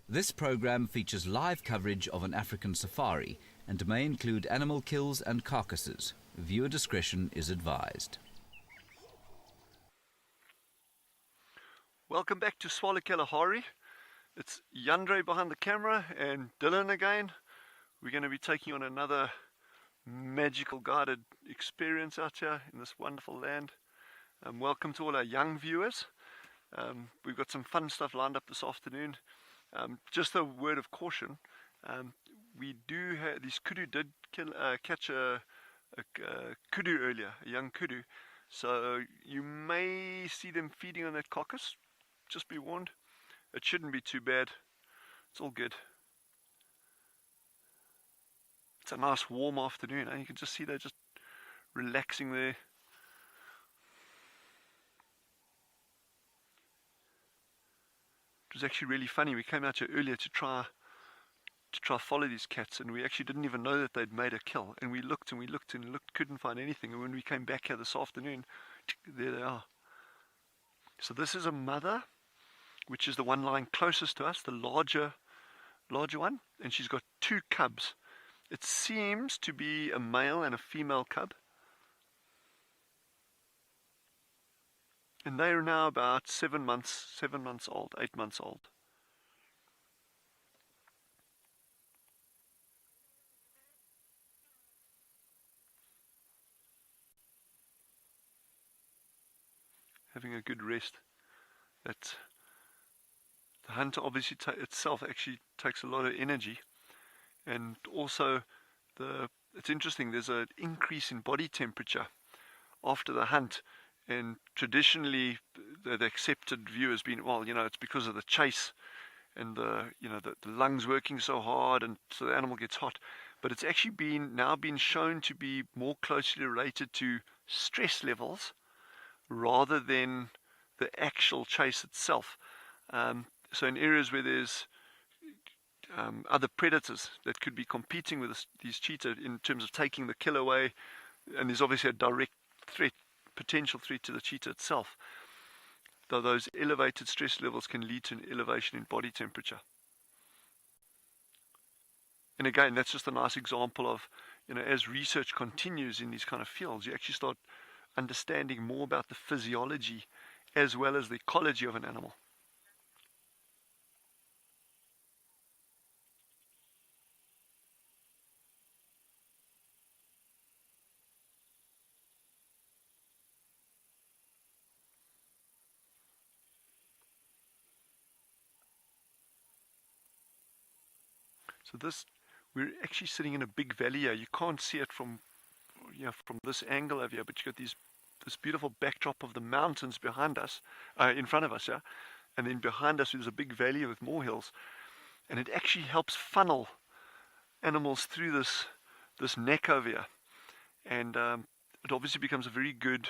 This program features live coverage of an African safari and may include animal kills and carcasses. Viewer discretion is advised. Welcome back to Swala Kalahari. It's Yandre behind the camera and Dylan again. We're going to be taking on another magical guided experience out here in this wonderful land. Welcome to all our young viewers. We've got some fun stuff lined up this afternoon. Just a word of caution, we do have, these kudu did catch a kudu earlier, a young kudu, so you may see them feeding on that carcass. Just be warned, it shouldn't be too bad, it's all good. It's a nice warm afternoon, and you can just see they're just relaxing there. It was actually really funny. We came out here earlier to try follow these cats, and we actually didn't even know that they'd made a kill. And we looked and we looked and looked, couldn't find anything. And when we came back here this afternoon, there they are. So this is a mother, which is the one lying closest to us, the larger one, and she's got two cubs. It seems to be a male and a female cub. And they are now about 7 months old, 8 months old. Having a good rest. The hunt obviously itself actually takes a lot of energy, and also it's interesting. There's an increase in body temperature after the hunt. And traditionally, the accepted view has been, well, it's because of the chase and the lungs working so hard, and so the animal gets hot. But it's actually now been shown to be more closely related to stress levels rather than the actual chase itself. So in areas where there's other predators that could be competing with these cheetah in terms of taking the kill away, and there's obviously a direct potential threat to the cheetah itself, though those elevated stress levels can lead to an elevation in body temperature. And again, that's just a nice example of, as research continues in these kind of fields, you actually start understanding more about the physiology as well as the ecology of an animal. So we're actually sitting in a big valley here. You can't see it from this angle over here, but you've got this beautiful backdrop of the mountains behind us, in front of us, yeah. And then behind us there's a big valley with more hills, and it actually helps funnel animals through this neck over here, and it obviously becomes a very good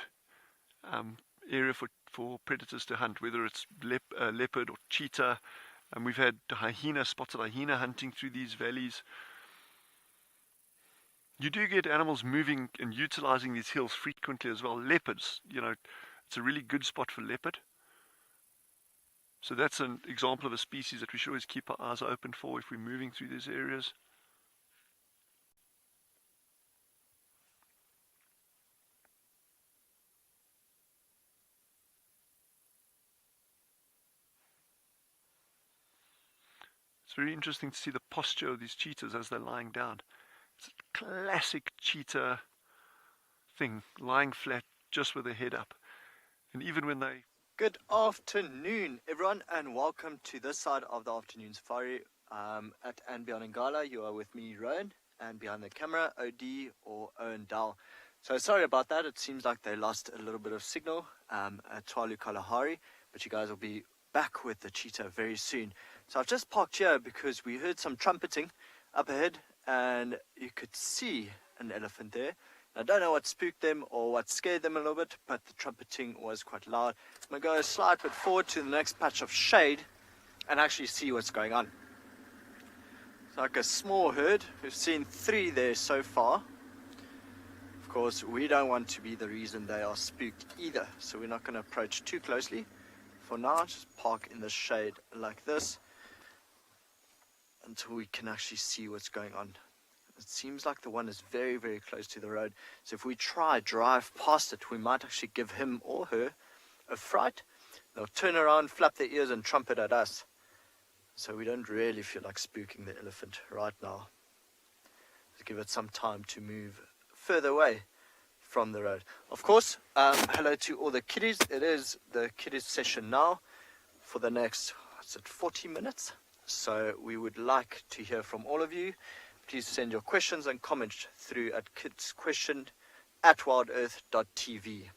area for predators to hunt, whether it's leopard or cheetah. And we've had spotted hyena hunting through these valleys. You do get animals moving and utilizing these hills frequently as well. Leopards, it's a really good spot for leopard. So that's an example of a species that we should always keep our eyes open for if we're moving through these areas. It's very interesting to see the posture of these cheetahs as they're lying down. It's a classic cheetah thing, lying flat just with their head up. And even when they... Good afternoon, everyone, and welcome to this side of the afternoon safari at and beyond Ngala. You are with me, Rowan, and behind the camera, OD or Owen Dal. So sorry about that. It seems like they lost a little bit of signal at Tswalu Kalahari, but you guys will be back with the cheetah very soon. So I've just parked here because we heard some trumpeting up ahead, and you could see an elephant there. I don't know what spooked them or what scared them a little bit, but the trumpeting was quite loud. I'm going to go a slight bit forward to the next patch of shade and actually see what's going on. It's like a small herd. We've seen 3 there so far. Of course, we don't want to be the reason they are spooked either, so we're not going to approach too closely. For now, just park in the shade like this. until we can actually see what's going on. It seems like the one is very, very close to the road. So if we drive past it, we might actually give him or her a fright. They'll turn around, flap their ears and trumpet at us. So we don't really feel like spooking the elephant right now. Let's give it some time to move further away from the road. Of course, hello to all the kiddies. It is the kiddies session now for the next, 40 minutes. So we would like to hear from all of you. Please send your questions and comments through at kidsquestion@wildearth.tv.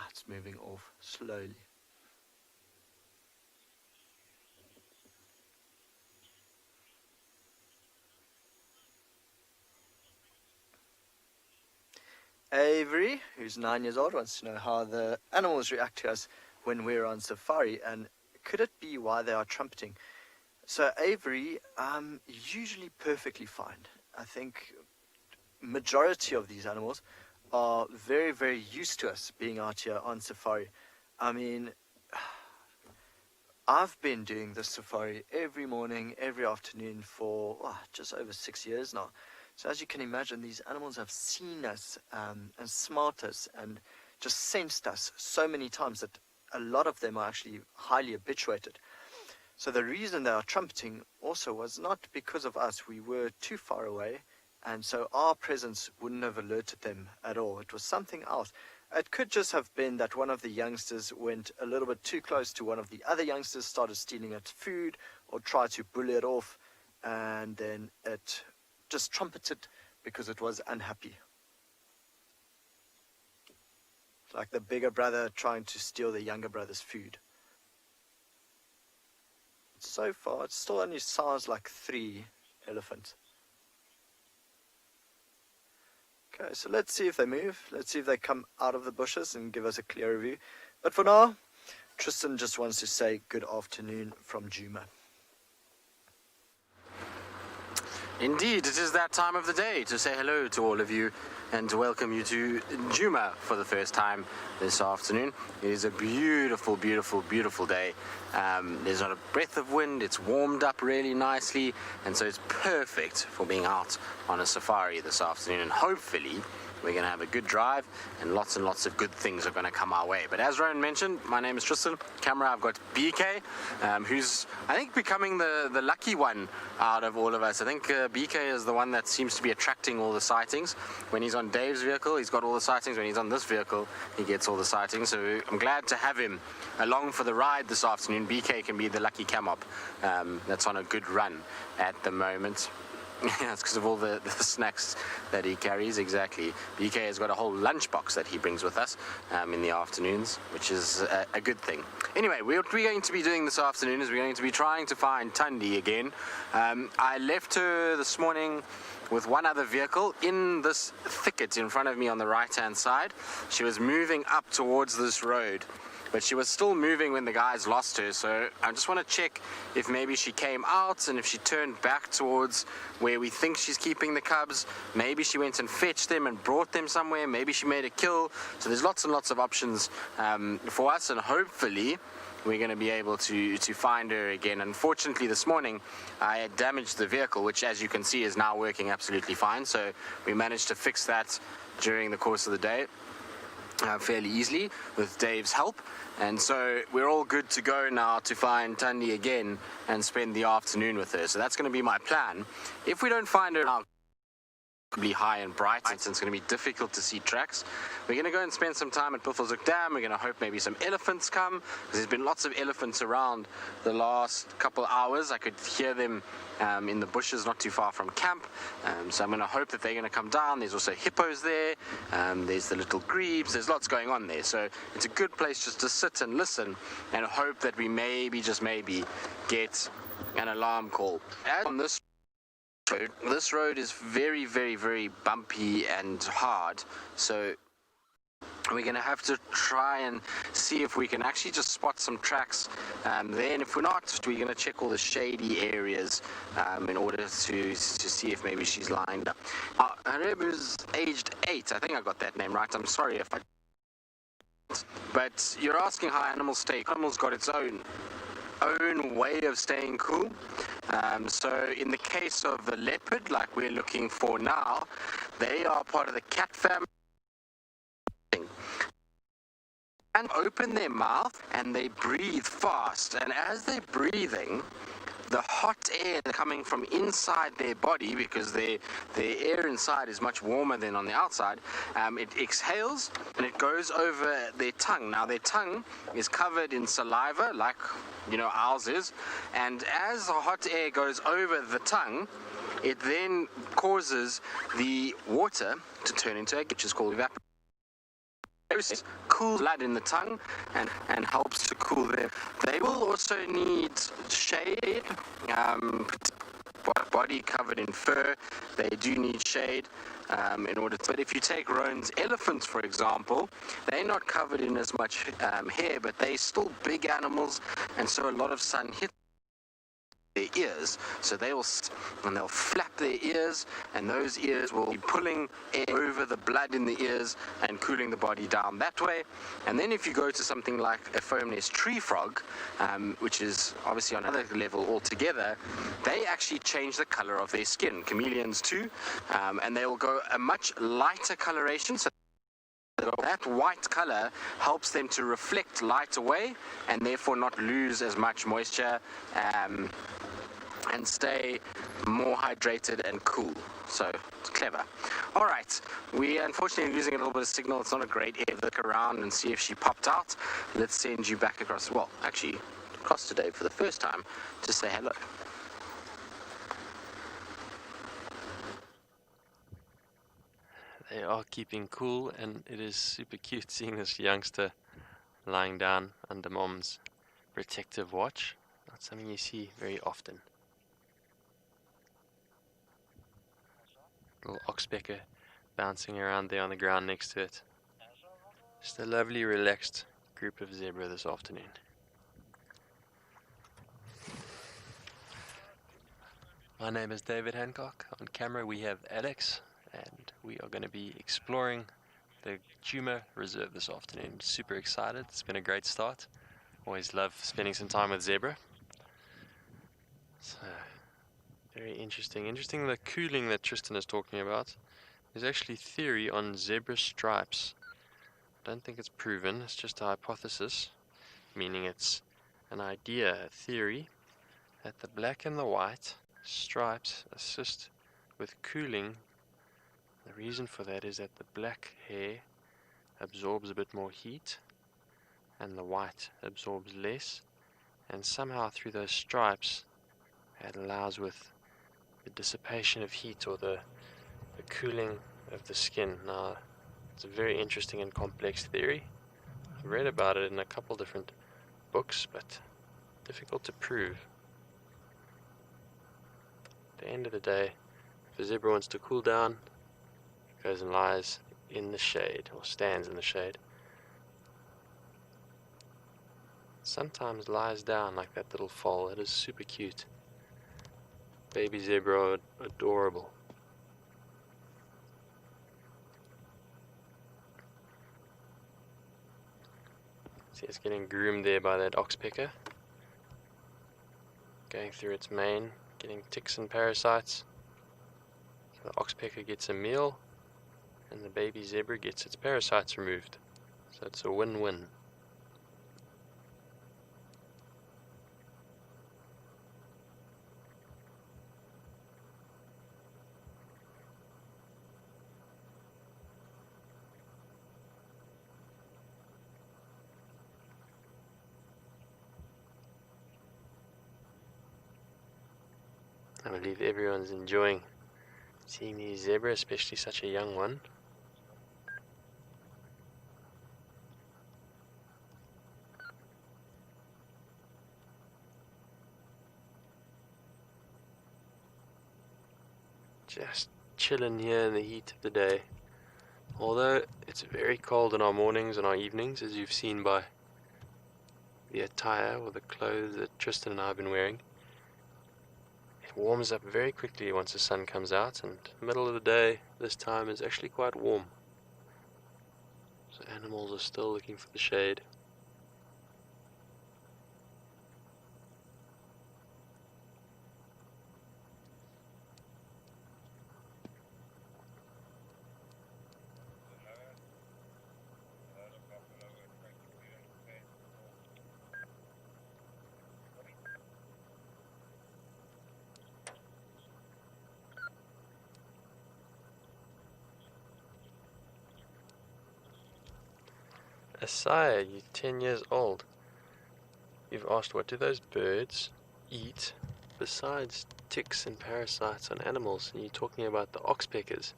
It's moving off slowly. Avery, who's 9 years old, wants to know how the animals react to us when we're on safari, and could it be why they are trumpeting? So Avery, usually perfectly fine. I think majority of these animals are very, very used to us being out here on safari. I mean, I've been doing this safari every morning, every afternoon for just over 6 years now. So as you can imagine, these animals have seen us and smelt us and just sensed us so many times that a lot of them are actually highly habituated. So the reason they are trumpeting also was not because of us. We were too far away, and so our presence wouldn't have alerted them at all. It was something else. It could just have been that one of the youngsters went a little bit too close to one of the other youngsters, started stealing its food or tried to bully it off, and then it just trumpeted because it was unhappy. Like the bigger brother trying to steal the younger brother's food. So far, it still only sounds like 3 elephants. Okay, so let's see if they move. Let's see if they come out of the bushes and give us a clearer view. But for now, Tristan just wants to say good afternoon from Djuma. Indeed, it is that time of the day to say hello to all of you and to welcome you to Djuma for the first time this afternoon. It is a beautiful, beautiful, beautiful day. There's not a breath of wind, it's warmed up really nicely, and so it's perfect for being out on a safari this afternoon, and hopefully we're going to have a good drive and lots of good things are going to come our way. But as Rowan mentioned, my name is Tristan. Camera, I've got BK, who's, I think, becoming the lucky one out of all of us. I think BK is the one that seems to be attracting all the sightings. When he's on Dave's vehicle, he's got all the sightings. When he's on this vehicle, he gets all the sightings. So I'm glad to have him along for the ride this afternoon. BK can be the lucky camop that's on a good run at the moment. Yeah, it's because of all the snacks that he carries, exactly. BK has got a whole lunchbox that he brings with us in the afternoons, which is a good thing. Anyway, what we're going to be doing this afternoon is we're going to be trying to find Thandi again. I left her this morning with one other vehicle in this thicket in front of me on the right-hand side. She was moving up towards this road, but she was still moving when the guys lost her, so I just want to check if maybe she came out and if she turned back towards where we think she's keeping the cubs. Maybe she went and fetched them and brought them somewhere. Maybe she made a kill. So there's lots and lots of options for us, and hopefully we're going to be able to find her again. Unfortunately, this morning I had damaged the vehicle, which, as you can see, is now working absolutely fine. So we managed to fix that during the course of the day fairly easily with Dave's help. And so we're all good to go now to find Thandi again and spend the afternoon with her. So that's going to be my plan. If we don't find her now, be high and bright, and it's going to be difficult to see tracks. We're going to go and spend some time at Buffelshoek Dam. We're going to hope maybe some elephants come, because there's been lots of elephants around the last couple hours. I could hear them in the bushes not too far from camp, so I'm going to hope that they're going to come down. There's also hippos there, there's the little grebes, there's lots going on there, so it's a good place just to sit and listen and hope that we maybe, just maybe, get an alarm call. And on this road is very, very, very bumpy and hard, so we're going to have to try and see if we can actually just spot some tracks there, and if we're not, we're going to check all the shady areas in order to see if maybe she's lined up. Harib is aged 8, I think I got that name right, I'm sorry if I didn't. But you're asking how animals stay. Animals got its own own way of staying cool. So in the case of the leopard, like we're looking for now, they are part of the cat family. And open their mouth and they breathe fast, and as they're breathing, the hot air coming from inside their body, because their air inside is much warmer than on the outside, it exhales and it goes over their tongue. Now their tongue is covered in saliva, like ours is, and as the hot air goes over the tongue, it then causes the water to turn into egg, which is called evaporation. Cools blood in the tongue and helps to cool them. They will also need shade, body covered in fur. They do need shade in order to, but if you take Roan's elephants, for example, they're not covered in as much hair, but they're still big animals, and so a lot of sun hits their ears, so they'll flap their ears, and those ears will be pulling air over the blood in the ears and cooling the body down that way. And then if you go to something like a foam nest tree frog, which is obviously on another level altogether, they actually change the color of their skin, chameleons too, and they will go a much lighter coloration, so that white color helps them to reflect light away and therefore not lose as much moisture and stay more hydrated and cool. So it's clever. All right, we are unfortunately losing a little bit of signal. It's not a great area. Look around and see if she popped out. Let's send you back across, well, actually across today for the first time to say hello. They are keeping cool, and it is super cute seeing this youngster lying down under mom's protective watch. Not something you see very often. Little oxpecker bouncing around there on the ground next to it. Just a lovely relaxed group of zebra this afternoon. My name is David Hancock. On camera we have Alex, and we are going to be exploring the Djuma Reserve this afternoon. Super excited. It's been a great start. Always love spending some time with zebra. So, very interesting. Interesting, the cooling that Tristan is talking about. There's actually theory on zebra stripes. I don't think it's proven. It's just a hypothesis, meaning it's an idea, a theory, that the black and the white stripes assist with cooling. The reason for that is that the black hair absorbs a bit more heat and the white absorbs less, and somehow through those stripes it allows with the dissipation of heat or the cooling of the skin. Now, it's a very interesting and complex theory. I've read about it in a couple different books, but difficult to prove. At the end of the day, if a zebra wants to cool down, it goes and lies in the shade, or stands in the shade. Sometimes lies down like that little foal. It is super cute. Baby zebra are adorable. See, it's getting groomed there by that oxpecker. Going through its mane, getting ticks and parasites. So the oxpecker gets a meal, and the baby zebra gets its parasites removed. So it's a win-win. I believe everyone's enjoying seeing these zebra, especially such a young one. Just chilling here in the heat of the day. Although it's very cold in our mornings and our evenings, as you've seen by the attire or the clothes that Tristan and I have been wearing. It warms up very quickly once the sun comes out, and middle of the day this time is actually quite warm. So animals are still looking for the shade. Asaya, you're 10 years old. You've asked what do those birds eat besides ticks and parasites on animals, and you're talking about the oxpeckers.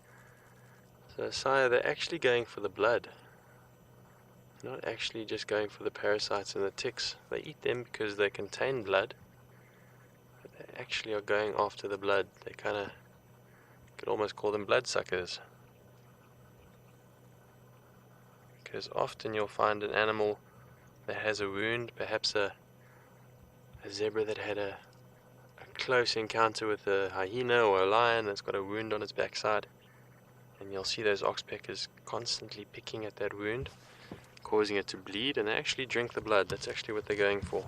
So Asaya, they're actually going for the blood. They're not actually just going for the parasites and the ticks. They eat them because they contain blood. But they actually are going after the blood. They kind of, could almost call them bloodsuckers. Because often you'll find an animal that has a wound, perhaps a zebra that had a close encounter with a hyena or a lion that's got a wound on its backside, and you'll see those oxpeckers constantly picking at that wound, causing it to bleed, and they actually drink the blood. That's actually what they're going for.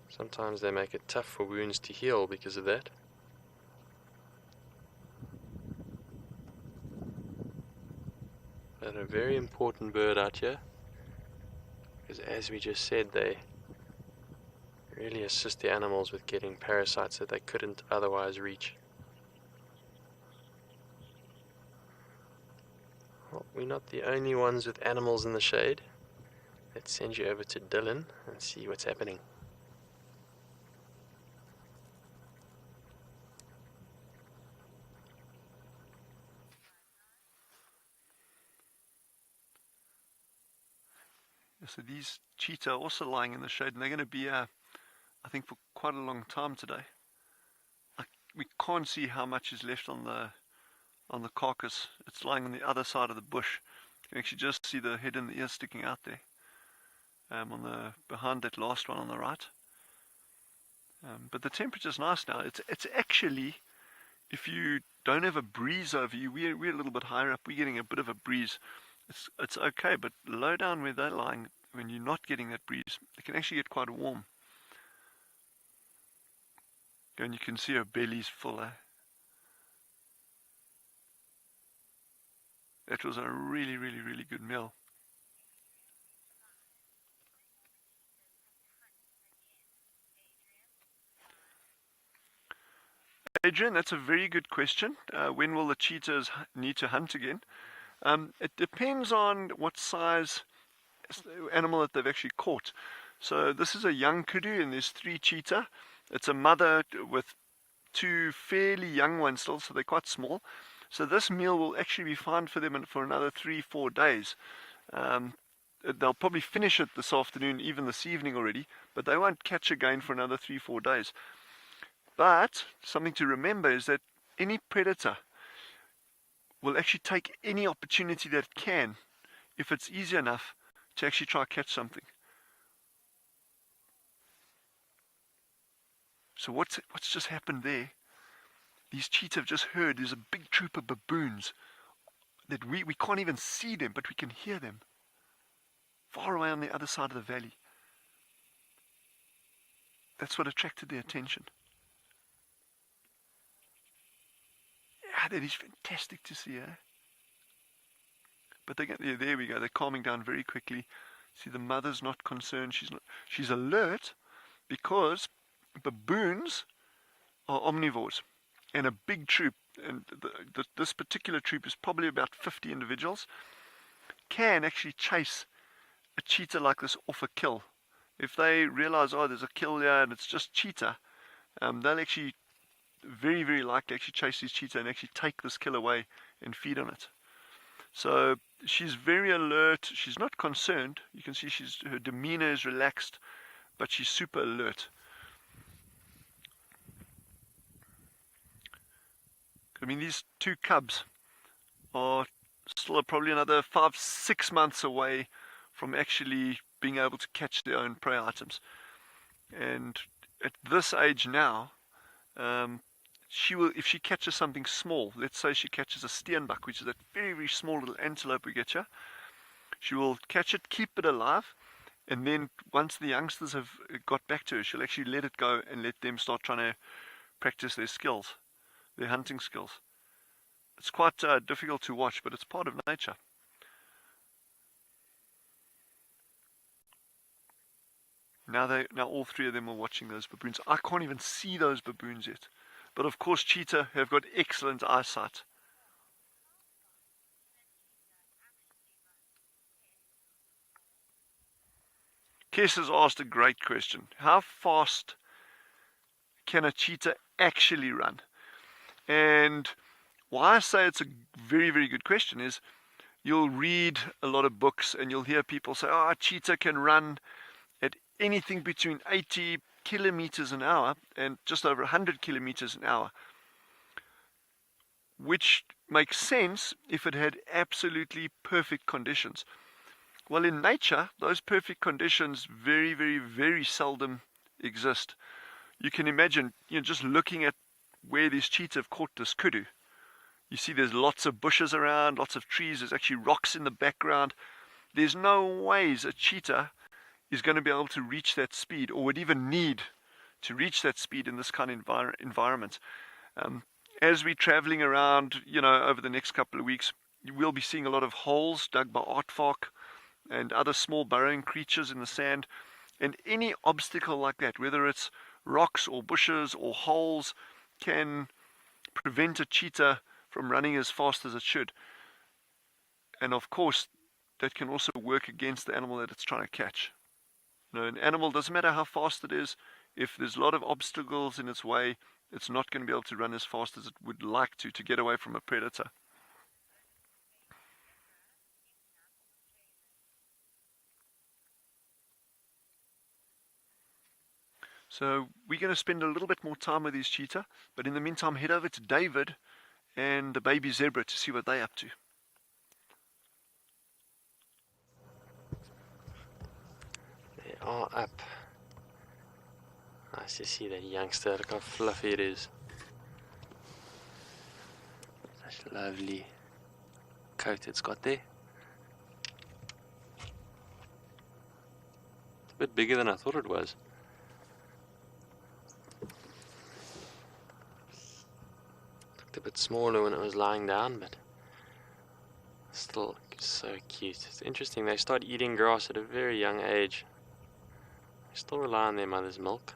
Sometimes they make it tough for wounds to heal because of that. But a very important bird out here, because as we just said, they really assist the animals with getting parasites that they couldn't otherwise reach. Well, we're not the only ones with animals in the shade. Let's send you over to Dylan and see what's happening. So these cheetah are also lying in the shade, and they're going to be, I think, for quite a long time today. We can't see how much is left on the carcass. It's lying on the other side of the bush. You can actually just see the head and the ears sticking out there. Behind that last one on the right. But the temperature's nice now. It's actually, if you don't have a breeze over you, we're a little bit higher up. We're getting a bit of a breeze. It's okay, but low down where they're lying, when you're not getting that breeze, it can actually get quite warm. And you can see her belly's full. That was a really, really, really good meal. Adrian, that's a very good question. When will the cheetahs need to hunt again? It depends on what size animal that they've actually caught. So this is a young kudu, and there's 3 cheetah. It's a mother with 2 fairly young ones still, so they're quite small. So this meal will actually be fine for them for another 3-4 days. They'll probably finish it this afternoon, even this evening already, but they won't catch again for another 3-4 days. But something to remember is that any predator will actually take any opportunity that it can, if it's easy enough, to actually try to catch something. So what's just happened there? These cheetah have just heard there's a big troop of baboons that we can't even see them, but we can hear them far away on the other side of the valley. That's what attracted their attention. Yeah, that is fantastic to see, eh? But there we go. They're calming down very quickly. See, the mother's not concerned. She's alert, because baboons are omnivores, and a big troop, and this particular troop is probably about 50 individuals, can actually chase a cheetah like this off a kill. If they realize, oh, there's a kill here and it's just cheetah, they'll actually very, very likely actually chase these cheetah and actually take this kill away and feed on it. So she's very alert. She's not concerned. You can see her demeanor is relaxed, but she's super alert. I mean, these 2 cubs are still probably another 5-6 months away from actually being able to catch their own prey items. And at this age now, she will, if she catches something small, let's say she catches a steenbok, which is that very, very small little antelope we get here, she will catch it, keep it alive, and then once the youngsters have got back to her, she'll actually let it go and let them start trying to practice their skills, their hunting skills. It's quite difficult to watch, but it's part of nature. Now all 3 of them are watching those baboons. I can't even see those baboons yet. But of course, cheetah have got excellent eyesight. Kes has asked a great question. How fast can a cheetah actually run? And why I say it's a very, very good question is you'll read a lot of books and you'll hear people say, oh, a cheetah can run at anything between 80 kilometers an hour and just over 100 kilometers an hour, which makes sense if it had absolutely perfect conditions. Well, in nature, those perfect conditions very, very, very seldom exist. You can imagine, just looking at where these cheetah have caught this kudu. You see there's lots of bushes around, lots of trees, there's actually rocks in the background. There's no ways a cheetah is going to be able to reach that speed or would even need to reach that speed in this kind of environment. As we're traveling around, over the next couple of weeks, you will be seeing a lot of holes dug by aardvark and other small burrowing creatures in the sand. And any obstacle like that, whether it's rocks or bushes or holes, can prevent a cheetah from running as fast as it should. And of course, that can also work against the animal that it's trying to catch. An animal, doesn't matter how fast it is, if there's a lot of obstacles in its way, it's not going to be able to run as fast as it would like to get away from a predator. So we're going to spend a little bit more time with these cheetah, but in the meantime head over to David and the baby zebra to see what they're up to. They are up. Nice to see that youngster. Look how fluffy it is. Such lovely coat it's got there. It's a bit bigger than I thought it was. Looked a bit smaller when it was lying down, but still so cute. It's interesting, they start eating grass at a very young age. They still rely on their mother's milk.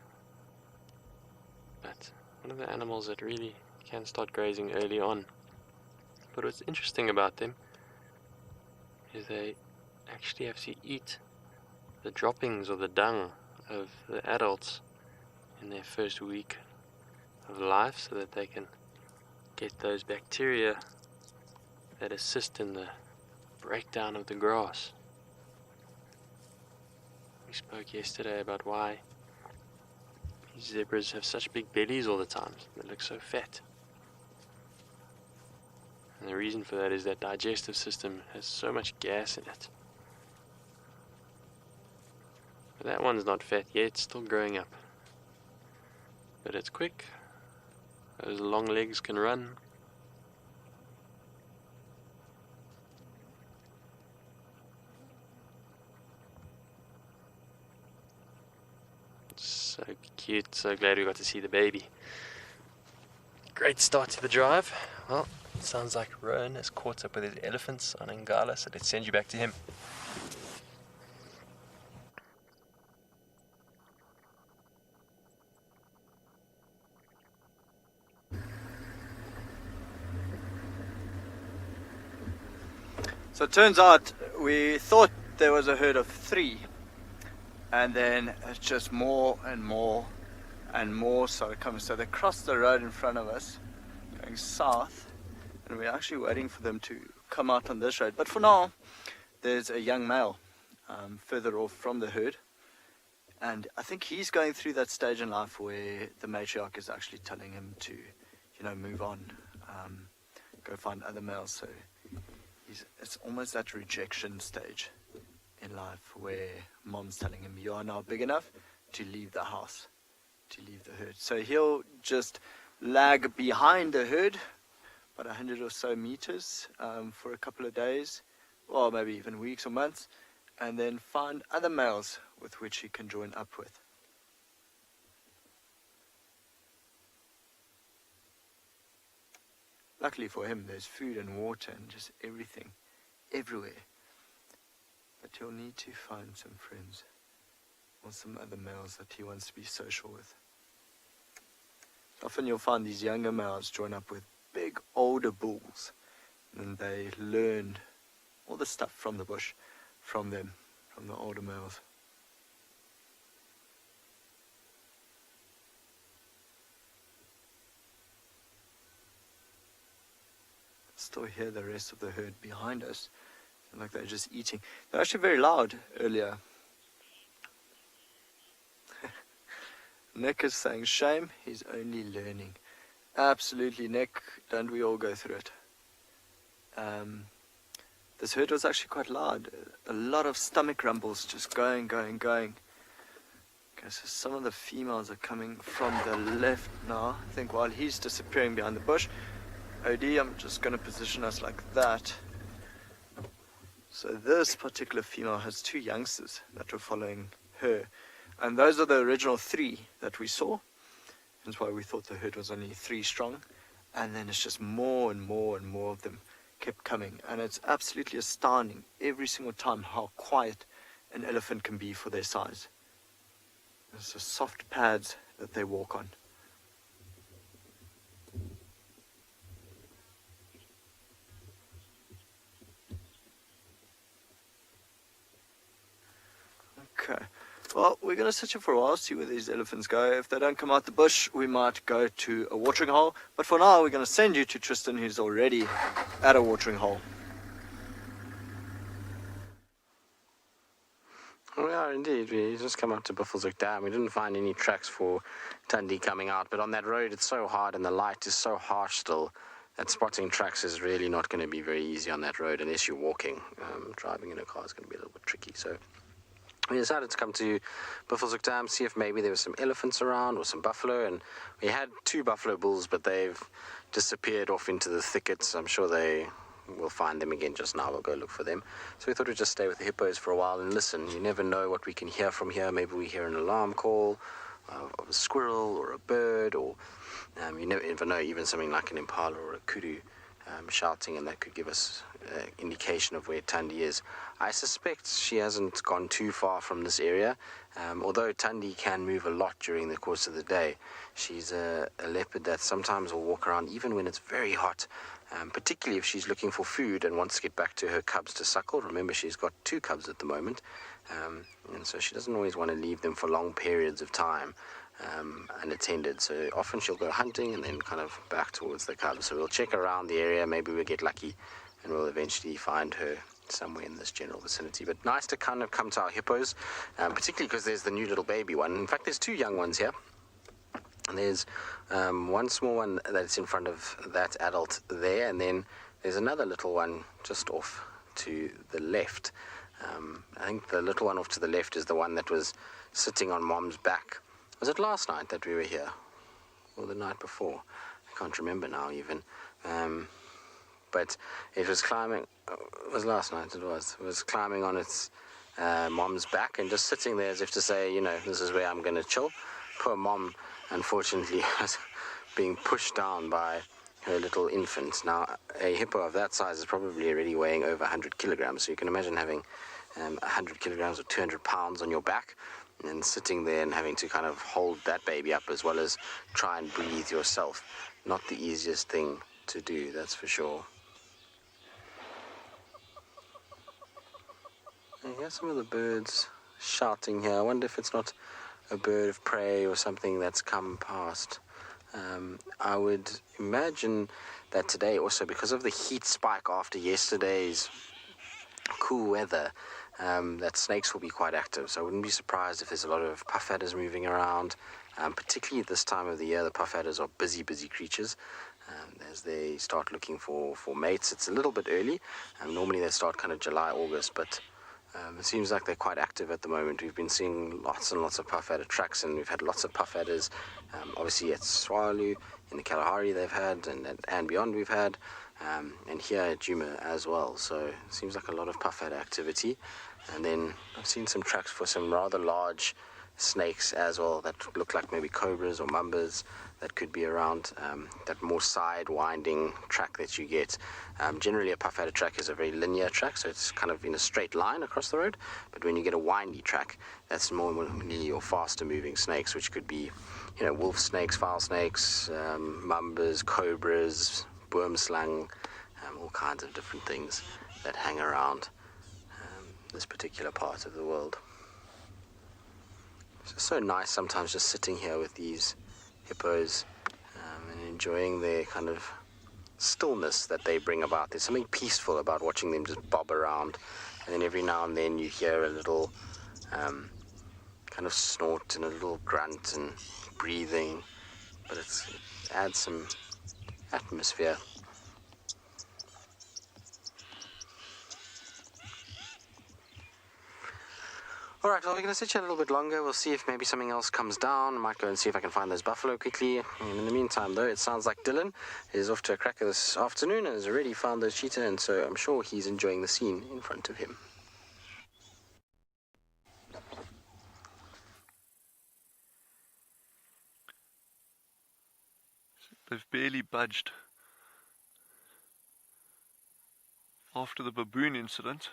But one of the animals that really can start grazing early on. But what's interesting about them is they actually have to eat the droppings or the dung of the adults in their first week of life so that they can get those bacteria that assist in the breakdown of the grass. We spoke yesterday about why zebras have such big bellies all the time. They look so fat. And the reason for that is that digestive system has so much gas in it. But that one's not fat yet, it's still growing up. But it's quick. Those long legs can run. So cute, so glad we got to see the baby. Great start to the drive. Well, it sounds like Rowan has caught up with his elephants on Ngala, so let's send you back to him. So it turns out we thought there was a herd of 3, and then it's just more and more and more started coming. So they crossed the road in front of us going south, and we're actually waiting for them to come out on this road. But for now there's a young male further off from the herd, and I think he's going through that stage in life where the matriarch is actually telling him to move on, go find other males. So it's almost that rejection stage in life where mom's telling him you are now big enough to leave the house, to leave the herd. So he'll just lag behind the herd about 100 or so meters for a couple of days, or maybe even weeks or months, and then find other males with which he can join up with. Luckily for him, there's food and water and just everything, everywhere. But he'll need to find some friends or some other males that he wants to be social with. Often you'll find these younger males join up with big older bulls, and they learn all the stuff from the bush, from them, from the older males. still hear the rest of the herd behind us. Like they're just eating. They're actually very loud earlier. Nick is saying, shame, he's only learning. Absolutely, Nick, don't we all go through it? This herd was actually quite loud. A lot of stomach rumbles just going. Okay, so some of the females are coming from the left now. I think while he's disappearing behind the bush. OD, I'm just going to position us like that. So this particular female has 2 youngsters that were following her. And those are the original 3 that we saw. That's why we thought the herd was only 3 strong. And then it's just more and more of them kept coming. And it's absolutely astounding every single time how quiet an elephant can be for their size. It's the soft pads that they walk on. Okay, well, we're going to sit here for a while, see where these elephants go. If they don't come out the bush, we might go to a watering hole. But for now, we're going to send you to Tristan, who's already at a watering hole. We are indeed. We just come up to Buffelshoek Dam. We didn't find any tracks for Tundi coming out, but on that road it's so hard and the light is so harsh still that spotting tracks is really not going to be very easy on that road unless you're walking. Driving in a car is going to be a little bit tricky. So we decided to come to Buffelshoek Dam, see if maybe there were some elephants around or some buffalo, and we had 2 buffalo bulls, but they've disappeared off into the thickets. I'm sure we'll find them again just now. We'll go look for them. So we thought we'd just stay with the hippos for a while and listen. You never know what we can hear from here. Maybe we hear an alarm call of a squirrel or a bird, or you never know, even something like an impala or a kudu shouting, and that could give us an indication of where Tundi is. I suspect she hasn't gone too far from this area, although Tundi can move a lot during the course of the day. She's a leopard that sometimes will walk around even when it's very hot, particularly if she's looking for food and wants to get back to her cubs to suckle. Remember, she's got 2 cubs at the moment, and so she doesn't always want to leave them for long periods of time unattended. So often she'll go hunting and then kind of back towards the cubs. So we'll check around the area, maybe we'll get lucky and we'll eventually find her somewhere in this general vicinity. But nice to kind of come to our hippos, particularly because there's the new little baby one. In fact, there's 2 young ones here. And there's one small one that's in front of that adult there, and then there's another little one just off to the left. I think the little one off to the left is the one that was sitting on Mom's back. Was it last night that we were here? Or the night before? I can't remember now even. But it was climbing, it was last night it was climbing on its mom's back and just sitting there as if to say, you know, this is where I'm going to chill. Poor Mom, unfortunately, was being pushed down by her little infant. Now, a hippo of that size is probably already weighing over 100 kilograms, so you can imagine having 100 kilograms or 200 pounds on your back and sitting there and having to kind of hold that baby up as well as try and breathe yourself. Not the easiest thing to do, that's for sure. And here's some of the birds shouting here. I wonder if it's not a bird of prey or something that's come past. I would imagine that today also, because of the heat spike after yesterday's cool weather, that snakes will be quite active. So I wouldn't be surprised if there's a lot of puff adders moving around. Particularly at this time of the year, the puff adders are busy creatures. As they start looking for mates. It's a little bit early. Normally they start kind of July, August, but it seems like they're quite active at the moment. We've been seeing lots and lots of puff adder tracks, and we've had lots of puff adders. Obviously at Swalu, in the Kalahari they've had, and beyond we've had, and here at Djuma as well. So it seems like a lot of puff adder activity. And then I've seen some tracks for some rather large snakes as well that look like maybe cobras or mambas that could be around. That more side winding track that you get. Generally a puff adder track is a very linear track, so it's kind of in a straight line across the road. But when you get a windy track, that's normally your faster moving snakes, which could be, you know, wolf snakes, fowl snakes, mambas, cobras, boomslang, all kinds of different things that hang around this particular part of the world. It's so nice sometimes just sitting here with these hippos and enjoying their kind of stillness that they bring about. There's something peaceful about watching them just bob around, and then every now and then you hear a little kind of snort and a little grunt and breathing, but it adds some atmosphere. Alright, well, we're going to sit here a little bit longer. We'll see if maybe something else comes down. I might go and see if I can find those buffalo quickly. And in the meantime, though, it sounds like Dylan is off to a cracker this afternoon and has already found those cheetah, and so I'm sure he's enjoying the scene in front of him. They've barely budged. After the baboon incident,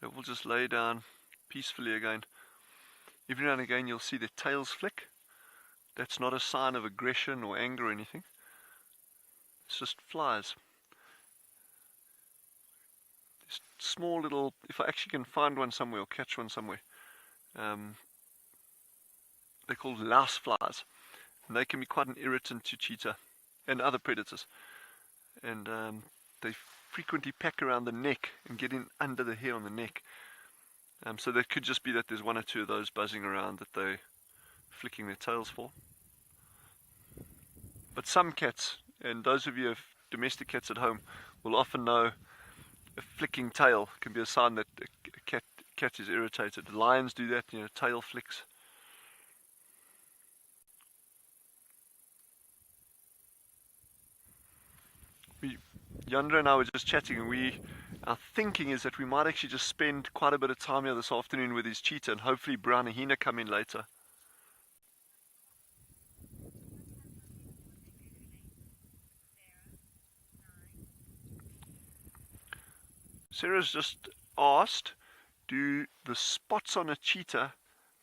they will just lay down peacefully again. Every now and again you'll see their tails flick. That's not a sign of aggression or anger or anything. It's just flies. This small little, if I actually can find one somewhere or catch one somewhere, they're called louse flies, and they can be quite an irritant to cheetah and other predators, and they frequently pack around the neck and get in under the hair on the neck. So that could just be that there's one or two of those buzzing around that they're flicking their tails for. But some cats, and those of you who have domestic cats at home, will often know a flicking tail can be a sign that a cat is irritated. Lions do that, tail flicks. Yandra and I were just chatting, and our thinking is that we might actually just spend quite a bit of time here this afternoon with his cheetah, and hopefully brown hyena come in later. Sarah's just asked, do the spots on a cheetah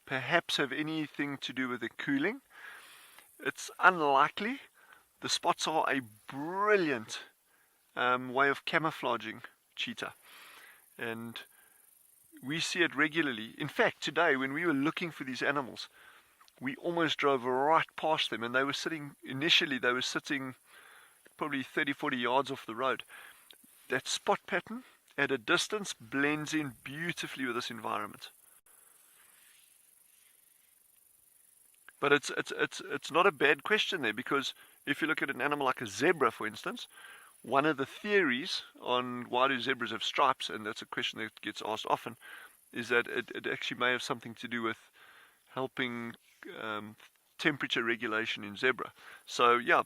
perhaps have anything to do with the cooling? It's unlikely. The spots are a brilliant way of camouflaging cheetah, and we see it regularly. In fact, today when we were looking for these animals, we almost drove right past them, and they were sitting probably 30-40 yards off the road. That spot pattern at a distance blends in beautifully with this environment. But it's not a bad question there, because if you look at an animal like a zebra, for instance, one of the theories on why do zebras have stripes, and that's a question that gets asked often, is that it actually may have something to do with helping temperature regulation in zebra. So yeah,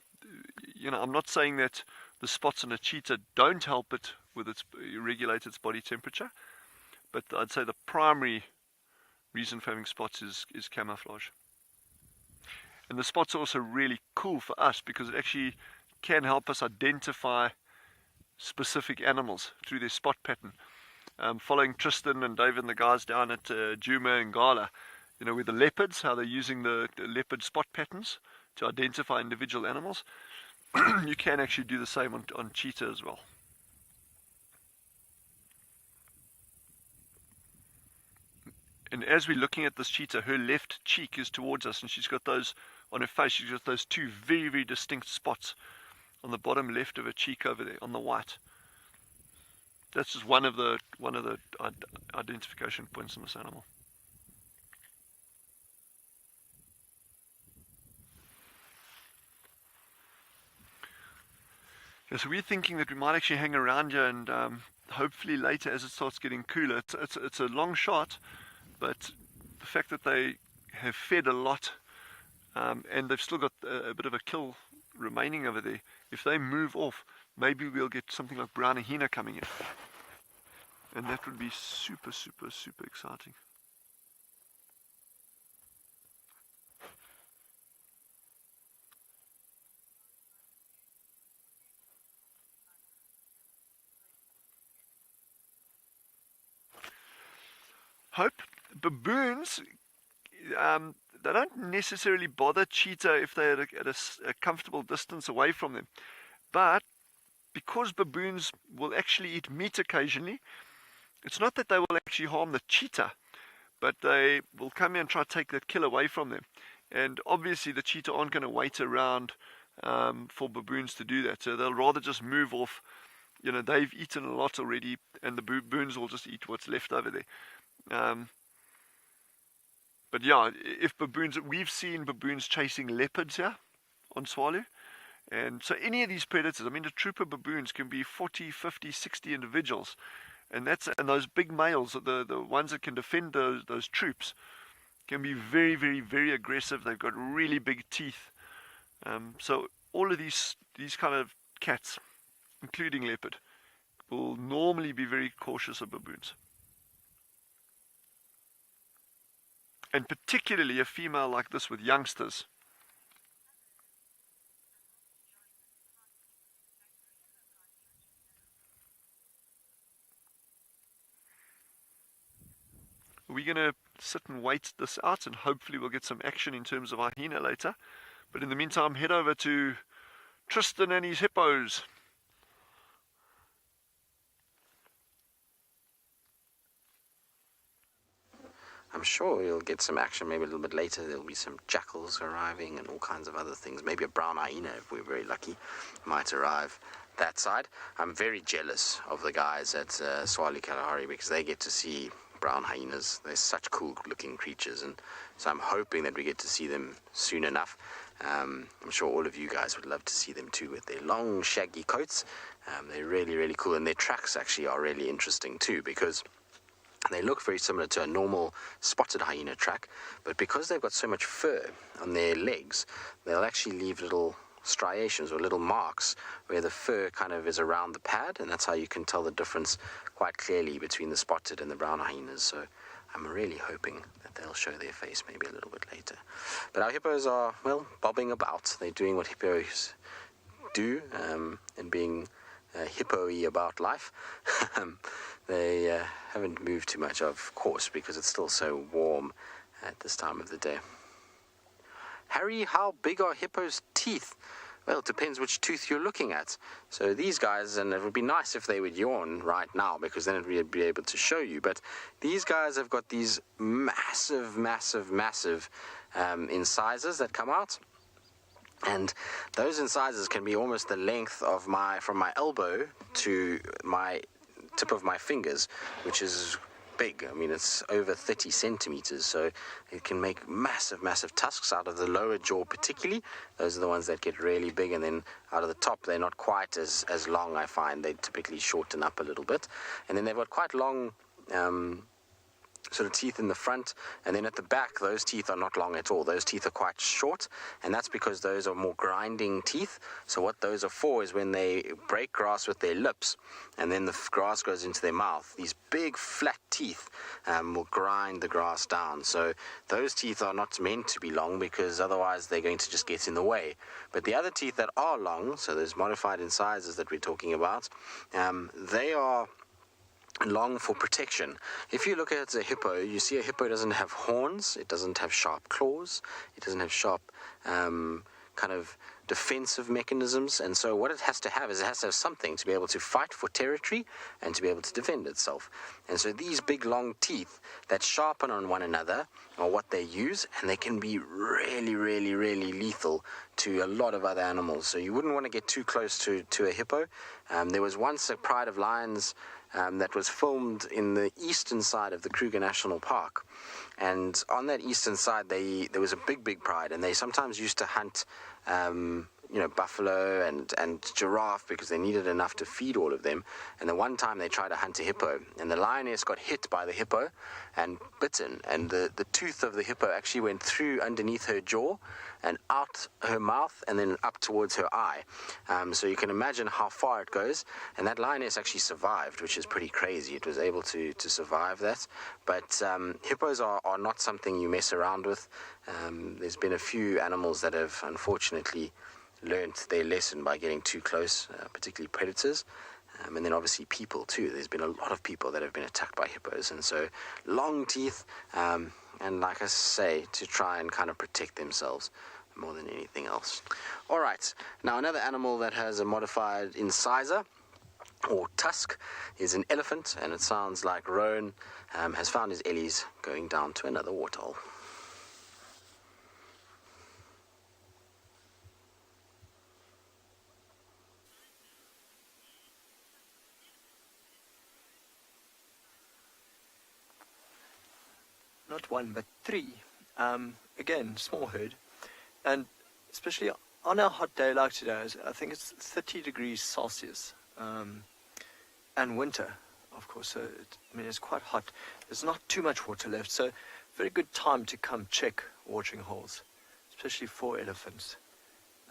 I'm not saying that the spots on a cheetah don't help it with regulate its body temperature, but I'd say the primary reason for having spots is camouflage. And the spots are also really cool for us because it actually can help us identify specific animals through their spot pattern. Following Tristan and David and the guys down at Djuma and Gala, with the leopards, how they're using the leopard spot patterns to identify individual animals. You can actually do the same on cheetah as well. And as we're looking at this cheetah, her left cheek is towards us, and she's got those on her face. She's got those two very, very distinct spots on the bottom left of her cheek over there on the white. That's just one of the identification points in this animal. Yeah, so we're thinking that we might actually hang around here, and hopefully later, as it starts getting cooler, it's a long shot, but the fact that they have fed a lot, and they've still got a bit of a kill remaining over there, if they move off, maybe we'll get something like brown hyena coming in, and that would be super, super, super exciting. Hope baboons, they don't necessarily bother cheetah if they're at a comfortable distance away from them. But because baboons will actually eat meat occasionally, it's not that they will actually harm the cheetah, but they will come in and try to take that kill away from them. And obviously the cheetah aren't going to wait around for baboons to do that. So they'll rather just move off. You know, they've eaten a lot already, and the baboons will just eat what's left over there. But yeah, if baboons, we've seen baboons chasing leopards here on Swallow. And so any of these predators, I mean, the trooper baboons can be 40, 50, 60 individuals. And those big males, the ones that can defend those troops, can be very, very, very aggressive. They've got really big teeth. So all of these kind of cats, including leopard, will normally be very cautious of baboons. And particularly a female like this with youngsters. We're going to sit and wait this out, and hopefully we'll get some action in terms of hyena later. But in the meantime, head over to Tristan and his hippos. I'm sure you'll get some action maybe a little bit later. There'll be some jackals arriving and all kinds of other things. Maybe a brown hyena, if we're very lucky, might arrive that side. I'm very jealous of the guys at Swali Kalahari because they get to see brown hyenas. They're such cool looking creatures, and so I'm hoping that we get to see them soon enough. I'm sure all of you guys would love to see them too, with their long shaggy coats. They're really, really cool, and their tracks actually are really interesting too, because they look very similar to a normal spotted hyena track, but because they've got so much fur on their legs, they'll actually leave little striations or little marks where the fur kind of is around the pad, and that's how you can tell the difference quite clearly between the spotted and the brown hyenas. So I'm really hoping that they'll show their face maybe a little bit later. But our hippos are, well, bobbing about. They're doing what hippos do, and being hippo-y about life. They haven't moved too much, of course, because it's still so warm at this time of the day. Harry, how big are hippos' teeth? Well, it depends which tooth you're looking at. So these guys, and it would be nice if they would yawn right now, because then we'd be able to show you. But these guys have got these massive, massive, massive incisors that come out. And those incisors can be almost the length of from my elbow to my tip of my fingers, which is big. I mean, it's over 30 centimeters, so it can make massive, massive tusks out of the lower jaw particularly. Those are the ones that get really big, and then out of the top, they're not quite as long, I find. They typically shorten up a little bit. And then they've got quite long sort of teeth in the front, and then at the back, those teeth are not long at all. Those teeth are quite short, and that's because those are more grinding teeth. So what those are for is when they break grass with their lips, and then the grass goes into their mouth. These big flat teeth will grind the grass down. So those teeth are not meant to be long, because otherwise they're going to just get in the way. But the other teeth that are long, so those modified incisors that we're talking about, they are long for protection. If you look at a hippo, you see a hippo doesn't have horns, it doesn't have sharp claws, it doesn't have sharp kind of defensive mechanisms, and so what it has to have is it has to have something to be able to fight for territory and to be able to defend itself. And so these big long teeth that sharpen on one another are what they use, and they can be really, really, really lethal to a lot of other animals. So you wouldn't want to get too close to a hippo. There was once a pride of lions that was filmed in the eastern side of the Kruger National Park. And on that eastern side, there was a big pride, and they sometimes used to hunt buffalo and giraffe, because they needed enough to feed all of them. And the one time they tried to hunt a hippo, and the lioness got hit by the hippo and bitten, and the tooth of the hippo actually went through underneath her jaw and out her mouth and then up towards her eye. So you can imagine how far it goes, and that lioness actually survived, which is pretty crazy. It was able to survive that. But hippos are not something you mess around with. There's been a few animals that have unfortunately learnt their lesson by getting too close, particularly predators. And then obviously people too. There's been a lot of people that have been attacked by hippos, and so long teeth, and like I say, to try and kind of protect themselves more than anything else. All right, now another animal that has a modified incisor or tusk is an elephant, and it sounds like Rowan has found his ellies going down to another waterhole. not one, but 3. Again, small herd. And especially on a hot day like today, I think it's 30 degrees Celsius. And winter, of course, so it's quite hot. There's not too much water left, so very good time to come check watering holes, especially for elephants.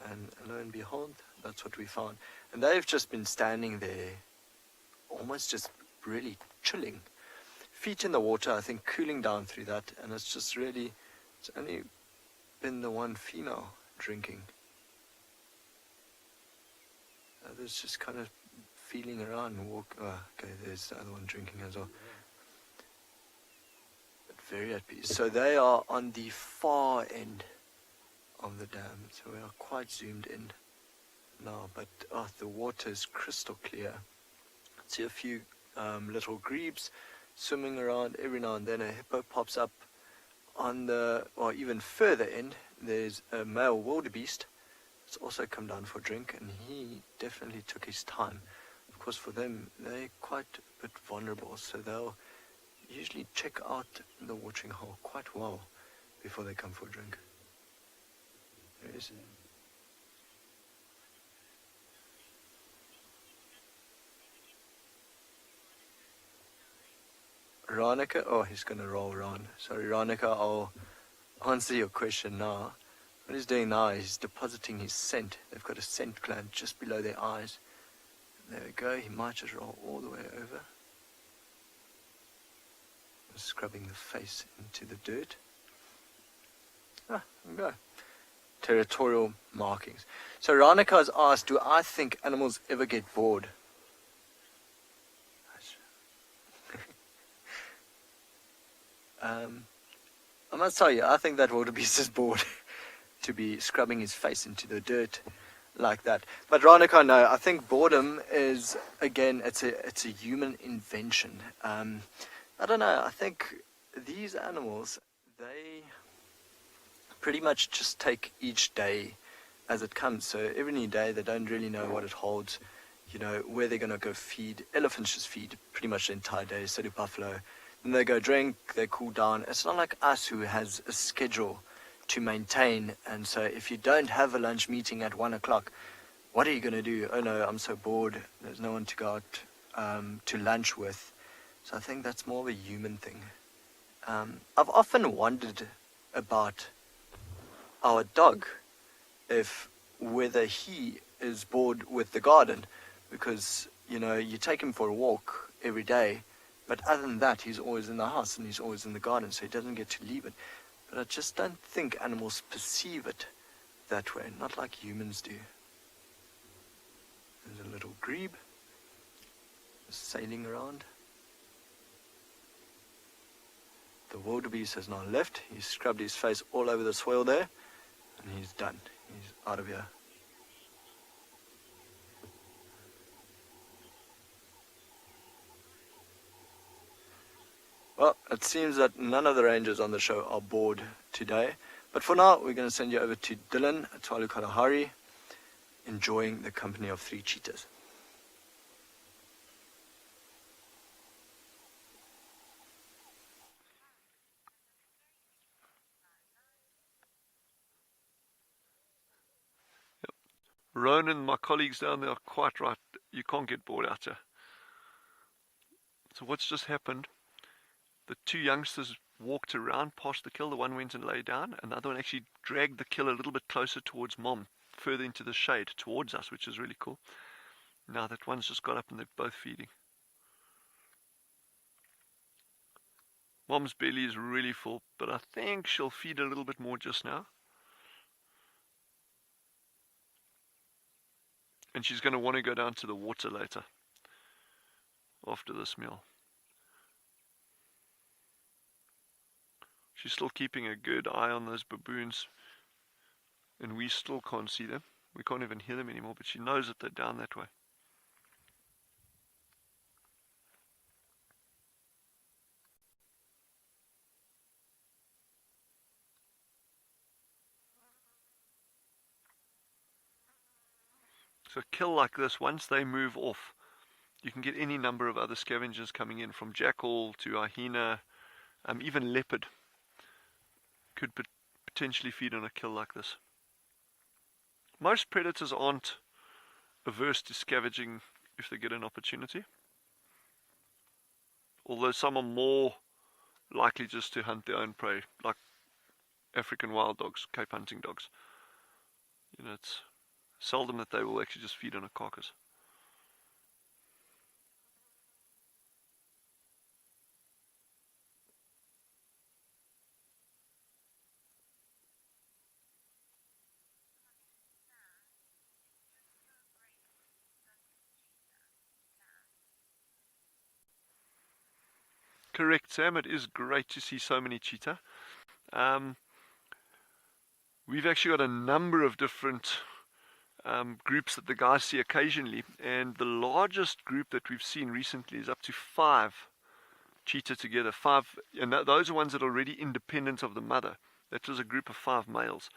And lo and behold, that's what we found. And they've just been standing there, almost just really chilling. Feet in the water, I think, cooling down through that, and it's only been the one female drinking. Others just kind of feeling around and walk. Oh, okay, there's the other one drinking as well. But very at peace. So they are on the far end of the dam. So we are quite zoomed in now, but the water is crystal clear. I see a few little grebes swimming around. Every now and then a hippo pops up. On the, or even further end, there's a male wildebeest. It's also come down for a drink, and he definitely took his time. Of course, for them, they're quite a bit vulnerable, so they'll usually check out the watering hole quite well before they come for a drink. There he is. Ranica, oh, he's going to roll around. Sorry, Ranica, I'll answer your question now. What he's doing now is depositing his scent. They've got a scent gland just below their eyes. There we go, he might just roll all the way over. Scrubbing the face into the dirt. There we go. Territorial markings. So Ranica has asked, do I think animals ever get bored? I must tell you, I think that wildebeest is bored to be scrubbing his face into the dirt like that. But Ranica, no, I think boredom is, again, it's a human invention. I don't know, I think these animals, they pretty much just take each day as it comes. So every day they don't really know what it holds, where they're going to go feed. Elephants just feed pretty much the entire day, so do buffalo. Then they go drink, they cool down. It's not like us who has a schedule to maintain, and so if you don't have a lunch meeting at 1 o'clock, what are you going to do? Oh no, I'm so bored, there's no one to go out to lunch with. So I think that's more of a human thing. I've often wondered about our dog, whether he is bored with the garden, because you take him for a walk every day, but other than that, he's always in the house and he's always in the garden, so he doesn't get to leave it. But I just don't think animals perceive it that way, not like humans do. There's a little grebe sailing around. The wildebeest has now left. He's scrubbed his face all over the soil there, and he's done. He's out of here. Well, it seems that none of the rangers on the show are bored today. But for now, we're going to send you over to Dylan at Twalu Kalahari, enjoying the company of 3 cheetahs. Ronan, my colleagues down there are quite right. You can't get bored out here. So what's just happened? The 2 youngsters walked around past the kill. The one went and lay down, and the other one actually dragged the kill a little bit closer towards Mom, further into the shade towards us, which is really cool. Now that one's just got up and they're both feeding. Mom's belly is really full, but I think she'll feed a little bit more just now. And she's going to want to go down to the water later, after this meal. She's still keeping a good eye on those baboons, and we still can't see them. We can't even hear them anymore, but she knows that they're down that way. So a kill like this, once they move off, you can get any number of other scavengers coming in, from jackal to hyena, even leopard. could potentially feed on a kill like this. Most predators aren't averse to scavenging if they get an opportunity, although some are more likely just to hunt their own prey, like African wild dogs, Cape hunting dogs. You know, it's seldom that they will actually just feed on a carcass. Correct, Sam. It is great to see so many cheetah. We've actually got a number of different groups that the guys see occasionally, and the largest group that we've seen recently is up to 5 cheetah together. 5, and those are ones that are already independent of the mother. That was a group of 5 males.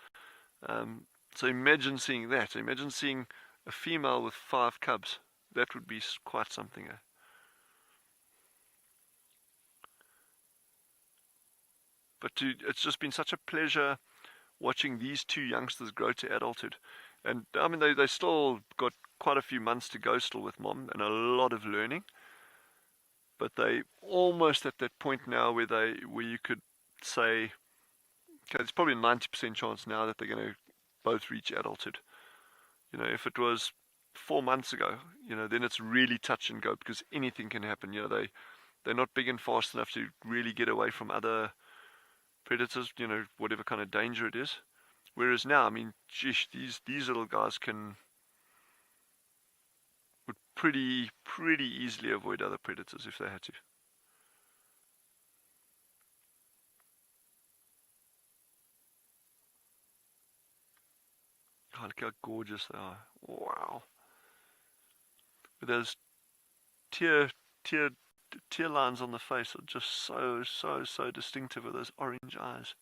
So imagine seeing that. Imagine seeing a female with 5 cubs. That would be quite something. But it's just been such a pleasure watching these 2 youngsters grow to adulthood. And I mean, they still got quite a few months to go still with mom and a lot of learning. But they almost at that point now where you could say, okay, there's probably a 90% chance now that they're going to both reach adulthood. You know, if it was 4 months ago, you know, then it's really touch and go because anything can happen. You know, they're not big and fast enough to really get away from other predators, you know, whatever kind of danger it is. Whereas now, I mean, geez, these little guys would pretty easily avoid other predators if they had to. Oh, look how gorgeous they are. Wow. But those tear lines on the face are just so distinctive with those orange eyes.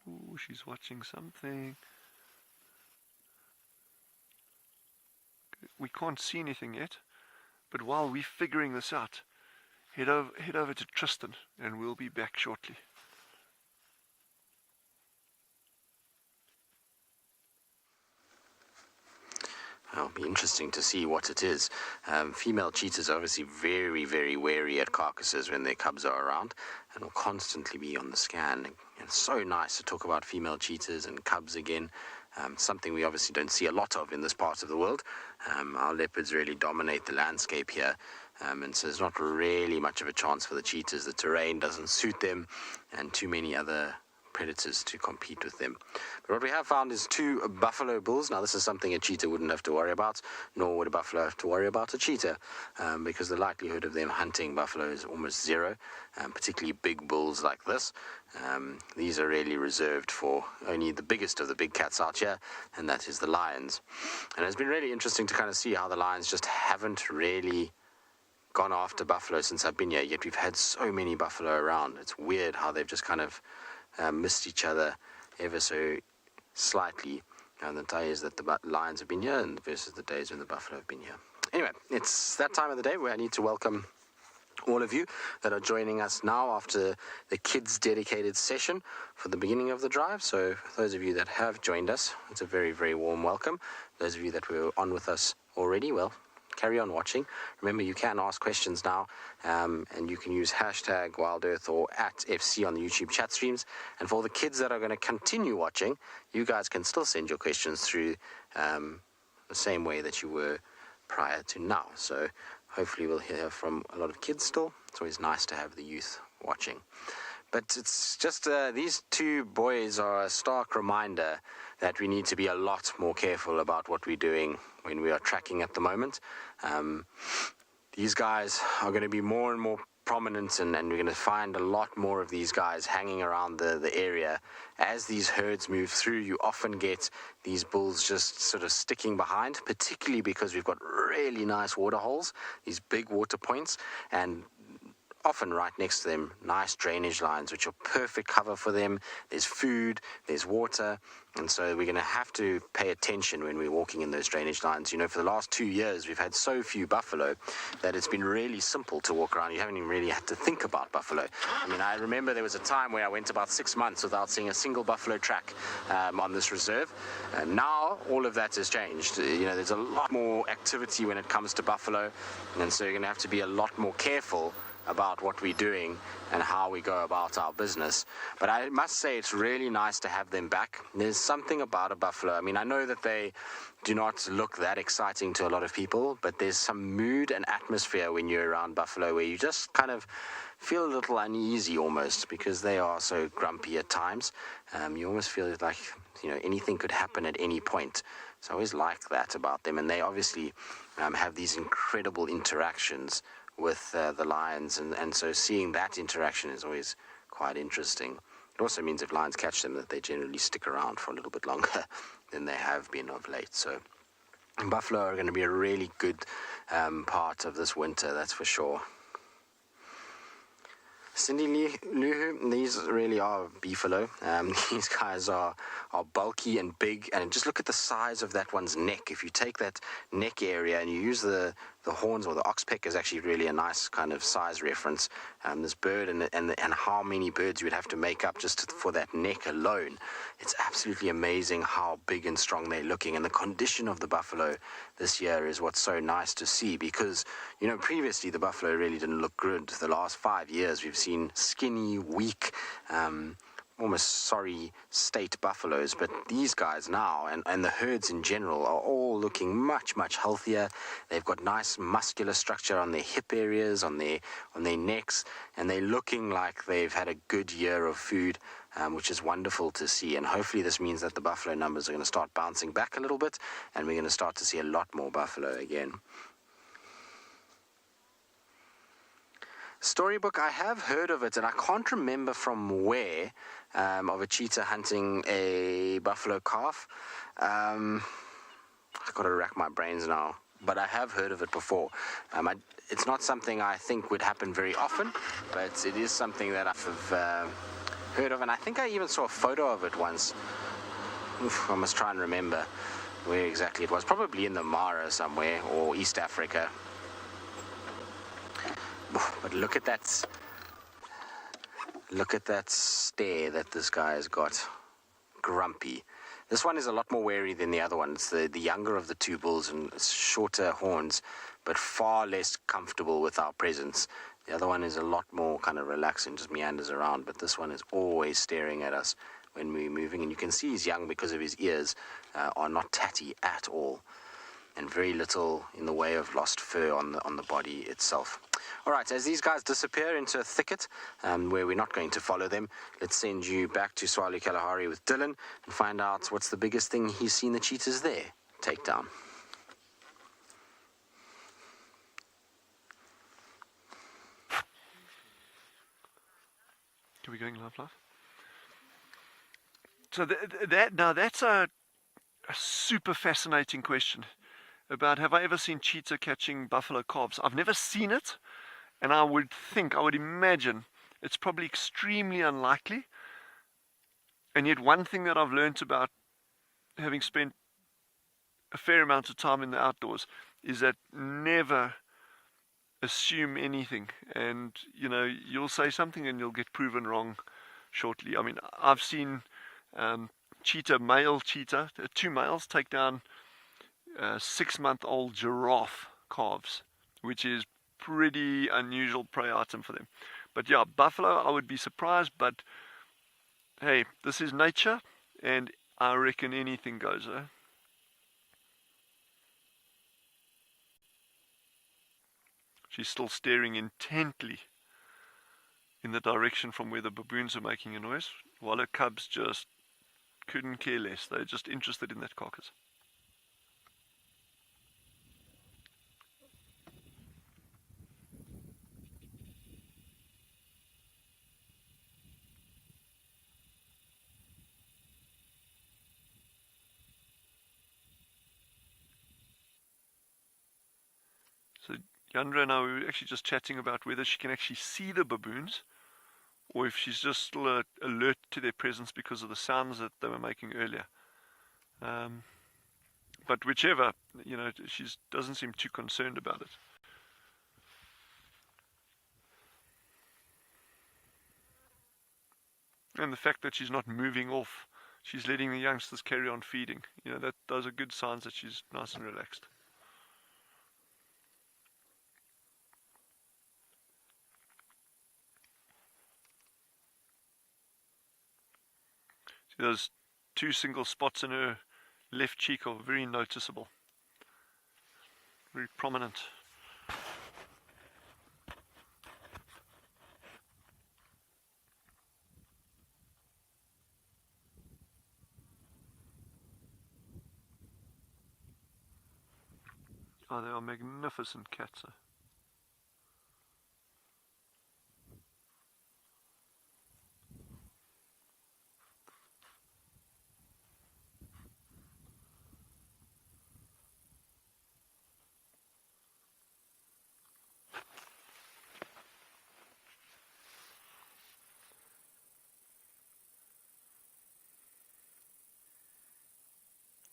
Ooh, she's watching something. We can't see anything yet, but while we're figuring this out, head over to Tristan and we'll be back shortly. It'll be interesting to see what it is. Female cheetahs are obviously very wary at carcasses when their cubs are around and will constantly be on the scan. It's so nice to talk about female cheetahs and cubs again, something we obviously don't see a lot of in this part of the world. Our leopards really dominate the landscape here, and so there's not really much of a chance for the cheetahs. The terrain doesn't suit them and too many other predators to compete with them. But what we have found is 2 buffalo bulls. Now this is something a cheetah wouldn't have to worry about, nor would a buffalo have to worry about a cheetah, because the likelihood of them hunting buffalo is almost 0, particularly big bulls like this. These are really reserved for only the biggest of the big cats out here, and that is the lions. And it's been really interesting to kind of see how the lions just haven't really gone after buffalo since I've been here, yet we've had so many buffalo around. It's weird how they've just kind of missed each other ever so slightly, and the days that the lions have been here and versus the days when the buffalo have been here. Anyway, it's that time of the day where I need to welcome all of you that are joining us now after the kids dedicated session for the beginning of the drive. So those of you that have joined us, it's a very warm welcome. Those of you that were on with us already, well, carry on watching. Remember, you can ask questions now, and you can use hashtag WildEarth or @FC on the YouTube chat streams. And for the kids that are going to continue watching, you guys can still send your questions through the same way that you were prior to now. So hopefully we'll hear from a lot of kids still. It's always nice to have the youth watching. But it's just these 2 boys are a stark reminder that we need to be a lot more careful about what we're doing when we are tracking at the moment. These guys are going to be more and more prominent, and we're going to find a lot more of these guys hanging around the area. As these herds move through, you often get these bulls just sort of sticking behind, particularly because we've got really nice water holes, these big water points, and often right next to them, nice drainage lines, which are perfect cover for them. There's food, there's water, and so we're going to have to pay attention when we're walking in those drainage lines. You know, for the last 2 years, we've had so few buffalo that it's been really simple to walk around. You haven't even really had to think about buffalo. I mean, I remember there was a time where I went about 6 months without seeing a single buffalo track on this reserve. And now all of that has changed. You know, there's a lot more activity when it comes to buffalo, and so you're going to have to be a lot more careful about what we're doing and how we go about our business. But I must say it's really nice to have them back. There's something about a buffalo. I mean, I know that they do not look that exciting to a lot of people, but there's some mood and atmosphere when you're around buffalo where you just kind of feel a little uneasy almost, because they are so grumpy at times. You almost feel like, you know, anything could happen at any point. So I always like that about them, and they obviously have these incredible interactions with the lions, and so seeing that interaction is always quite interesting. It also means if lions catch them that they generally stick around for a little bit longer than they have been of late. So buffalo are going to be a really good part of this winter, that's for sure. Cindy Luhu, these really are beefalo. These guys are bulky and big, and just look at the size of that one's neck. If you take that neck area and you use the horns, or the oxpeck is actually really a nice kind of size reference. This bird and how many birds you would have to make up just for that neck alone. It's absolutely amazing how big and strong they're looking, and the condition of the buffalo this year is what's so nice to see, because, you know, previously the buffalo really didn't look good. The last 5 years we've seen skinny, weak, almost sorry state buffaloes, but these guys now, and the herds in general, are all looking much, much healthier. They've got nice muscular structure on their hip areas, on their necks, and they're looking like they've had a good year of food, which is wonderful to see. And hopefully this means that the buffalo numbers are going to start bouncing back a little bit, and we're going to start to see a lot more buffalo again. Storybook, I have heard of it, and I can't remember from where, of a cheetah hunting a buffalo calf. I've got to rack my brains now, but I have heard of it before. It's not something I think would happen very often, but it is something that I've heard of, and I think I even saw a photo of it once. I must try and remember where exactly it was. Probably in the Mara somewhere, or East Africa. But look at that stare that this guy has got. Grumpy. This one is a lot more wary than the other one. It's the younger of the two bulls, and shorter horns, but far less comfortable with our presence. The other one is a lot more kind of relaxed and just meanders around, but this one is always staring at us when we're moving. And you can see he's young because of his ears are not tatty at all, and very little in the way of lost fur on the body itself. All right, as these guys disappear into a thicket where we're not going to follow them, let's send you back to Swali Kalahari with Dylan and find out what's the biggest thing he's seen the cheetahs there take down. Are we going live? So that's a super fascinating question about, have I ever seen cheetah catching buffalo calves? I've never seen it, and I would imagine it's probably extremely unlikely. And yet one thing that I've learned about having spent a fair amount of time in the outdoors is that never assume anything. And, you know, you'll say something and you'll get proven wrong shortly. I mean, I've seen male cheetah, 2 males take down 6-month-old giraffe calves, which is pretty unusual prey item for them. But yeah, buffalo, I would be surprised, but hey, this is nature, and I reckon anything goes, eh? She's still staring intently in the direction from where the baboons are making a noise, while her cubs just couldn't care less. They're just interested in that carcass. So Yandra and I were actually just chatting about whether she can actually see the baboons or if she's just still alert to their presence because of the sounds that they were making earlier. But whichever, you know, she doesn't seem too concerned about it. And the fact that she's not moving off, she's letting the youngsters carry on feeding. You know, those are good signs that she's nice and relaxed. See, those 2 single spots in her left cheek are very noticeable, very prominent. Oh, they are magnificent cats.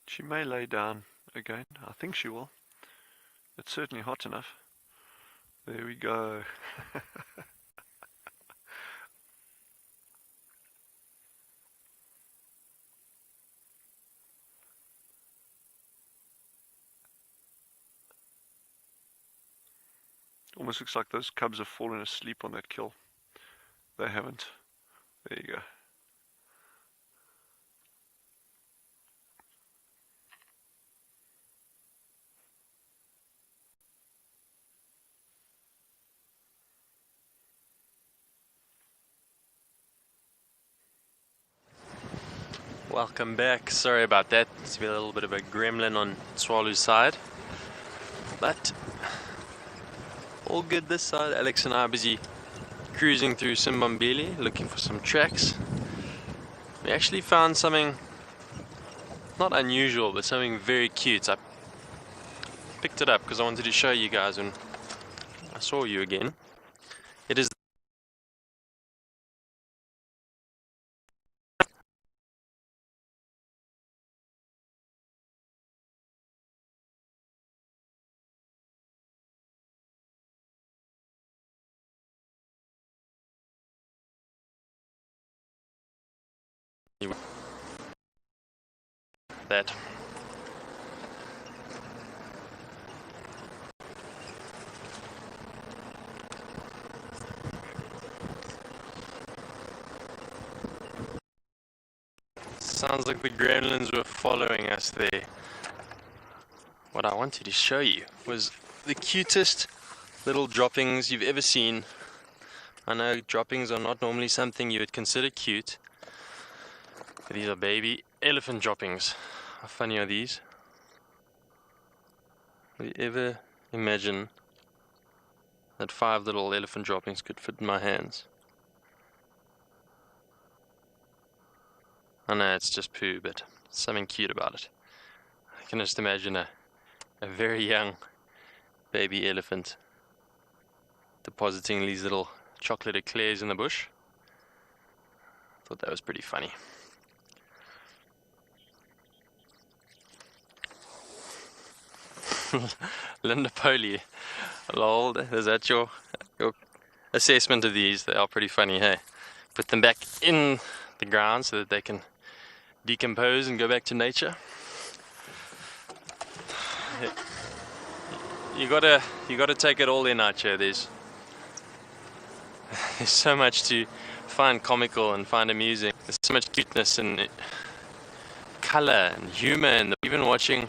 She may lay down again. I think she will. It's certainly hot enough. There we go. Almost looks like those cubs have fallen asleep on that kill. They haven't. There you go. Welcome back. Sorry about that. It's been a little bit of a gremlin on Swallow's side. But all good this side. Alex and I are busy cruising through Simbambili looking for some tracks. We actually found something not unusual, but something very cute. I picked it up because I wanted to show you guys when I saw you again. It is that. Sounds like the gremlins were following us there. What I wanted to show you was the cutest little droppings you've ever seen. I know droppings are not normally something you would consider cute. These are baby elephant droppings. How funny are these? Would you ever imagine that 5 little elephant droppings could fit in my hands? I know it's just poo, but something cute about it. I can just imagine a very young baby elephant depositing these little chocolate eclairs in the bush. Thought that was pretty funny. Linda Poley, lol, is that your assessment of these? They are pretty funny, hey? Put them back in the ground so that they can decompose and go back to nature. You gotta take it all in, Archer. There's so much to find comical and find amusing. There's so much cuteness and color and humor, and even watching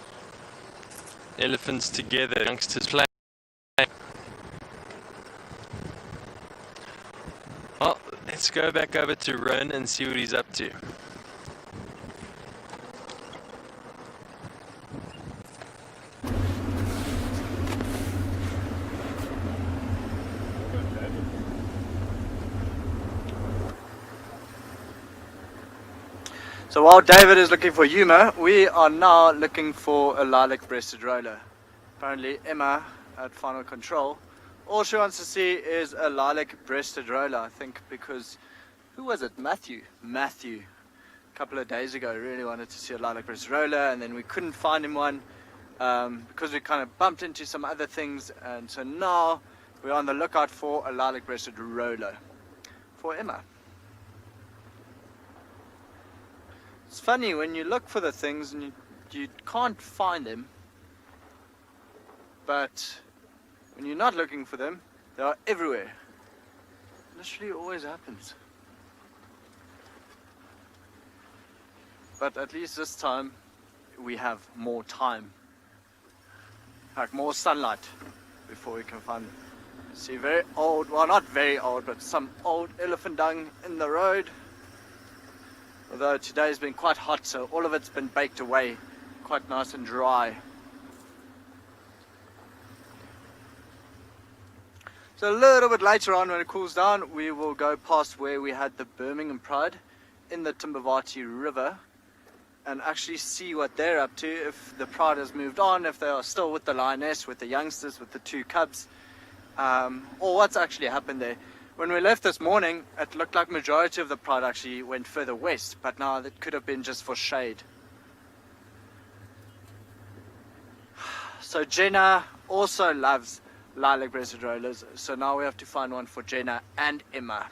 elephants together, youngsters play. Well, let's go back over to Ron and see what he's up to. So while David is looking for Yuma, we are now looking for a lilac-breasted roller. Apparently Emma at final control. All she wants to see is a lilac-breasted roller, I think, because, who was it? Matthew, a couple of days ago, really wanted to see a lilac-breasted roller, and then we couldn't find him one because we kind of bumped into some other things, and so now we're on the lookout for a lilac-breasted roller for Emma. It's funny when you look for the things and you can't find them, but when you're not looking for them, they are everywhere. Literally always happens. But at least this time we have more time, like more sunlight before we can find them. See very old, well not very old, but some old elephant dung in the road. Although today's been quite hot, so all of it's been baked away, quite nice and dry. So a little bit later on, when it cools down, we will go past where we had the Birmingham Pride in the Simbambili River and actually see what they're up to, if the Pride has moved on, if they are still with the lioness, with the youngsters, with the 2 cubs, or what's actually happened there. When we left this morning, it looked like majority of the Pride actually went further west, but now that could have been just for shade. So Jenna also loves lilac-breasted rollers, so now we have to find one for Jenna and Emma.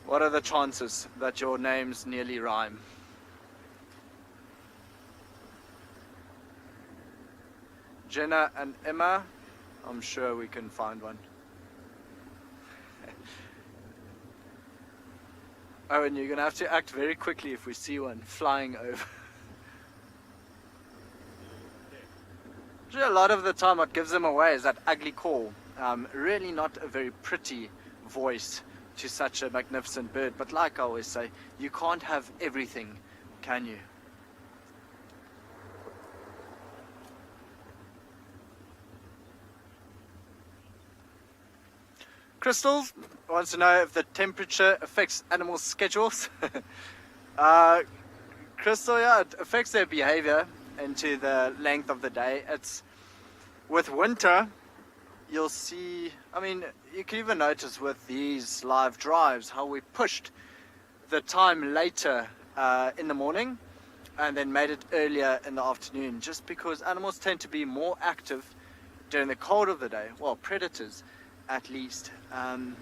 What are the chances that your names nearly rhyme? Jenna and Emma, I'm sure we can find one. Oh, and you're going to have to act very quickly if we see one flying over. A lot of the time what gives them away is that ugly call. Really not a very pretty voice to such a magnificent bird. But like I always say, you can't have everything, can you? Crystals wants to know if the temperature affects animals' schedules. Crystal, yeah, it affects their behavior into the length of the day. It's with winter, you'll see, I mean, you can even notice with these live drives how we pushed the time later in the morning and then made it earlier in the afternoon, just because animals tend to be more active during the cold of the day, well, predators at least, and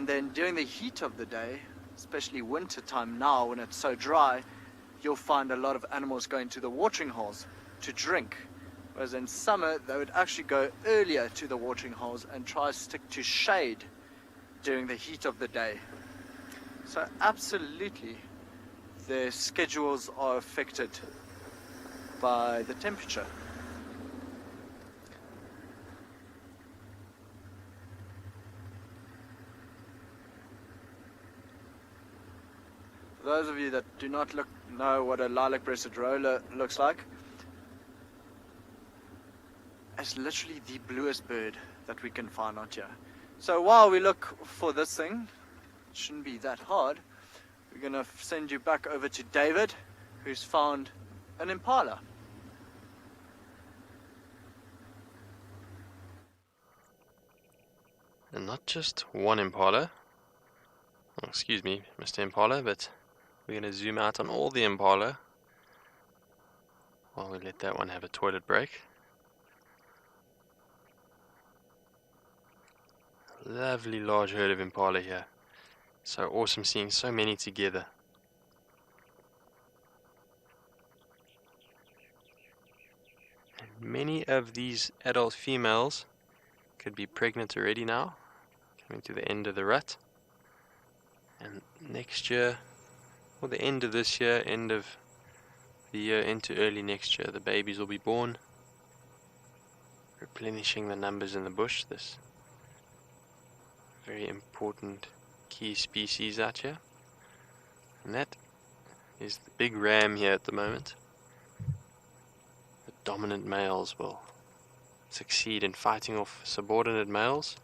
then during the heat of the day, especially winter time now when it's so dry, you'll find a lot of animals going to the watering holes to drink, whereas in summer they would actually go earlier to the watering holes and try to stick to shade during the heat of the day. So absolutely their schedules are affected by the temperature. For those of you that do not know what a lilac-breasted roller looks like, it's literally the bluest bird that we can find out here. So while we look for this thing, it shouldn't be that hard, we're going to send you back over to David, who's found an impala. And not just one impala, oh, excuse me, Mr. Impala, but we're going to zoom out on all the impala while we let that one have a toilet break. Lovely large herd of impala here. So awesome seeing so many together. And many of these adult females could be pregnant already now, coming to the end of the rut. And next year, or the end of this year, end of the year into early next year, the babies will be born, replenishing the numbers in the bush. This very important key species out here. And that is the big ram here at the moment. The dominant males will succeed in fighting off subordinate males,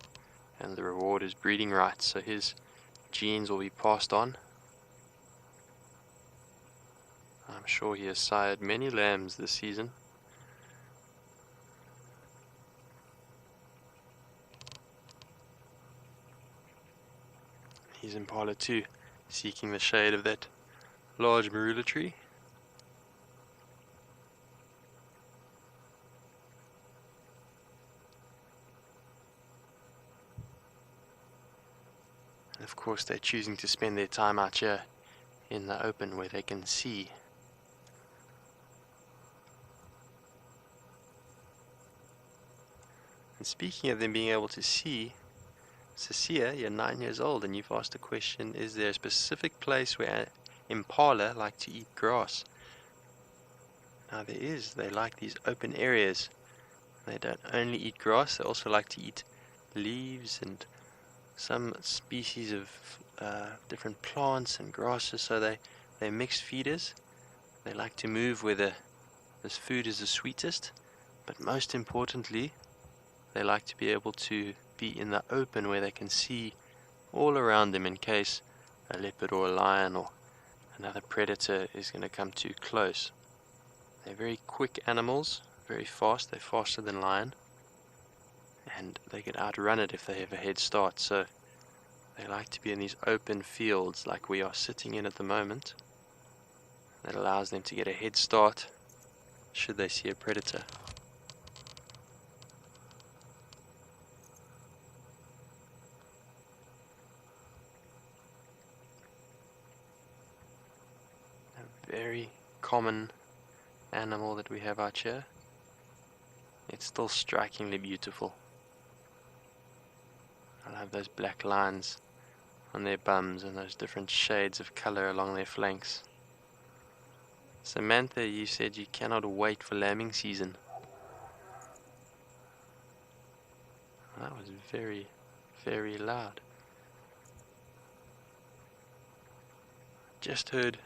and the reward is breeding rights, so his genes will be passed on. I'm sure he has sired many lambs this season. He's impala too, seeking the shade of that large marula tree. And of course they're choosing to spend their time out here in the open where they can see. And speaking of them being able to see, Cecilia, you're 9 years old and you've asked a question, is there a specific place where impala like to eat grass? Now there is. They like these open areas. They don't only eat grass, they also like to eat leaves and some species of different plants and grasses, so they're mixed feeders. They like to move where this food is the sweetest, but most importantly, they like to be able to be in the open where they can see all around them in case a leopard or a lion or another predator is going to come too close. They're very quick animals, very fast. They're faster than lion, and they can outrun it if they have a head start. So they like to be in these open fields like we are sitting in at the moment. That allows them to get a head start should they see a predator. A very common animal that we have out here. It's still strikingly beautiful. I love those black lines on their bums and those different shades of color along their flanks. Samantha, you said you cannot wait for lambing season. That was very, very loud. Just heard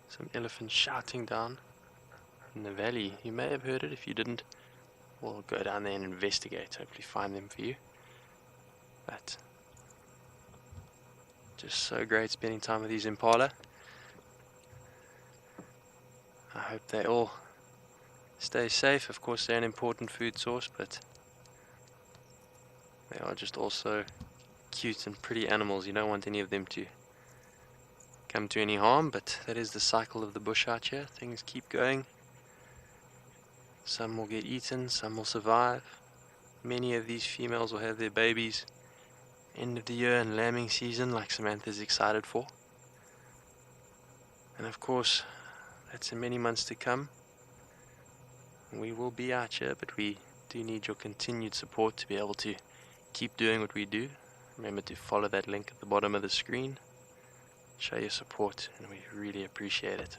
some elephants shouting down in the valley. You may have heard it. If you didn't, we'll go down there and investigate, hopefully find them for you. But just so great spending time with these impala. I hope they all stay safe. Of course, they're an important food source, but they are just also cute and pretty animals. You don't want any of them to come to any harm, but that is the cycle of the bush out here. Things keep going. Some will get eaten, some will survive. Many of these females will have their babies end of the year and lambing season, like Samantha's excited for. And of course, that's in many months to come. We will be out here, but we do need your continued support to be able to keep doing what we do. Remember to follow that link at the bottom of the screen. Show your support, and we really appreciate it.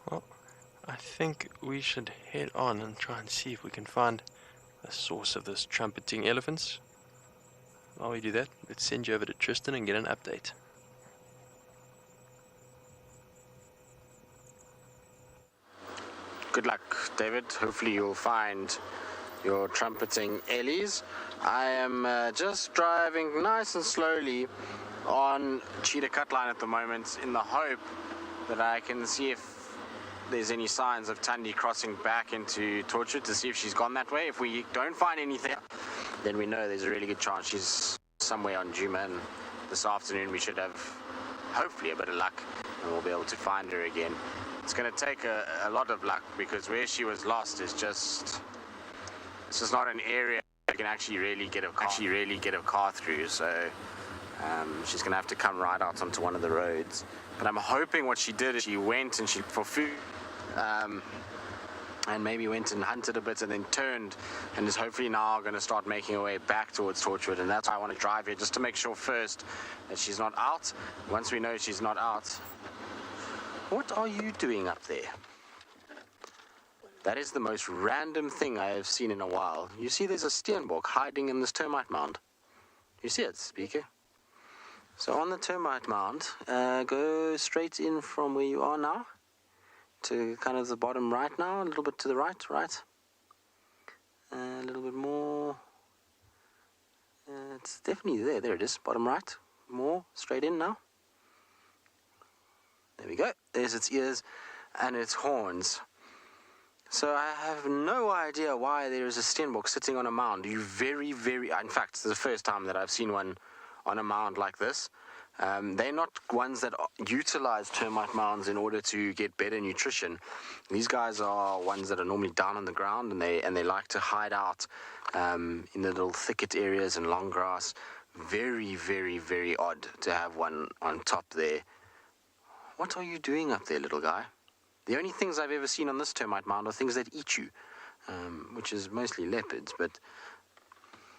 Well, I think we should head on and try and see if we can find the source of this trumpeting elephants. While we do that, let's send you over to Tristan and get an update. Good luck, David. Hopefully you'll find your trumpeting ellies. I am just driving nice and slowly on Cheetah Cutline at the moment in the hope that I can see if there's any signs of Tundi crossing back into Torchwood to see if she's gone that way. If we don't find anything, then we know there's a really good chance she's somewhere on Djuma, and this afternoon we should have hopefully a bit of luck and we'll be able to find her again. It's going to take a lot of luck because where she was lost is just, it's just not an area you can actually really get a car through, so she's going to have to come right out onto one of the roads. But I'm hoping what she did is she went and she for food, and maybe went and hunted a bit and then turned and is hopefully now going to start making her way back towards Torchwood. And that's why I want to drive here, just to make sure first that she's not out. Once we know she's not out, what are you doing up there? That is the most random thing I have seen in a while. You see there's a steenbok hiding in this termite mound. You see it, Speaker? So on the termite mound, go straight in from where you are now to kind of the bottom right now, a little bit to the right, a little bit more. It's definitely there it is, bottom right, more, straight in now. There we go, there's its ears and its horns. So I have no idea why there is a steenbok sitting on a mound. In fact, it's the first time that I've seen one on a mound like this. They're not ones that utilize termite mounds in order to get better nutrition. These guys are ones that are normally down on the ground, and they like to hide out in the little thicket areas and long grass. Very, very, very odd to have one on top there. What are you doing up there, little guy? The only things I've ever seen on this termite mound are things that eat you, which is mostly leopards, but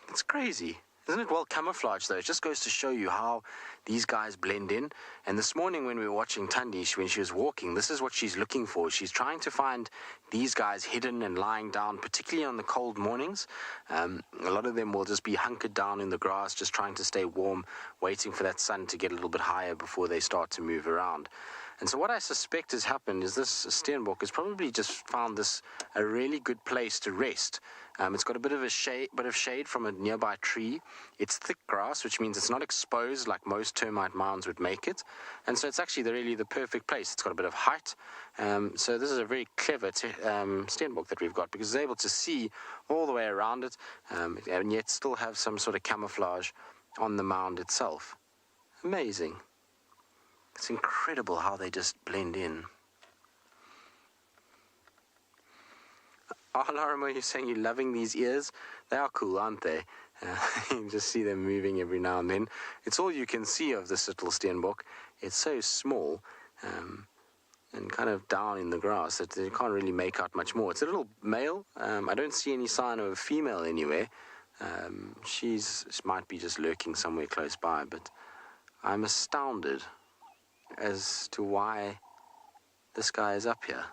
it's crazy. Isn't it well camouflaged, though? It just goes to show you how these guys blend in. And this morning when we were watching Thandi, when she was walking, this is what she's looking for. She's trying to find these guys hidden and lying down, particularly on the cold mornings. A lot of them will just be hunkered down in the grass, just trying to stay warm, waiting for that sun to get a little bit higher before they start to move around. And so what I suspect has happened is this steenbok has probably just found this a really good place to rest. It's got a bit of shade from a nearby tree. It's thick grass, which means it's not exposed like most termite mounds would make it. And so it's actually really the perfect place. It's got a bit of height. So this is a very clever steenbok that we've got, because it's able to see all the way around it, and yet still have some sort of camouflage on the mound itself. Amazing. It's incredible how they just blend in. Oh, Lorimer, you're saying you're loving these ears? They are cool, aren't they? You can just see them moving every now and then. It's all you can see of this little steenbok. It's so small and kind of down in the grass that you can't really make out much more. It's a little male. I don't see any sign of a female anywhere. She might be just lurking somewhere close by, but I'm astounded as to why this guy is up here.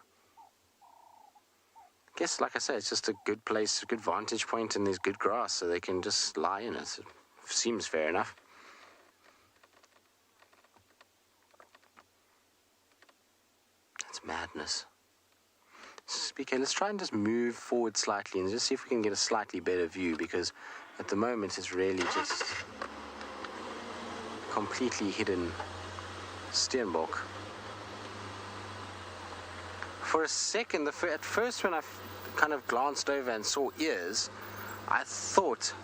I guess, like I say, it's just a good place, a good vantage point, and there's good grass, so they can just lie in it. It seems fair enough. That's madness. Okay, let's try and just move forward slightly and just see if we can get a slightly better view, because at the moment it's really just completely hidden steenbok. For a second, at first when I kind of glanced over and saw ears, I thought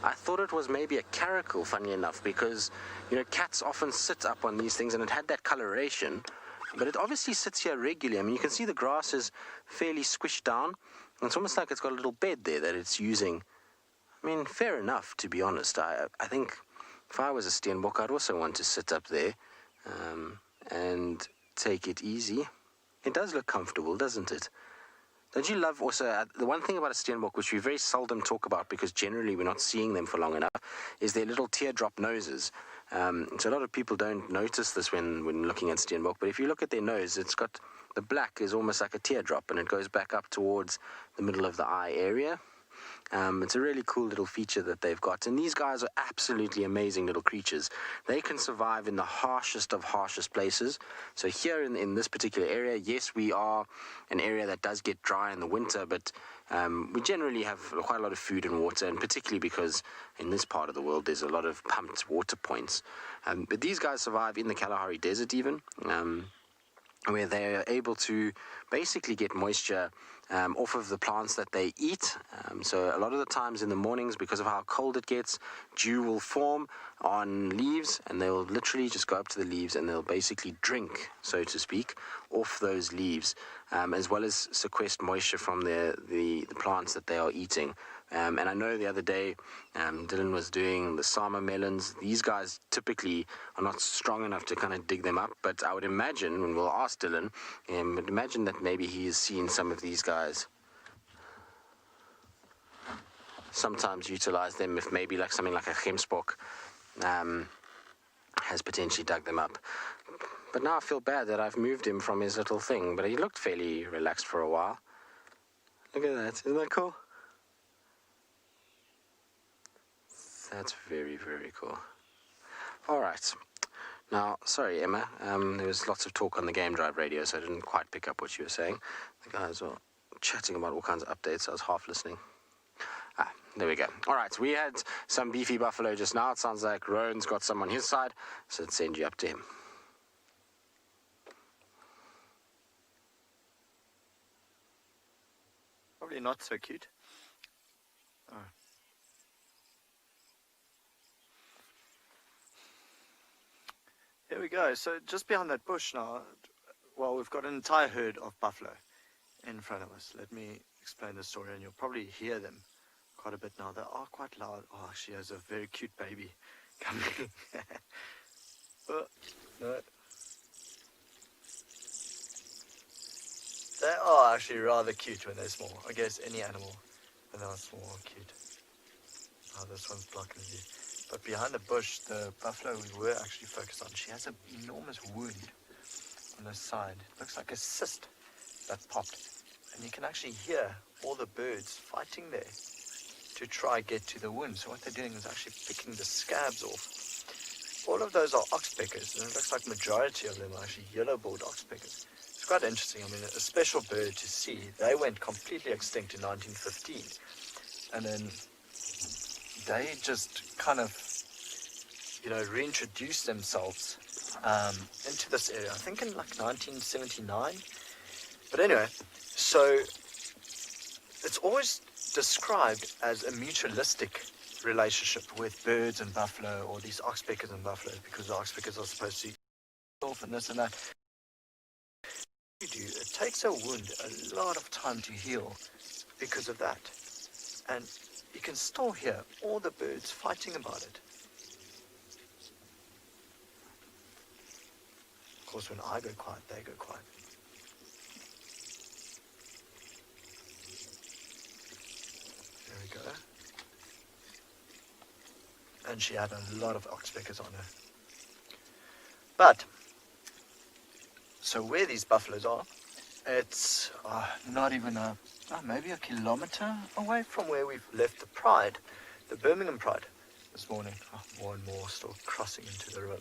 it was maybe a caracal, funny enough, because, you know, cats often sit up on these things, and it had that coloration, but it obviously sits here regularly. I mean, you can see the grass is fairly squished down, and it's almost like it's got a little bed there that it's using. I mean, fair enough, to be honest. I think if I was a steenbok, I'd also want to sit up there and take it easy. It does look comfortable, doesn't it? Don't you love also, the one thing about a steenbok, which we very seldom talk about because generally we're not seeing them for long enough, is their little teardrop noses. So a lot of people don't notice this when looking at steenbok, but if you look at their nose, it's got, the black is almost like a teardrop, and it goes back up towards the middle of the eye area. It's a really cool little feature that they've got, and these guys are absolutely amazing little creatures. They can survive in the harshest of harshest places. So here in this particular area, yes, we are an area that does get dry in the winter, but we generally have quite a lot of food and water, and particularly because in this part of the world there's a lot of pumped water points. But these guys survive in the Kalahari Desert even, where they are able to basically get moisture off of the plants that they eat. So a lot of the times in the mornings, because of how cold it gets, dew will form on leaves, and they'll literally just go up to the leaves and they'll basically drink, so to speak, off those leaves, as well as sequester moisture from the plants that they are eating. And I know the other day Dylan was doing the Sama melons. These guys typically are not strong enough to kind of dig them up, but I would imagine, and we'll ask Dylan, would imagine that maybe he has seen some of these guys sometimes utilize them, if maybe like something like a gemsbok has potentially dug them up. But now I feel bad that I've moved him from his little thing, but he looked fairly relaxed for a while. Look at that, isn't that cool? That's very, very cool. All right. Now, sorry, Emma. There was lots of talk on the Game Drive radio, so I didn't quite pick up what you were saying. The guys were chatting about all kinds of updates. I was half listening. There we go. All right, we had some beefy buffalo just now. It sounds like Rowan's got some on his side, so let's send you up to him. Probably not so cute. Oh. Here we go. So just behind that bush now, well, we've got an entire herd of buffalo in front of us. Let me explain the story, and you'll probably hear them quite a bit now. They are quite loud. Oh, she has a very cute baby coming. Oh, no. They are actually rather cute when they're small. I guess any animal when they're small are cute. Oh, this one's blocking the view. But behind the bush, the buffalo we were actually focused on, she has an enormous wound on the side. It looks like a cyst that popped. And you can actually hear all the birds fighting there to try get to the wound. So what they're doing is actually picking the scabs off. All of those are oxpeckers, and it looks like majority of them are actually yellow-billed oxpeckers. It's quite interesting. I mean, a special bird to see. They went completely extinct in 1915, and then they just kind of, reintroduced themselves into this area. I think in like 1979. But anyway, so it's always described as a mutualistic relationship with birds and buffalo, or these oxpeckers and buffalo, because the oxpeckers are supposed to eat off and this and that. It takes a wound a lot of time to heal because of that, and you can still hear all the birds fighting about it. Of course, when I go quiet, they go quiet. There we go. And she had a lot of oxpeckers on her. But so where these buffaloes are, it's not even maybe a kilometer away from where we've left the Pride, the Birmingham Pride, this morning. More and more still crossing into the river.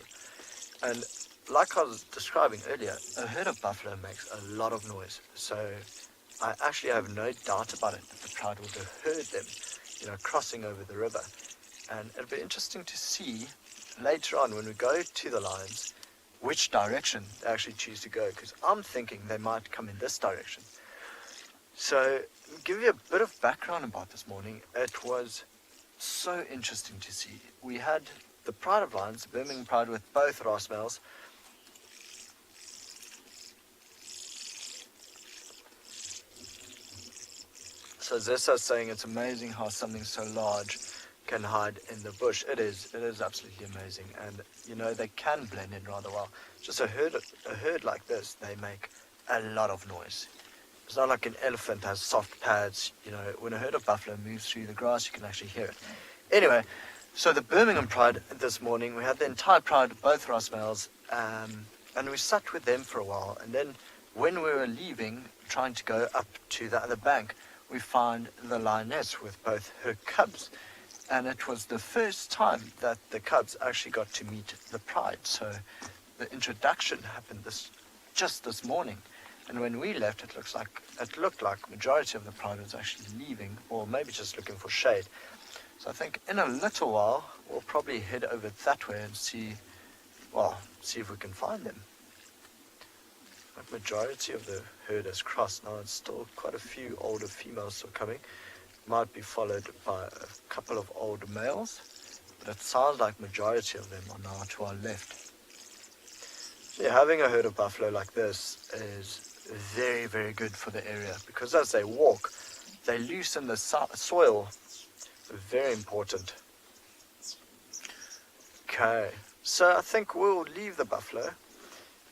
And like I was describing earlier, a herd of buffalo makes a lot of noise. So I actually have no doubt about it that the Pride would have heard them, crossing over the river. And it'll be interesting to see later on when we go to the lions which direction they actually choose to go, because I'm thinking they might come in this direction. So, give you a bit of background about this morning. It was so interesting to see. We had the Pride of Lions, the Birmingham Pride, with both Ross males. So Zessa is saying it's amazing how something so large can hide in the bush. It is absolutely amazing, and they can blend in rather well. Just a herd like this, they make a lot of noise. It's not like an elephant has soft pads. When a herd of buffalo moves through the grass, you can actually hear it. Anyway, so the Birmingham Pride this morning, we had the entire Pride, both Ross males, and we sat with them for a while, and then when we were leaving, trying to go up to the other bank, we found the lioness with both her cubs. And it was the first time that the cubs actually got to meet the Pride. So the introduction happened just this morning. And when we left, it looked like majority of the Pride was actually leaving, or maybe just looking for shade. So I think in a little while, we'll probably head over that way and see if we can find them. The majority of the herd has crossed now. It's still quite a few older females still coming. Might be followed by a couple of older males, but it sounds like majority of them are now to our left. So having a herd of buffalo like this is very, very good for the area, because as they walk, they loosen the soil. Very important. Okay, so I think we'll leave the buffalo,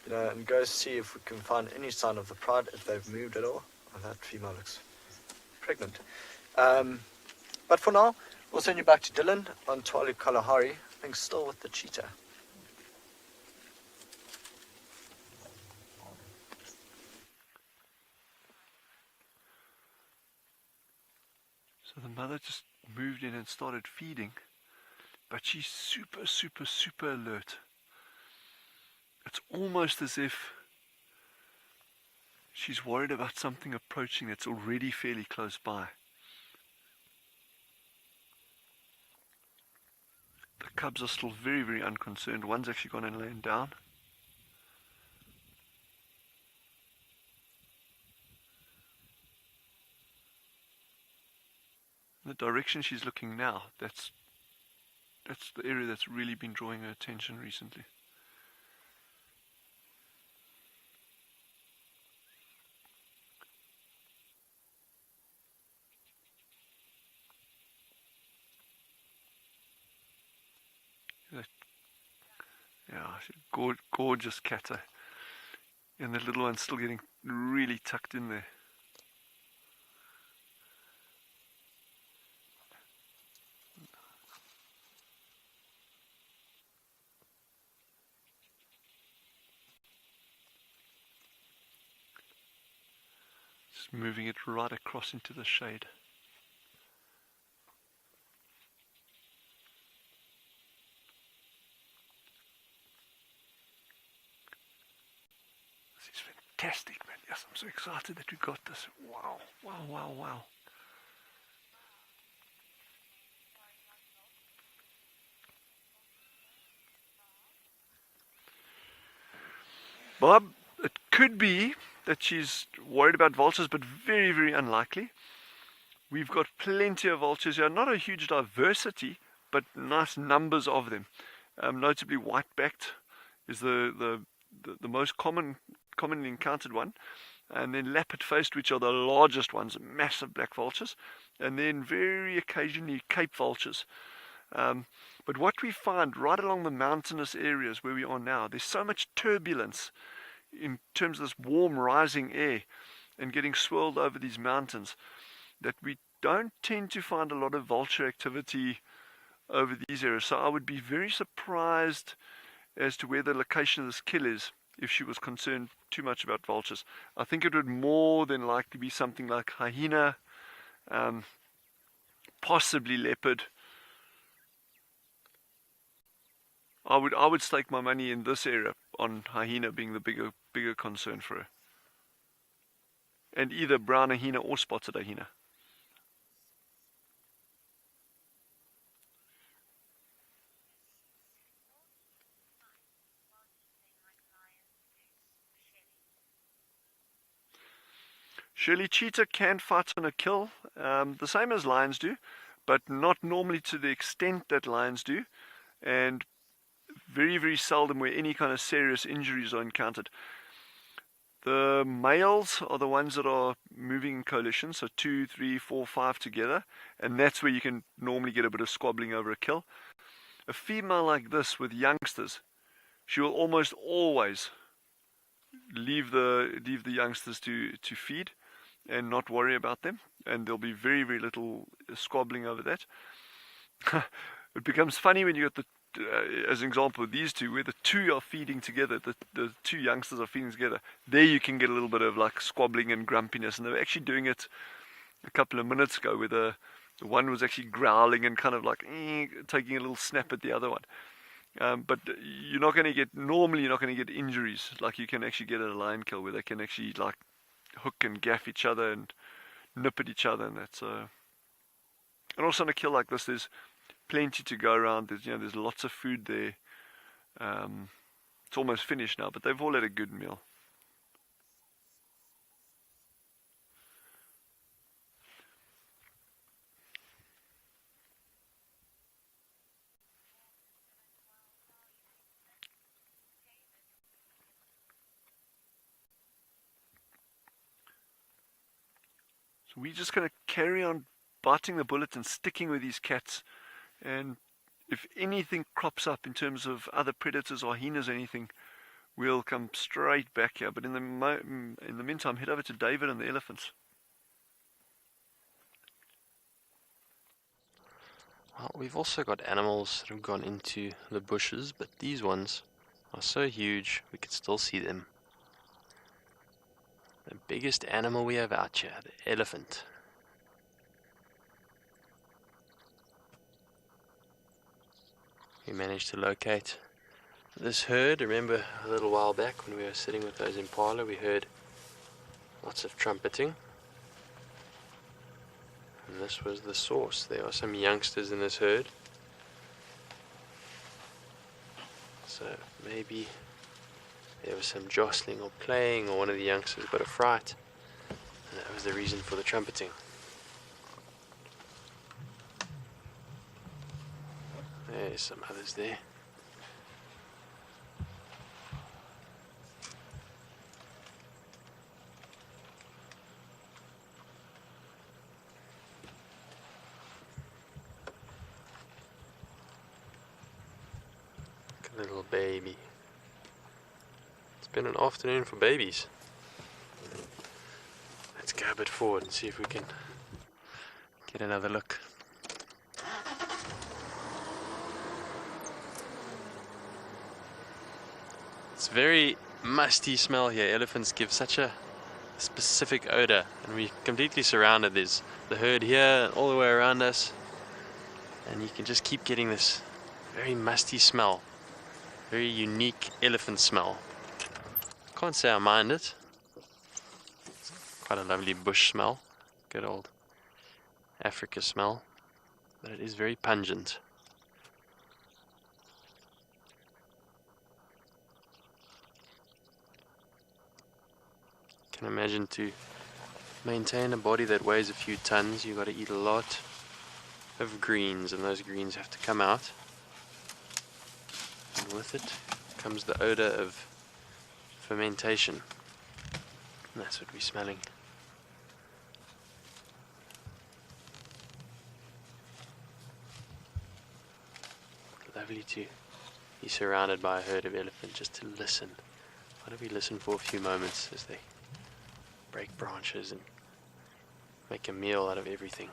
and go see if we can find any sign of the Pride, if they've moved at all. Oh, that female looks pregnant. But for now, we'll send you back to Dylan on Twali Kalahari, I think still with the cheetah. So the mother just moved in and started feeding, but she's super, super, super alert. It's almost as if she's worried about something approaching that's already fairly close by. The cubs are still very, very unconcerned. One's actually gone and lain down. The direction she's looking now, that's the area that's really been drawing her attention recently. Yeah, she's a gorgeous cat. And the little one's still getting really tucked in there. Just moving it right across into the shade. This is fantastic, man. Yes, I'm so excited that we got this. Wow, wow, wow, wow. Bob, it could be that she's worried about vultures, but very, very unlikely. We've got plenty of vultures here, not a huge diversity, but nice numbers of them. Notably, white-backed is the most commonly encountered one, and then lappet-faced, which are the largest ones, massive black vultures, and then very occasionally Cape vultures. But what we find right along the mountainous areas where we are now, there's so much turbulence in terms of this warm rising air and getting swirled over these mountains that we don't tend to find a lot of vulture activity over these areas. So I would be very surprised as to where the location of this kill is if she was concerned too much about vultures. I think it would more than likely be something like hyena, possibly leopard. I would stake my money in this area on hyena being the bigger concern for her. And either brown hyena or spotted hyena. Surely cheetah can fight on a kill, the same as lions do, but not normally to the extent that lions do, and very, very seldom where any kind of serious injuries are encountered. The males are the ones that are moving in coalition, so 2, 3, 4, 5 together, and that's where you can normally get a bit of squabbling over a kill. A female like this with youngsters, she will almost always leave the youngsters to feed and not worry about them, and there'll be very, very little squabbling over that. It becomes funny when you get as an example, these two, where the two are feeding together, the two youngsters are feeding together, there you can get a little bit of like squabbling and grumpiness, and they were actually doing it a couple of minutes ago where the one was actually growling and kind of like taking a little snap at the other one. But normally you're not going to get injuries like you can actually get at a lion kill, where they can actually like hook and gaff each other and nip at each other, and that's and also on a kill like this, there's plenty to go around. There's lots of food there. It's almost finished now, but they've all had a good meal. So we're just going to carry on biting the bullet and sticking with these cats. And if anything crops up in terms of other predators or hyenas or anything, we'll come straight back here. But in the meantime, head over to David and the elephants. Well, we've also got animals that have gone into the bushes, but these ones are so huge we can still see them. The biggest animal we have out here, the elephant. we managed to locate this herd. Remember a little while back when we were sitting with those impala, we heard lots of trumpeting. And this was the source. There are some youngsters in this herd. So maybe there was some jostling or playing, or one of the youngsters got a fright, and that was the reason for the trumpeting. There's some others there. Look at the little baby. It's been an afternoon for babies. Let's go a bit forward and see if we can get another look. It's very musty smell here. Elephants give such a specific odor, and we're completely surrounded. There's the herd here and all the way around us, and you can just keep getting this very musty smell, very unique elephant smell. Can't say I mind it. It's quite a lovely bush smell, good old Africa smell, but it is very pungent. Can imagine to maintain a body that weighs a few tons, you've got to eat a lot of greens, and those greens have to come out, and with it comes the odor of fermentation, and that's what we're smelling. Lovely to be surrounded by a herd of elephants, just to listen. Why don't we listen for a few moments as they break branches and make a meal out of everything.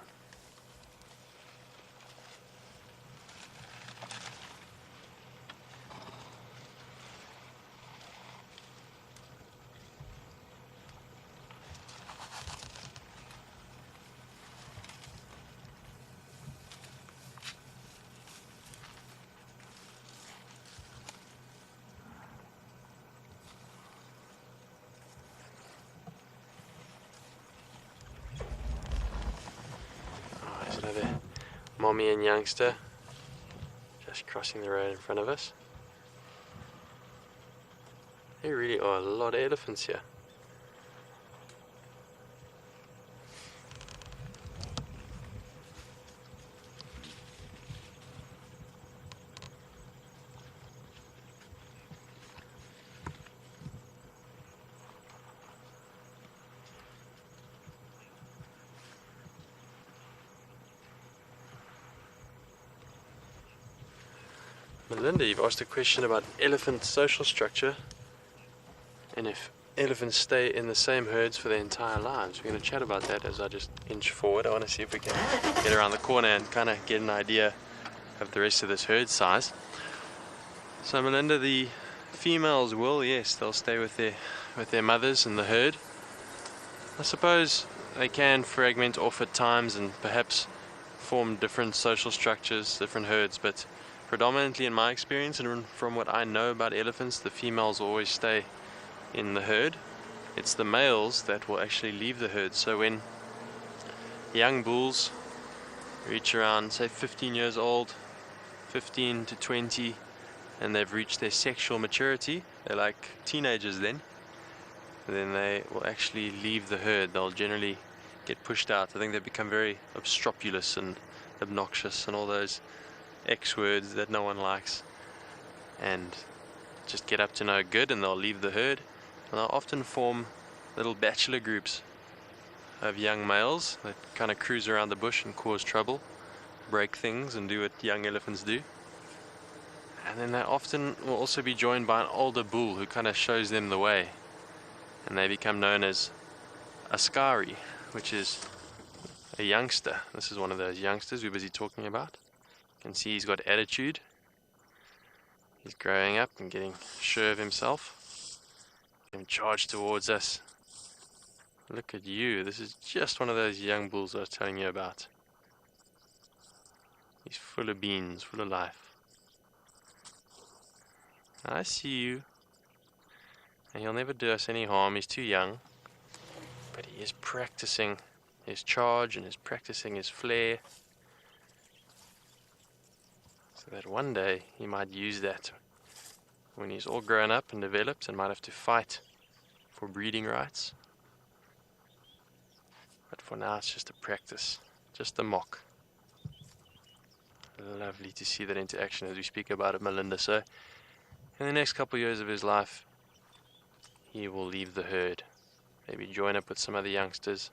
Another mommy and youngster just crossing the road in front of us. There really are a lot of elephants here. Melinda, you've asked a question about elephant social structure and if elephants stay in the same herds for their entire lives. We're going to chat about that as I just inch forward. I want to see if we can get around the corner and kind of get an idea of the rest of this herd size. So Melinda, the females will, yes, they'll stay with their mothers in the herd. I suppose they can fragment off at times and perhaps form different social structures, different herds, but predominantly in my experience and from what I know about elephants, the females always stay in the herd. It's the males that will actually leave the herd. So when young bulls reach around, say, 15 years old, 15 to 20, and they've reached their sexual maturity, they're like teenagers then they will actually leave the herd. They'll generally get pushed out. I think they become very obstropulous and obnoxious and all those X words that no one likes, and just get up to no good, and they'll leave the herd, and they'll often form little bachelor groups of young males that kind of cruise around the bush and cause trouble, break things and do what young elephants do. And then they often will also be joined by an older bull who kind of shows them the way, and they become known as askari, which is a youngster. This is one of those youngsters we're busy talking about. You can see he's got attitude. He's growing up and getting sure of himself. And charged towards us. Look at you. This is just one of those young bulls I was telling you about. He's full of beans, full of life. I see you. And he'll never do us any harm. He's too young. But he is practicing his charge and is practicing his flare. So that one day he might use that when he's all grown up and developed and might have to fight for breeding rights. But for now it's just a practice, just a mock. Lovely to see that into action as we speak about it, Melinda. So in the next couple of years of his life, he will leave the herd, maybe join up with some other youngsters,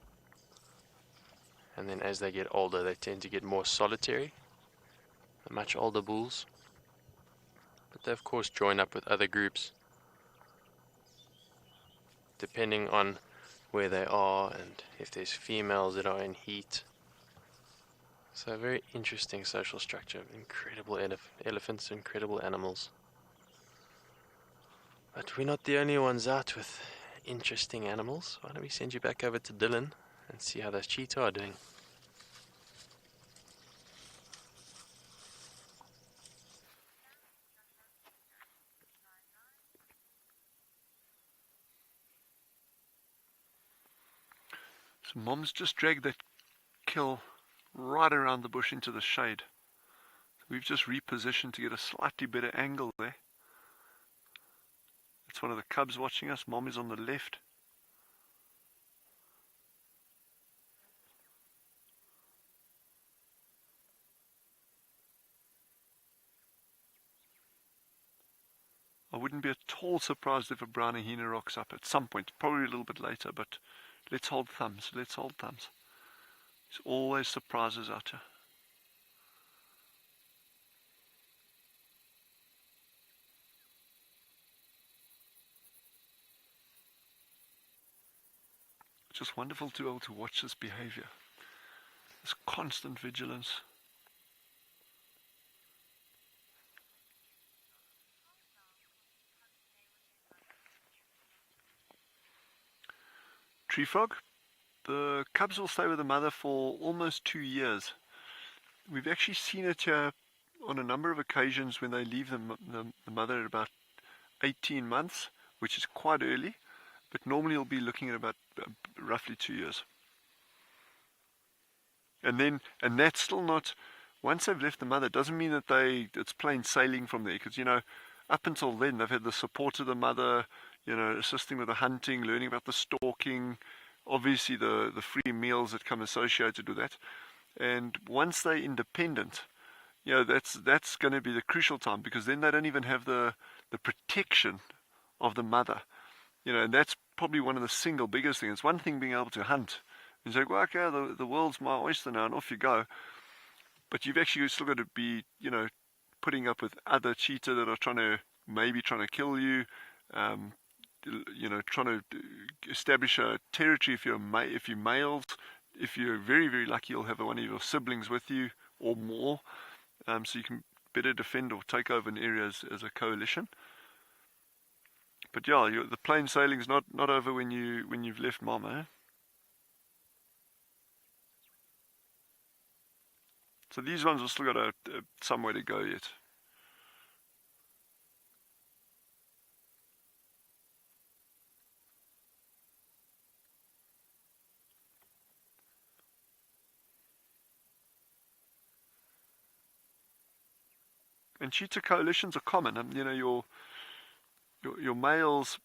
and then as they get older they tend to get more solitary, the much older bulls, but they of course join up with other groups depending on where they are and if there's females that are in heat. So a very interesting social structure, incredible elephants, incredible animals. But we're not the only ones out with interesting animals. Why don't we send you back over to Dylan and see how those cheetah are doing. So Mom's just dragged that kill right around the bush into the shade. We've just repositioned to get a slightly better angle there. That's one of the cubs watching us. Mom is on the left. I wouldn't be at all surprised if a brown hyena rocks up at some point, probably a little bit later, but let's hold thumbs, let's hold thumbs. There's always surprises out here. It's just wonderful to be able to watch this behavior, this constant vigilance. Tree frog, the cubs will stay with the mother for almost 2 years. We've actually seen it here on a number of occasions when they leave the mother at about 18 months, which is quite early, but normally you'll be looking at about roughly 2 years. And that's still not, once they've left the mother, it doesn't mean that it's plain sailing from there, because, up until then they've had the support of the mother, assisting with the hunting, learning about the stalking, obviously the free meals that come associated with that. And once they're independent, that's going to be the crucial time, because then they don't even have the protection of the mother. And that's probably one of the single biggest things. It's one thing being able to hunt and say, well, okay, the world's my oyster now, and off you go. But you've actually still got to be, putting up with other cheetah that are trying to kill you, trying to establish a territory if you're males. If you're very, very lucky, you'll have one of your siblings with you or more, so you can better defend or take over an area as a coalition. But yeah, the plain sailing's not over when you've left mom, eh? So these ones have still got somewhere to go yet. And cheetah coalitions are common. Your males,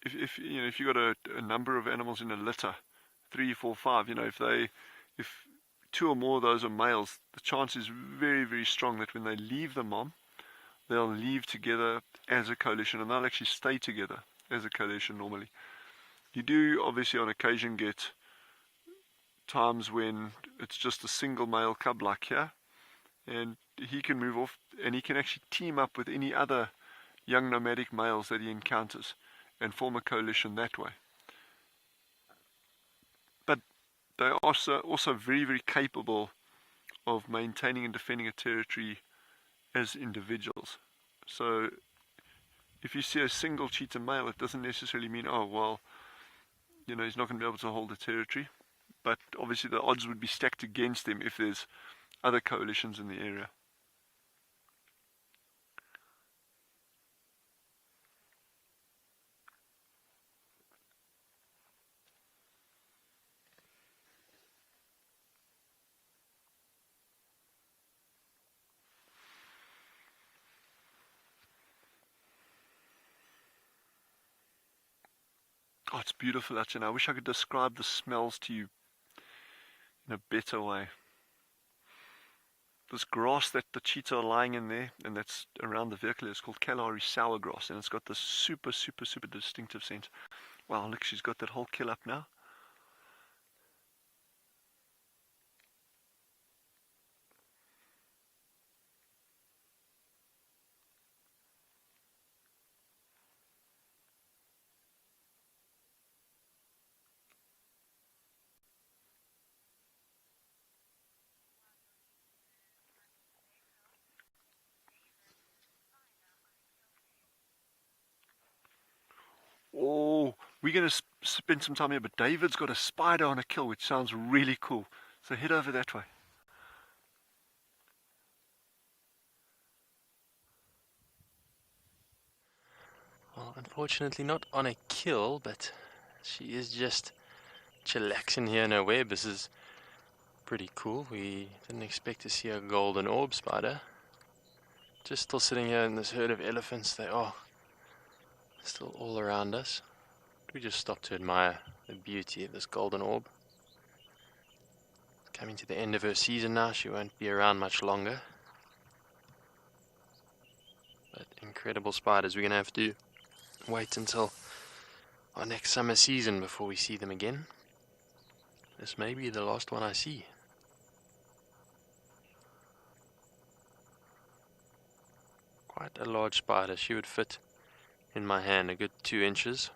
if you've got a number of animals in a litter, 3, 4, 5, if 2 or more of those are males, the chance is very, very strong that when they leave the mom, they'll leave together as a coalition, and they'll actually stay together as a coalition normally. You do obviously on occasion get times when it's just a single male cub like here, and he can move off and he can actually team up with any other young nomadic males that he encounters and form a coalition that way. But they are also very, very capable of maintaining and defending a territory as individuals. So if you see a single cheetah male, it doesn't necessarily mean, oh, well, he's not going to be able to hold the territory. But obviously the odds would be stacked against him if there's other coalitions in the area. Oh, it's beautiful actually. I wish I could describe the smells to you in a better way. This grass that the cheetah are lying in there, and that's around the vehicle, is called Kalahari sour grass, and it's got this super distinctive scent. Wow, look, she's got that whole kill up now. Oh, we're going to spend some time here, but David's got a spider on a kill, which sounds really cool. So head over that way. Well, unfortunately not on a kill, but she is just chillaxing here in her web. This is pretty cool. We didn't expect to see a golden orb spider. Just still sitting here in this herd of elephants. They are still all around us. We just stopped to admire the beauty of this golden orb. Coming to the end of her season now, she won't be around much longer. But incredible spiders. We're going to have to wait until our next summer season before we see them again. This may be the last one I see. Quite a large spider. She would fit in my hand, a good 2 inches.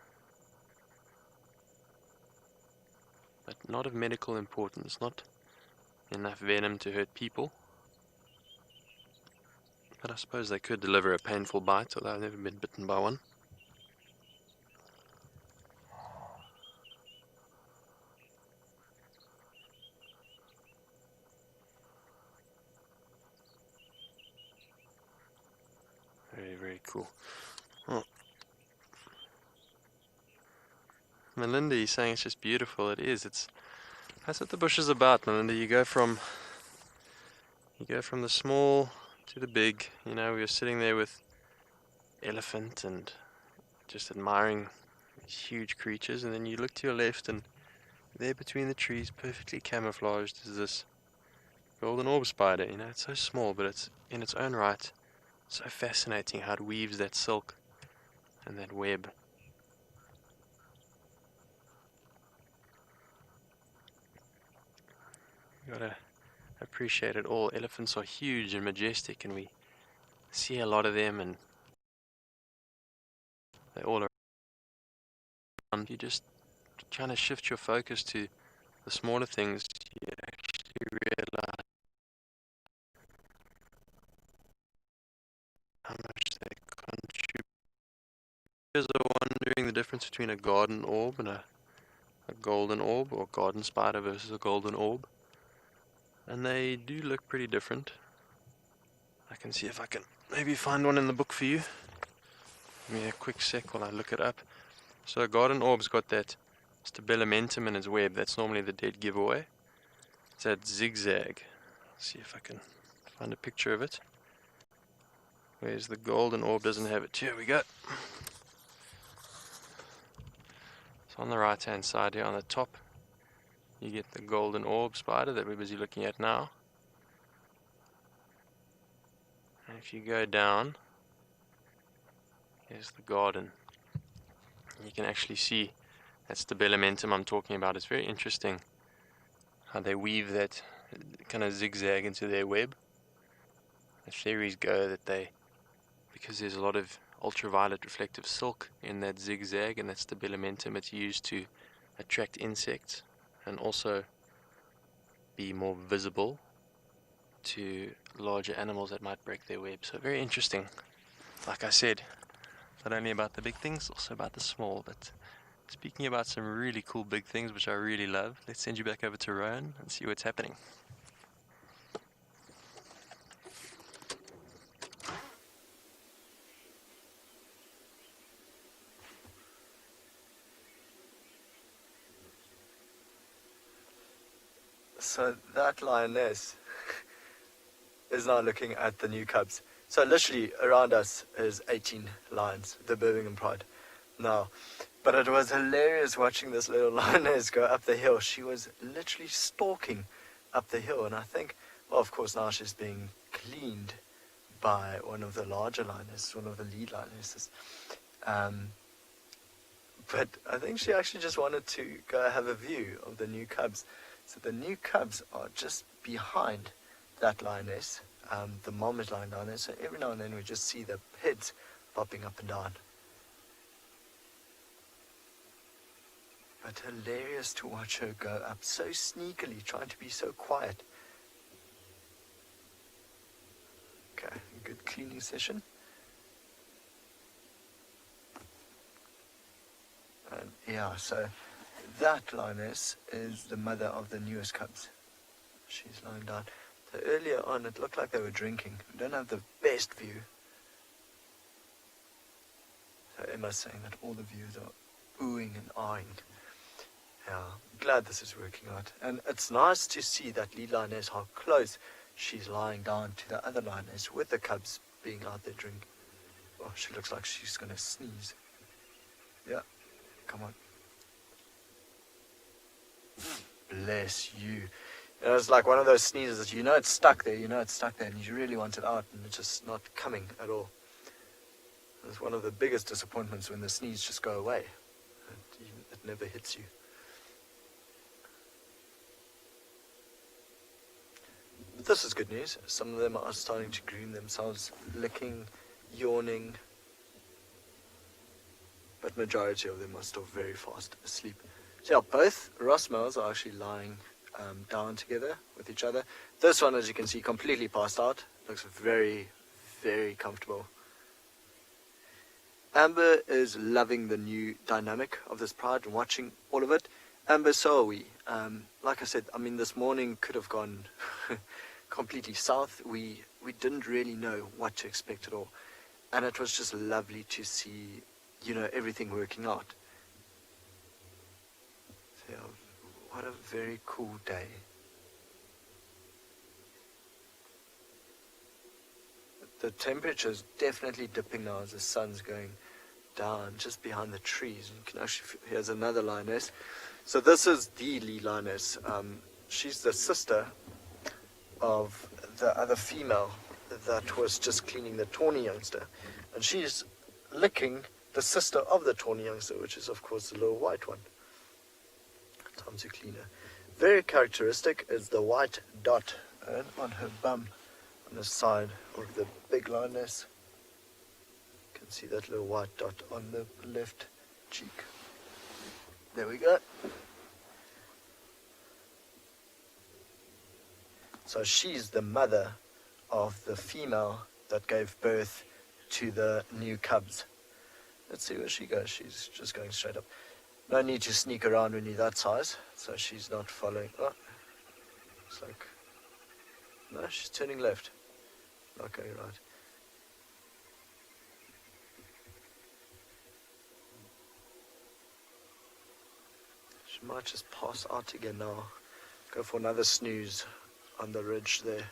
But not of medical importance, not enough venom to hurt people. But I suppose they could deliver a painful bite, although I've never been bitten by one. Very cool. Oh. Melinda, you're saying it's just beautiful. It is. That's what the bush is about, Melinda. You go from the small to the big. You know, we were sitting there with elephant and just admiring these huge creatures, and then you look to your left, and there between the trees, perfectly camouflaged, is this golden orb spider. You know, it's so small, but it's in its own right so fascinating how it weaves that silk and that web. You gotta appreciate it all. Elephants are huge and majestic, and we see a lot of them, and they're all around. You just trying to shift your focus to the smaller things. You actually realize how much they contribute. Are wondering the difference between a garden orb and a golden orb, or garden spider versus a golden orb. And they do look pretty different. I can see if I can maybe find one in the book for you. Give me a quick sec while I look it up. So a garden orb's got that stabilimentum in its web. That's normally the dead giveaway. It's that zigzag. Let's see if I can find a picture of it. Whereas the golden orb doesn't have it. Here we go. So on the right hand side here on the top, you get the golden orb spider that we're busy looking at now. And if you go down, here's the garden. You can actually see that stabilimentum I'm talking about. It's very interesting how they weave that kind of zigzag into their web. The theories go that because there's a lot of ultraviolet reflective silk in that zigzag and that stabilimentum, it's used to attract insects and also be more visible to larger animals that might break their web. So very interesting. Like I said, not only about the big things, also about the small. But speaking about some really cool big things, which I really love, let's send you back over to Rowan and see what's happening. So that lioness is now looking at the new cubs. So literally around us is 18 lions, the Birmingham Pride. Now, But it was hilarious watching this little lioness go up the hill. She was literally stalking up the hill, and I think, well, of course, now she's being cleaned by one of the larger lionesses, one of the lead lionesses. But I think she actually just wanted to go have a view of the new cubs. So the new cubs are just behind that lioness. The mom is lying down there, so every now and then we just see the heads popping up and down. But hilarious to watch her go up so sneakily, trying to be so quiet. Okay, good cleaning session. And yeah, so that lioness is the mother of the newest cubs. She's lying down. So earlier on, it looked like they were drinking. We don't have the best view. So Emma's saying that all the views are oohing and eyeing. Yeah, glad this is working out. And it's nice to see that lead lioness, how close she's lying down to the other lioness with the cubs being out there drinking. Oh, she looks like she's going to sneeze. Yeah, come on. Bless you. You know, it's like one of those sneezes that you know it's stuck there, and you really want it out, and it's just not coming at all. It's one of the biggest disappointments when the sneeze just go away. It never hits you. But this is good news. Some of them are starting to groom themselves, licking, yawning. But majority of them are still very fast asleep. So yeah, both Ross males are actually lying down together with each other. This one, as you can see, completely passed out. Looks very, very comfortable. Amber is loving the new dynamic of this pride and watching all of it. Amber, so are we. Like I said, I mean, this morning could have gone completely south. We didn't really know what to expect at all. And it was just lovely to see, you know, everything working out. So, yeah, what a very cool day. The temperature is definitely dipping now as the sun's going down just behind the trees. You can actually, here's another lioness. So this is the lead lioness. She's the sister of the other female that was just cleaning the tawny youngster. And she's licking the sister of the tawny youngster, which is of course the little white one. Time to clean her. Very characteristic is the white dot on her bum on the side of the big lioness. You can see that little white dot on the left cheek. There we go. So she's the mother of the female that gave birth to the new cubs. Let's see where she goes. She's just going straight up. No need to sneak around when you're that size, so she's not following. Oh, it's like, no, she's turning left. Not going right. She might just pass out again now. Go for another snooze on the ridge there.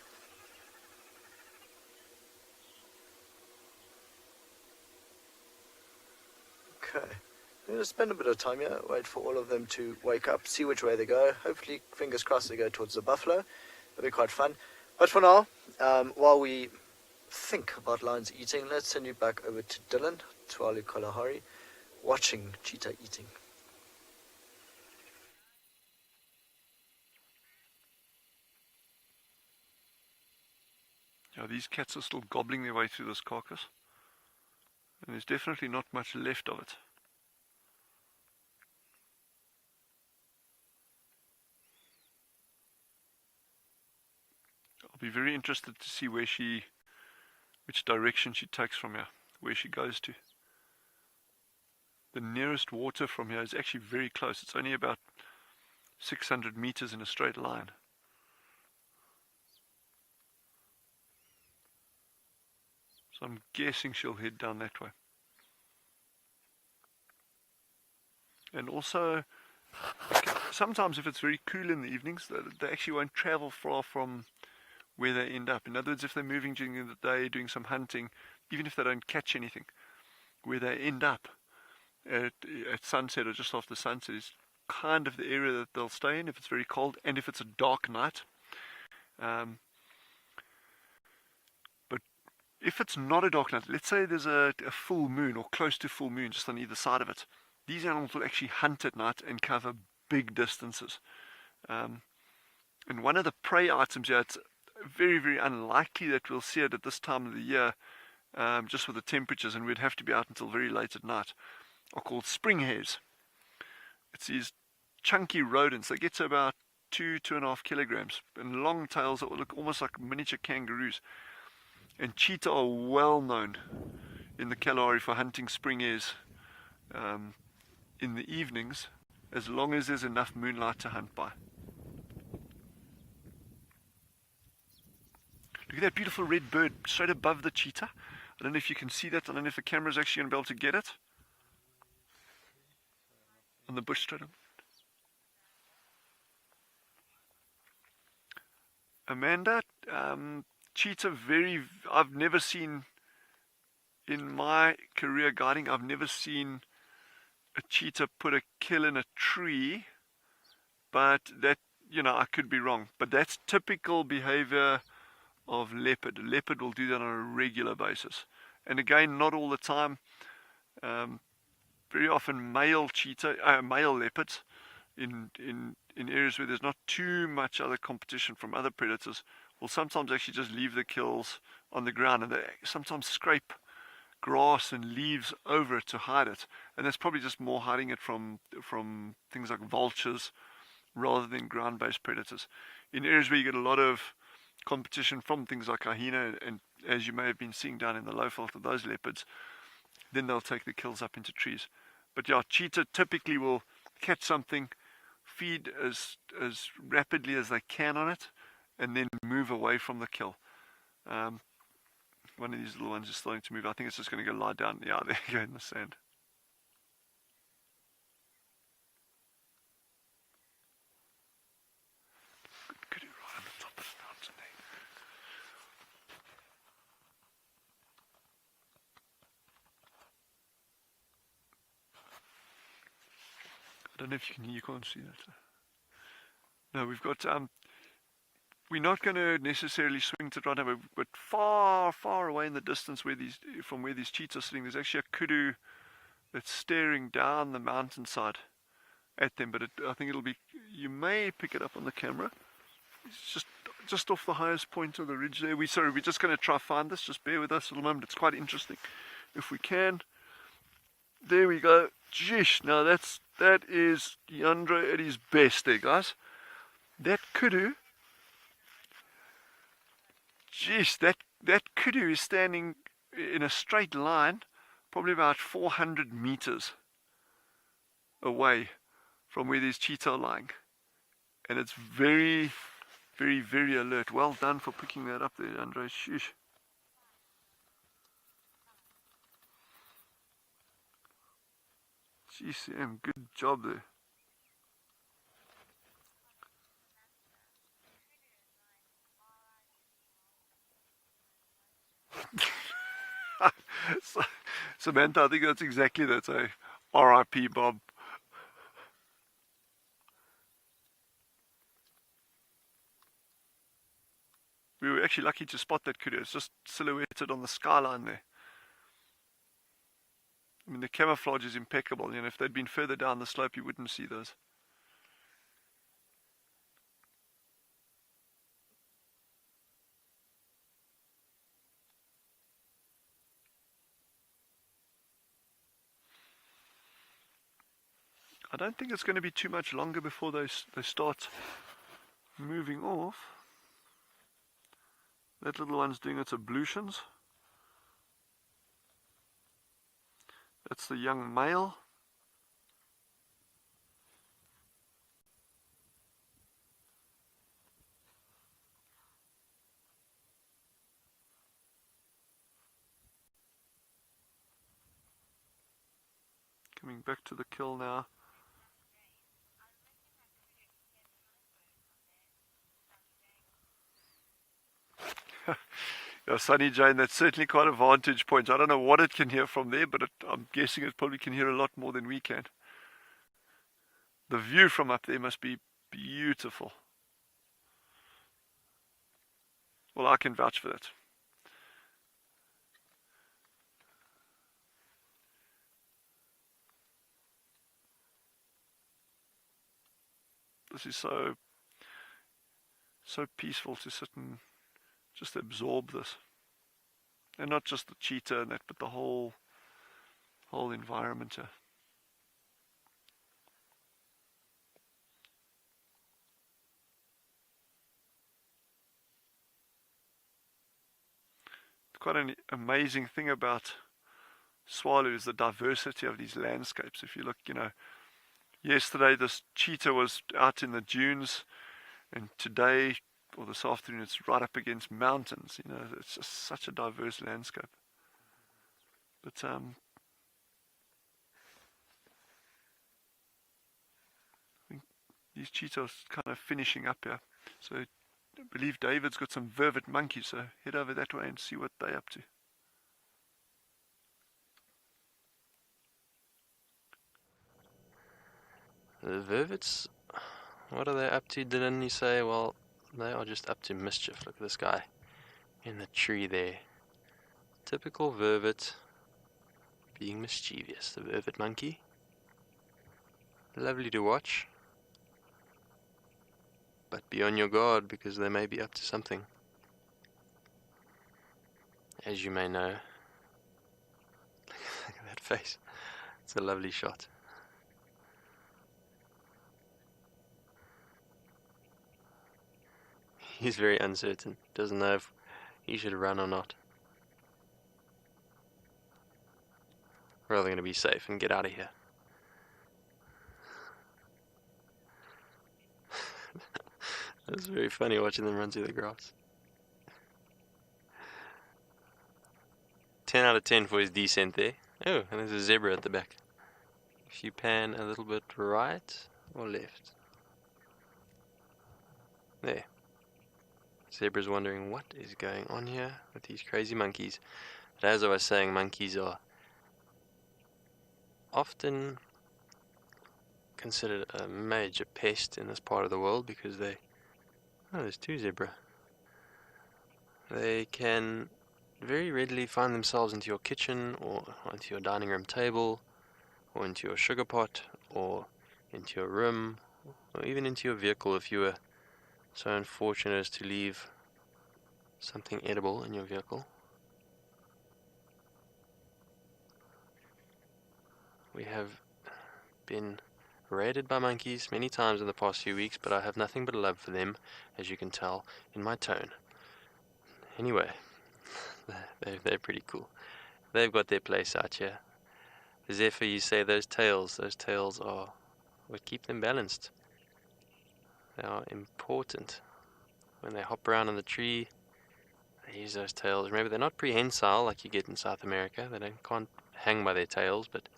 Okay. I'm going to spend a bit of time here, wait for all of them to wake up, see which way they go. Hopefully, fingers crossed, they go towards the buffalo. That'll be quite fun. But for now, while we think about lions eating, let's send you back over to Dylan, Tualu Kalahari, watching cheetah eating. Yeah, these cats are still gobbling their way through this carcass. And there's definitely not much left of it. I'll be very interested to see which direction she takes from here, where she goes to. The nearest water from here is actually very close. It's only about 600 meters in a straight line. So I'm guessing she'll head down that way. And also, sometimes if it's very cool in the evenings, they actually won't travel far from where they end up. In other words, if they're moving during the day, doing some hunting, even if they don't catch anything, where they end up at sunset or just after sunset is kind of the area that they'll stay in if it's very cold and if it's a dark night. But if it's not a dark night, let's say there's a full moon or close to full moon just on either side of it, these animals will actually hunt at night and cover big distances. And one of the prey items here, it's very, very unlikely that we'll see it at this time of the year, just with the temperatures, and we'd have to be out until very late at night, are called spring hares. It's these chunky rodents. They get to about 2.5 kilograms, and long tails that will look almost like miniature kangaroos. And cheetah are well known in the Kalahari for hunting spring hares in the evenings, as long as there's enough moonlight to hunt by. Look at that beautiful red bird straight above the cheetah. I don't know if you can see that. I don't know if the camera is actually going to be able to get it. On the bush straight up. Amanda, cheetah I've never seen, in my career guiding, I've never seen a cheetah put a kill in a tree, but that, I could be wrong, but that's typical behavior of leopard. A leopard will do that on a regular basis. And again, not all the time. Very often male leopards in areas where there's not too much other competition from other predators will sometimes actually just leave the kills on the ground, and they sometimes scrape grass and leaves over it to hide it. And that's probably just more hiding it from things like vultures rather than ground-based predators. In areas where you get a lot of competition from things like hyena, and as you may have been seeing down in the low veld of those leopards, then they'll take the kills up into trees. But yeah, cheetah typically will catch something, feed as rapidly as they can on it, and then move away from the kill. One of these little ones is starting to move. I think it's just going to go lie down. Yeah, there you go in the sand. Good, right on the top of the mountain there. I don't know if you can't see that. No, we've got, we're not going to necessarily swing to it right now, but far, far away in the distance from where these cheetahs are sitting, there's actually a kudu that's staring down the mountainside at them, but I think it'll be, you may pick it up on the camera. It's just off the highest point of the ridge there. We're just going to try find this. Just bear with us a little moment. It's quite interesting. If we can. There we go. Jeez, now that is Yandra at his best there, guys. That kudu, jeez, that kudu is standing in a straight line, probably about 400 meters away from where these cheetah are lying. And it's very, very, very alert. Well done for picking that up there, Andre. Sheesh. GCM, good job there. Samantha, I think that's exactly that. R.I.P. Bob. We were actually lucky to spot that kudu. It's just silhouetted on the skyline there. I mean, the camouflage is impeccable. If they'd been further down the slope, you wouldn't see those. I don't think it's going to be too much longer before they start moving off. That little one's doing its ablutions. That's the young male. Coming back to the kill now. Yeah, Sunny Jane, that's certainly quite a vantage point. I don't know what it can hear from there, but I'm guessing it probably can hear a lot more than we can. The view from up there must be beautiful. Well, I can vouch for that. This is so peaceful to sit and just absorb this. And not just the cheetah and that, but the whole environment here. It's quite an amazing thing about Swallow is the diversity of these landscapes. If you look, yesterday this cheetah was out in the dunes, and today or this afternoon it's right up against mountains. It's just such a diverse landscape. But I think these cheetahs kind of finishing up here. So I believe David's got some vervet monkeys, so head over that way and see what they're up to. The vervets, what are they up to? Didn't he say? Well, they are just up to mischief. Look at this guy in the tree there. Typical vervet being mischievous. The vervet monkey. Lovely to watch. But be on your guard because they may be up to something. As you may know. Look at that face. It's a lovely shot. He's very uncertain. Doesn't know if he should run or not. Rather going to be safe and get out of here. It's very funny watching them run through the grass. 10 out of 10 for his descent there. Oh, and there's a zebra at the back. If you pan a little bit right or left. There. Zebra's wondering what is going on here with these crazy monkeys. But as I was saying, monkeys are often considered a major pest in this part of the world because they... Oh, there's two zebra. They can very readily find themselves into your kitchen or onto your dining room table or into your sugar pot or into your room or even into your vehicle if you were so unfortunate as to leave something edible in your vehicle. We have been raided by monkeys many times in the past few weeks, but I have nothing but love for them, as you can tell in my tone. Anyway, they're pretty cool. They've got their place out here. Zephyr, you say those tails are what keep them balanced. They are important. When they hop around on the tree, they use those tails. Remember, they're not prehensile like you get in South America. They can't hang by their tails, but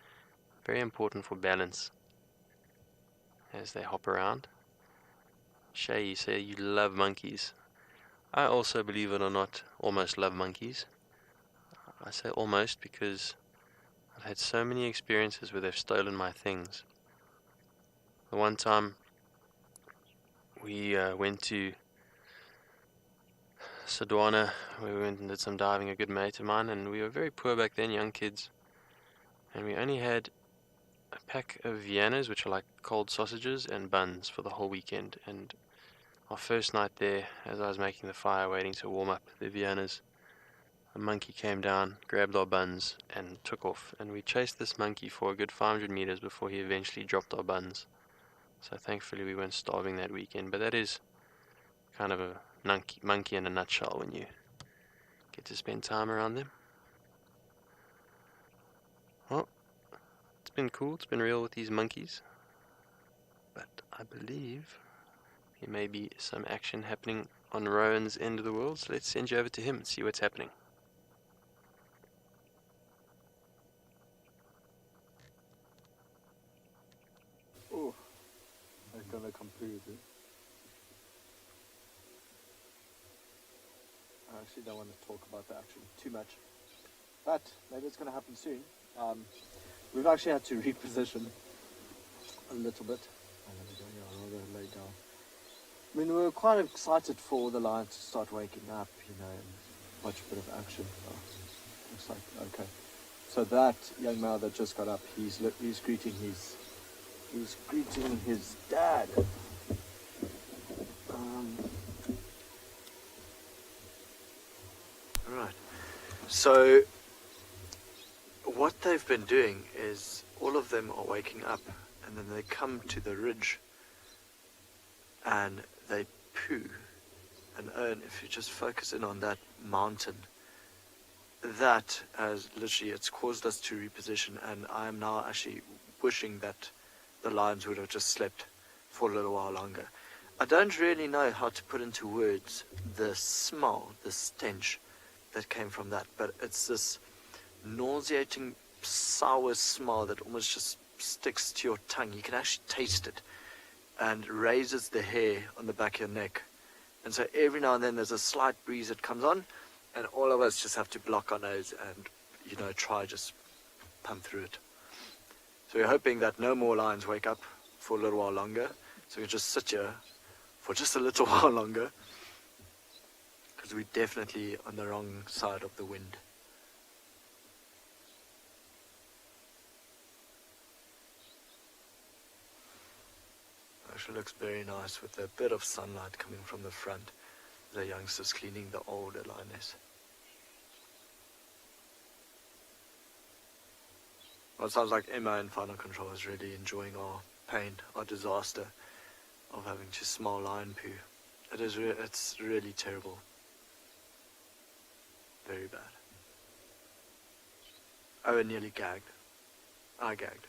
very important for balance as they hop around. Shay, you say you love monkeys. I also, believe it or not, almost love monkeys. I say almost because I've had so many experiences where they've stolen my things. The one time we went to Sodwana, where we went and did some diving, a good mate of mine, and we were very poor back then, young kids, and we only had a pack of Viennas, which are like cold sausages, and buns for the whole weekend. And our first night there, as I was making the fire waiting to warm up the Viennas, a monkey came down, grabbed our buns and took off, and we chased this monkey for a good 500 meters before he eventually dropped our buns. So thankfully we weren't starving that weekend. But that is kind of a monkey in a nutshell when you get to spend time around them. Well, it's been cool, it's been real with these monkeys, but I believe there may be some action happening on Rowan's end of the world, so let's send you over to him and see what's happening. Oh, I'm gonna completely. I actually don't want to talk about the action too much, but maybe it's going to happen soon. We've actually had to reposition a little bit. I'll lay down. I mean, we were quite excited for the lions to start waking up, you know, and watch a bit of action. Oh, looks like, okay. So that young male that just got up, he's greeting his dad. Alright. So what they've been doing is all of them are waking up, and then they come to the ridge and they poo. And if you just focus in on that mountain, that has literally, it's caused us to reposition, and I am now actually wishing that the lions would have just slept for a little while longer. I don't really know how to put into words the smell, the stench that came from that, but it's this nauseating, sour smell that almost just sticks to your tongue. You can actually taste it, and raises the hair on the back of your neck. And so every now and then there's a slight breeze that comes on, and all of us just have to block our nose and, you know, try just pump through it. So we're hoping that no more lions wake up for a little while longer, so we can just sit here for just a little while longer, because we're definitely on the wrong side of the wind. Actually looks very nice with a bit of sunlight coming from the front. The youngsters cleaning the older lioness. Well, it sounds like Emma in Final Control is really enjoying our pain, our disaster of having to smell lion poo. It's really terrible. Very bad. Oh, I nearly gagged. I gagged.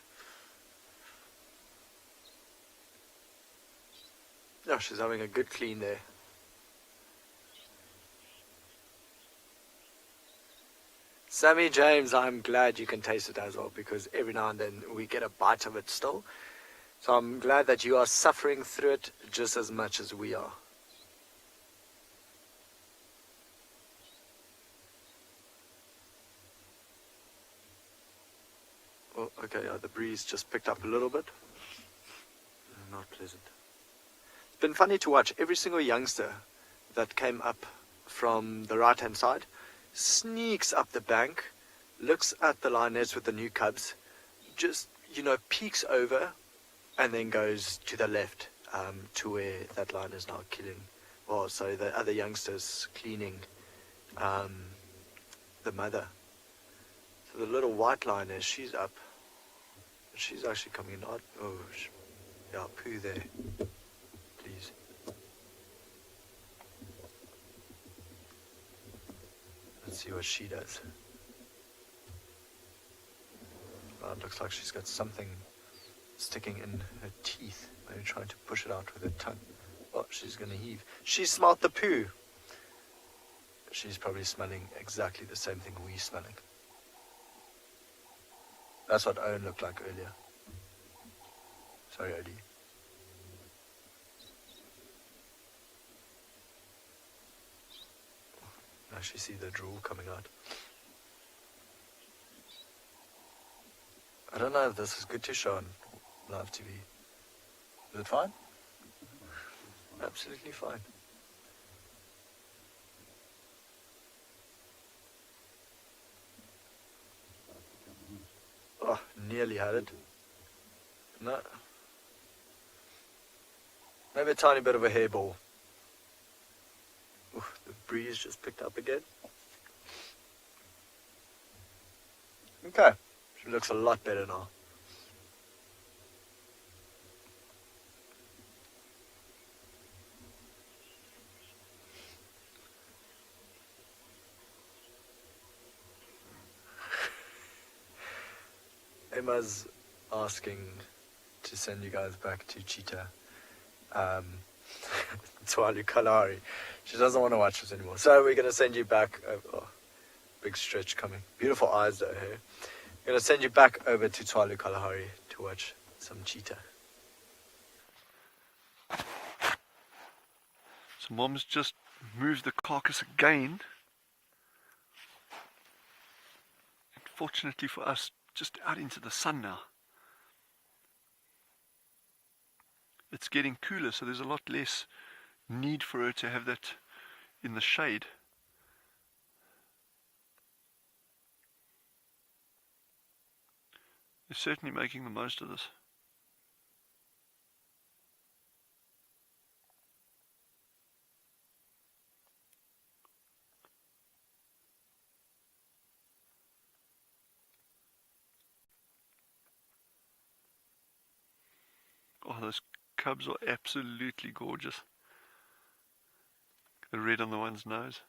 Oh, she's having a good clean there. Sammy James, I'm glad you can taste it as well, because every now and then we get a bite of it still. So I'm glad that you are suffering through it just as much as we are. Oh, okay, the breeze just picked up a little bit. Not pleasant. It's been funny to watch. Every single youngster that came up from the right hand side sneaks up the bank, looks at the lioness with the new cubs, just, you know, peeks over, and then goes to the left, to where that lion is now killing. Well, so the other youngsters cleaning the mother. So the little white lioness, she's up. She's actually coming in. Oh, yeah, poo there. Please. Let's see what she does. Well, it looks like she's got something sticking in her teeth. Maybe trying to push it out with her tongue. Oh, she's going to heave. She smelled the poo. She's probably smelling exactly the same thing we're smelling. That's what Owen looked like earlier. Sorry, Odie. I actually see the drool coming out. I don't know if this is good to show on live TV. Is it fine? Absolutely fine. Oh, nearly had it. No. Maybe a tiny bit of a hairball. Ooh, the breeze just picked up again. Okay, she looks a lot better now. Emma's asking to send you guys back to Cheetah. Twalu Kalahari. She doesn't want to watch us anymore. So we're going to send you back. Oh, big stretch coming. Beautiful eyes though here. We're going to send you back over to Twalu Kalahari to watch some cheetah. So Mom's just moved the carcass again fortunately for us, just out into the sun now. It's getting cooler, so there's a lot less need for her to have that in the shade. They're certainly making the most of this. Oh, those cubs are absolutely gorgeous. The red on the one's nose.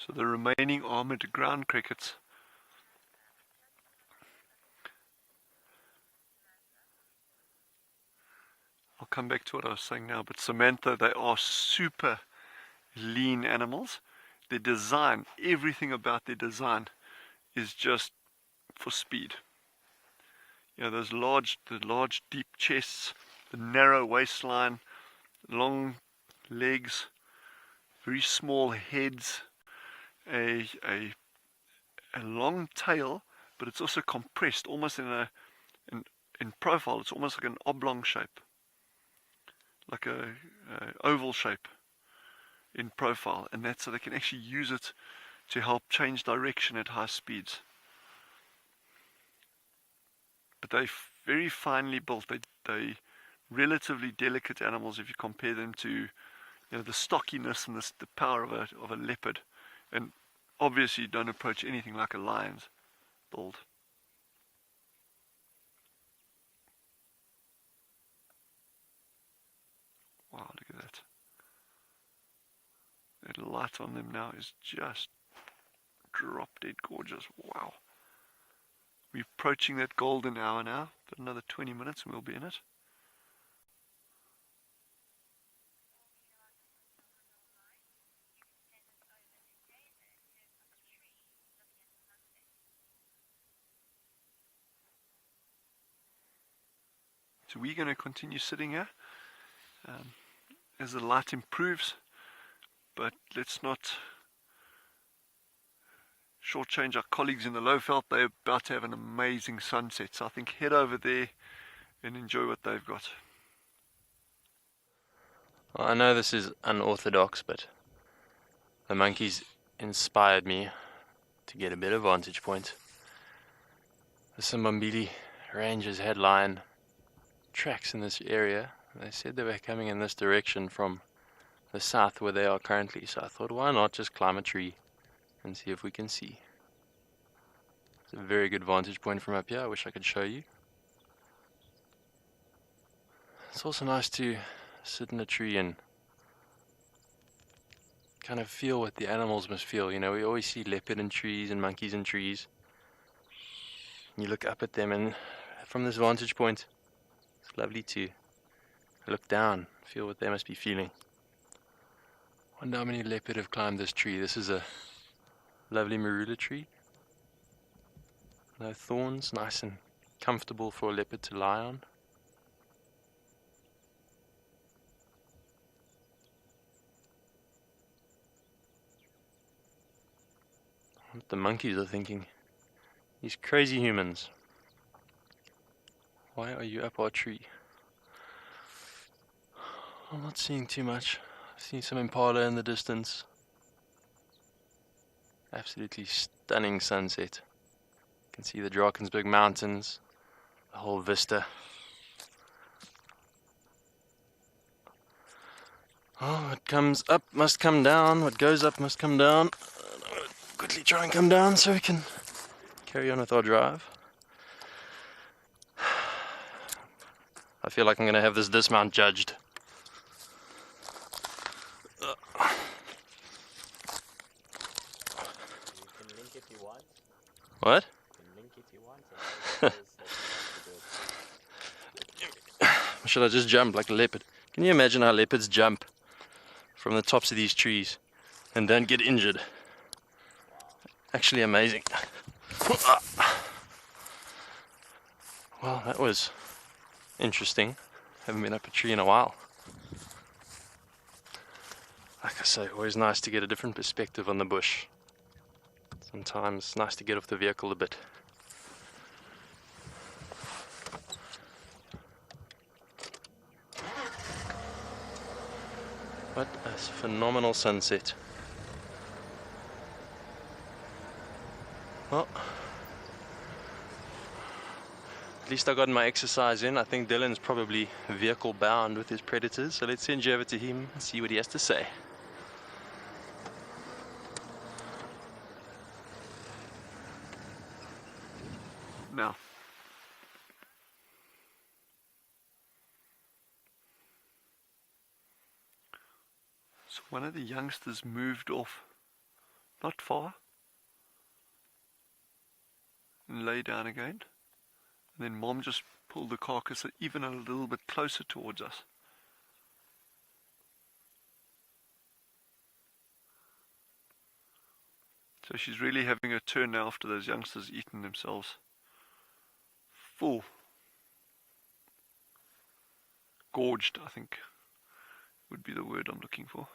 So the remaining armored ground crickets I'll come back to what I was saying now, but Samantha, they are super lean animals. Their design, everything about their design is just for speed. You know, the large deep chests, the narrow waistline, long legs, very small heads, a long tail, but it's also compressed, almost in profile. It's almost like an oblong shape, like a oval shape in profile, and that's so they can actually use it to help change direction at high speeds. But they're very finely built. They relatively delicate animals if you compare them to, you know, the stockiness and the power of a leopard. And obviously don't approach anything like a lion's build. Wow, look at that. That light on them now is just drop dead gorgeous. Wow. We're approaching that golden hour now. Got another 20 minutes and we'll be in it. So we're going to continue sitting here as the light improves, but let's not shortchange our colleagues in the Lowveld. They're about to have an amazing sunset, so I think head over there and enjoy what they've got. Well, I know this is unorthodox, but the monkeys inspired me to get a better vantage point. The Simbambili Rangers headline tracks in this area. They said they were coming in this direction from the south where they are currently, so I thought, why not just climb a tree and see if we can see. It's a very good vantage point from up here. I wish I could show you. It's also nice to sit in a tree and kind of feel what the animals must feel. You know, we always see leopard in trees and monkeys in trees. You look up at them, and from this vantage point, it's lovely to look down, feel what they must be feeling. Wonder how many leopard have climbed this tree. This is a lovely marula tree. No thorns, nice and comfortable for a leopard to lie on. What the monkeys are thinking. These crazy humans. Why are you up our tree? I'm not seeing too much. I've seen some impala in the distance. Absolutely stunning sunset. You can see the Drakensberg Mountains, the whole vista. Oh, what comes up must come down. What goes up must come down. I'm going to quickly try and come down so we can carry on with our drive. I feel like I'm going to have this dismount judged. should I just jump like a leopard? Can you imagine how leopards jump from the tops of these trees and don't get injured? Actually amazing. Well, that was interesting. Haven't been up a tree in a while. Like I say, always nice to get a different perspective on the bush. Sometimes it's nice to get off the vehicle a bit. What a phenomenal sunset. Well, at least I got my exercise in. I think Dylan's probably vehicle bound with his predators, so let's send you over to him and see what he has to say. Now, so one of the youngsters moved off not far and lay down again, and then Mom just pulled the carcass even a little bit closer towards us. So she's really having a turn now after those youngsters eaten themselves full. Gorged, I think, would be the word I'm looking for.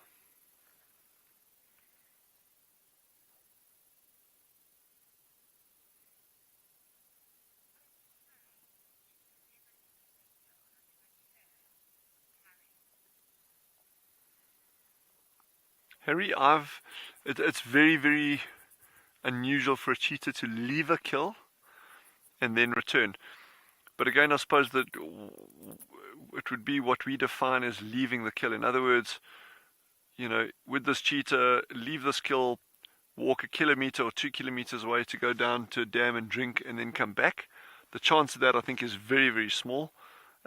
Harry, it's very, very unusual for a cheetah to leave a kill and then return. But again, I suppose that it would be what we define as leaving the kill. In other words, you know, would this cheetah leave this kill, walk 1 kilometer or 2 kilometers away to go down to a dam and drink and then come back? The chance of that, I think, is very, very small.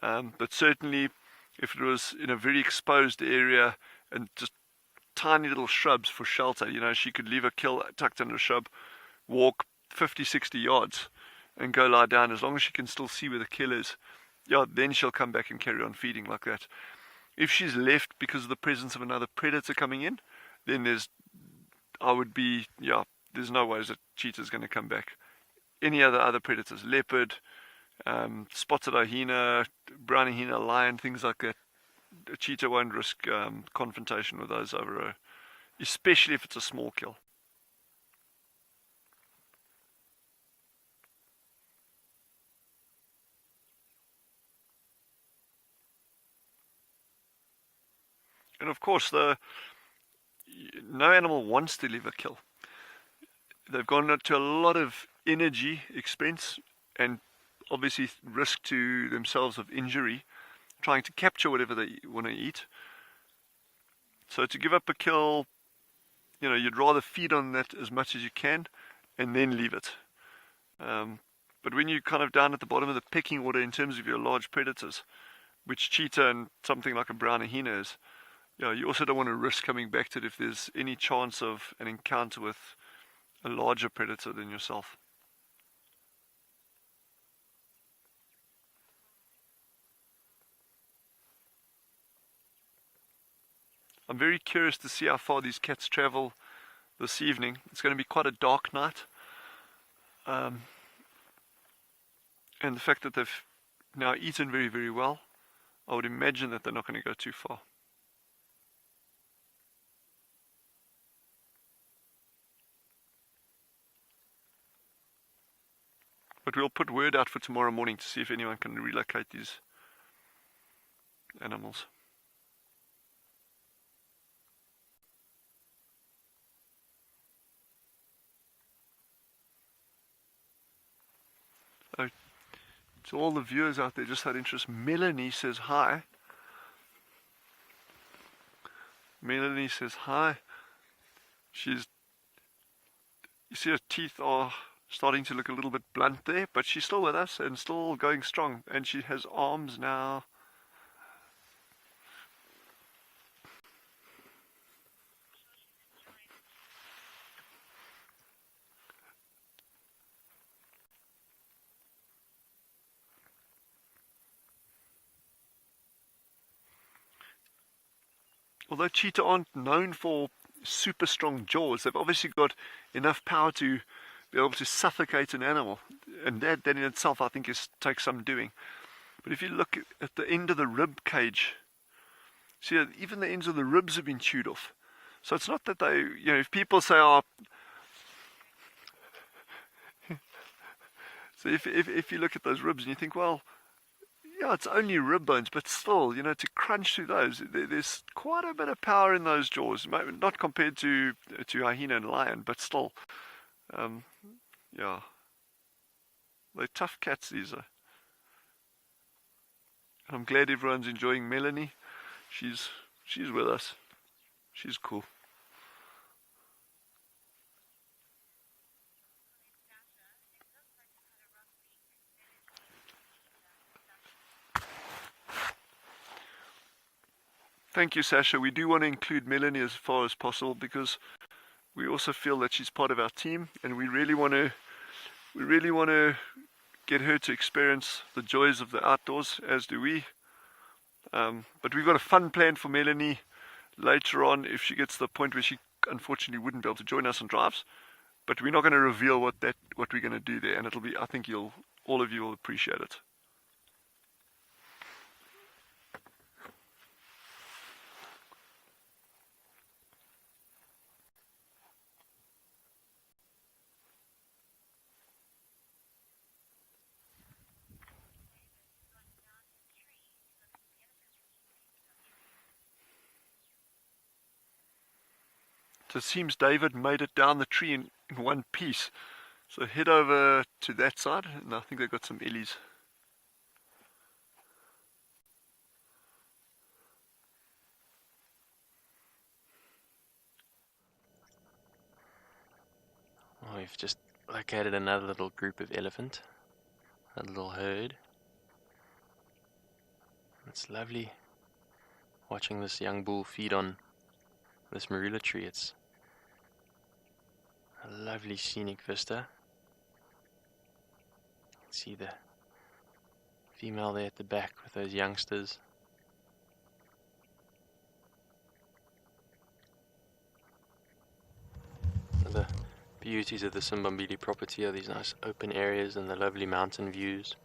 But certainly, if it was in a very exposed area and just tiny little shrubs for shelter, you know, she could leave a kill tucked under a shrub, walk 50, 60 yards and go lie down. As long as she can still see where the kill is, yeah, then she'll come back and carry on feeding like that. If she's left because of the presence of another predator coming in, then there's no ways that cheetah's going to come back. Any other predators, leopard, spotted hyena, brown hyena, lion, things like that, a cheetah won't risk confrontation with those over especially if it's a small kill. And of course, no animal wants to leave a kill. They've gone to a lot of energy, expense, and obviously risk to themselves of injury, trying to capture whatever they want to eat. So to give up a kill, you know, you'd rather feed on that as much as you can and then leave it. But when you're kind of down at the bottom of the pecking order in terms of your large predators, which cheetah and something like a brown hyena is, you also don't want to risk coming back to it if there's any chance of an encounter with a larger predator than yourself. I'm very curious to see how far these cats travel this evening. It's going to be quite a dark night. And the fact that they've now eaten very, very well, I would imagine that they're not going to go too far. But we'll put word out for tomorrow morning to see if anyone can relocate these animals. So, to all the viewers out there just had interest, Melanie says hi. Melanie says hi. You see her teeth are starting to look a little bit blunt there, but she's still with us and still going strong, and she has arms now. although cheetah aren't known for super strong jaws, they've obviously got enough power to be able to suffocate an animal, and that in itself I think takes some doing. But if you look at the end of the rib cage, see, even the ends of the ribs have been chewed off. So it's not that they, if people say, oh, so if you look at those ribs and you think, well, yeah, it's only rib bones, but still, to crunch through those, there's quite a bit of power in those jaws. Not compared to hyena and lion, but still, yeah, they're tough cats, these are. And I'm glad everyone's enjoying Melanie. She's with us. She's cool. Thank you, Sasha. We do want to include Melanie as far as possible because we also feel that she's part of our team, and we really want to get her to experience the joys of the outdoors, as do we. But we've got a fun plan for Melanie later on if she gets to the point where she unfortunately wouldn't be able to join us on drives. But we're not going to reveal what we're going to do there, and it'll be, I think all of you will appreciate it. So it seems David made it down the tree in one piece. So head over to that side, and I think they've got some ellies. Oh, we've just located another little group of elephant, a little herd. It's lovely watching this young bull feed on this marula tree. It's a lovely scenic vista. You can see the female there at the back with those youngsters. The beauties of the Simbambili property are these nice open areas and the lovely mountain views.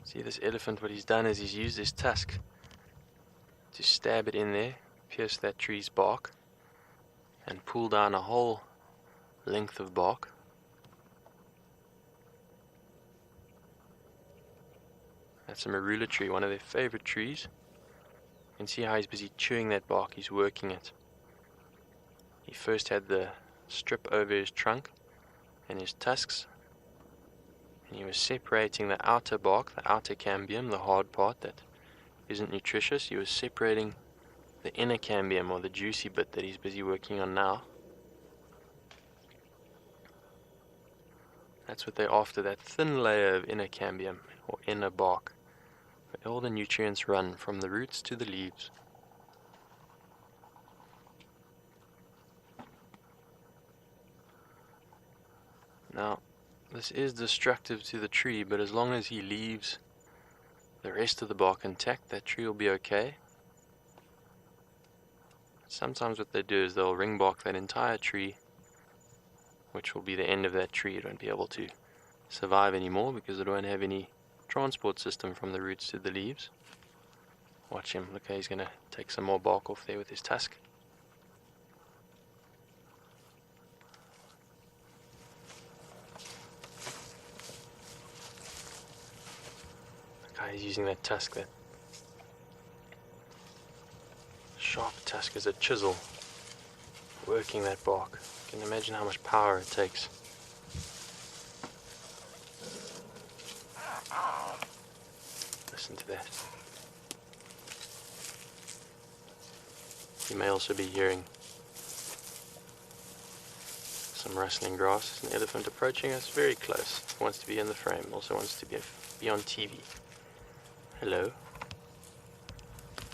See this elephant, what he's done is he's used his tusk to stab it in there, pierce that tree's bark, and pull down a whole length of bark. That's a marula tree, one of their favorite trees. You can see how he's busy chewing that bark, he's working it. He first had the strip over his trunk and his tusks, and he was separating the outer bark, the outer cambium, the hard part that isn't nutritious. He was separating the inner cambium, or the juicy bit that he's busy working on now. That's what they're after, that thin layer of inner cambium, or inner bark, where all the nutrients run from the roots to the leaves. Now, this is destructive to the tree, but as long as he leaves the rest of the bark intact, that tree will be okay. Sometimes what they do is they'll ring bark that entire tree, which will be the end of that tree. It won't be able to survive anymore because it won't have any transport system from the roots to the leaves. Watch him. Look how he's going to take some more bark off there with his tusk. Look how he's using that tusk, that sharp tusk as a chisel, working that bark. You can imagine how much power it takes. Listen to that. You may also be hearing some rustling grass. There's an elephant approaching us very close. Wants to be in the frame, also wants to be on TV. Hello.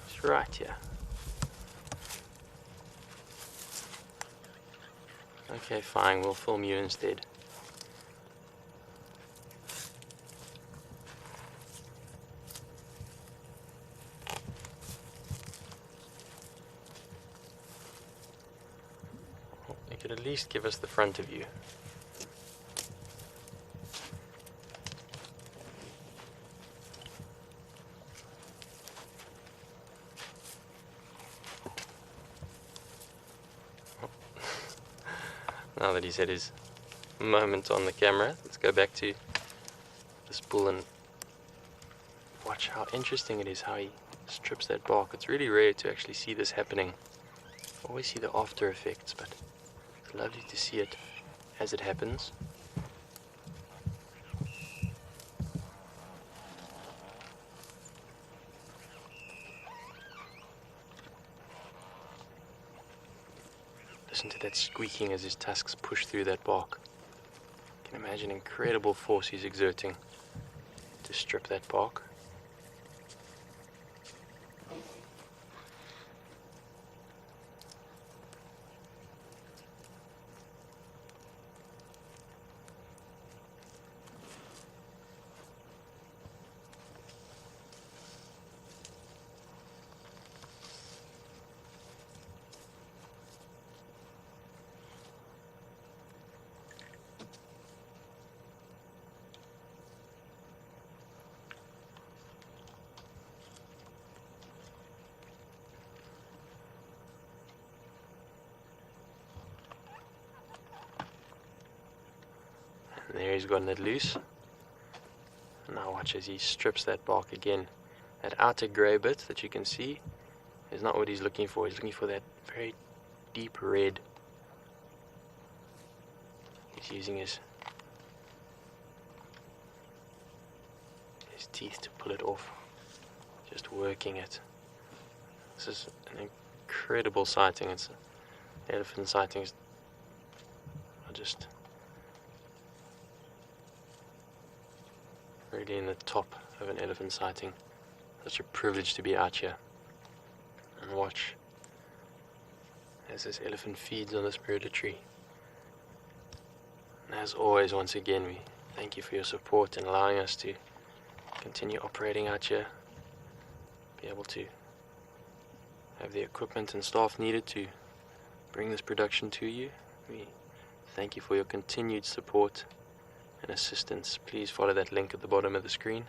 It's right here. Okay, fine, we'll film you instead. at least give us the front of you. Now that he's had his moment on the camera, let's go back to this bull and watch how interesting it is how he strips that bark. It's really rare to actually see this happening. I always see the after effects, but it's lovely to see it as it happens. Listen to that squeaking as his tusks push through that bark. You can imagine incredible force he's exerting to strip that bark. There he's gotten it loose. Now watch as he strips that bark again. That outer grey bit that you can see is not what he's looking for. He's looking for that very deep red. He's using his teeth to pull it off. Just working it. This is an incredible sighting. It's elephant sightings are just really in the top of an elephant sighting. Such a privilege to be out here and watch as this elephant feeds on this murder tree. And as always, once again, we thank you for your support and allowing us to continue operating out here, be able to have the equipment and staff needed to bring this production to you. We thank you for your continued support and assistance. Please follow that link at the bottom of the screen.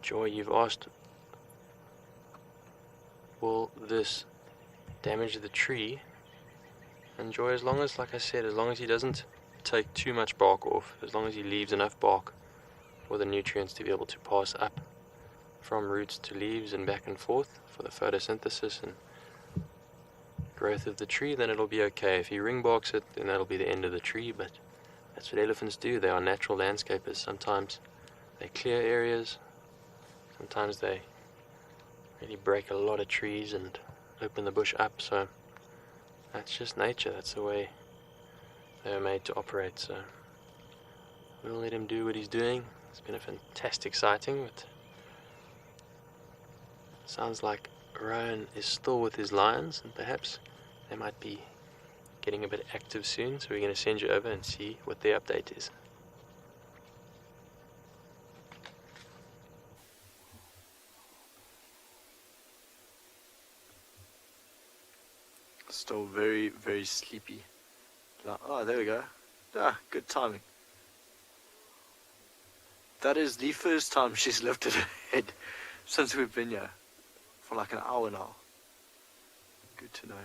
Joy, you've asked, will this damage the tree? And Joy, as long as, like I said, as long as he doesn't take too much bark off, as long as he leaves enough bark for the nutrients to be able to pass up from roots to leaves and back and forth for the photosynthesis and growth of the tree, then it'll be okay. If he ring barks it, then that'll be the end of the tree, but that's what elephants do. They are natural landscapers. Sometimes they clear areas, sometimes they really break a lot of trees and open the bush up, so that's just nature. That's the way they were made to operate, so we'll let him do what he's doing. It's been a fantastic sighting, but sounds like Rowan is still with his lions, and perhaps they might be getting a bit active soon, so we're going to send you over and see what the update is. Still very, very sleepy. Oh, there we go. Ah, good timing. That is the first time she's lifted her head since we've been here for like an hour now. Good to know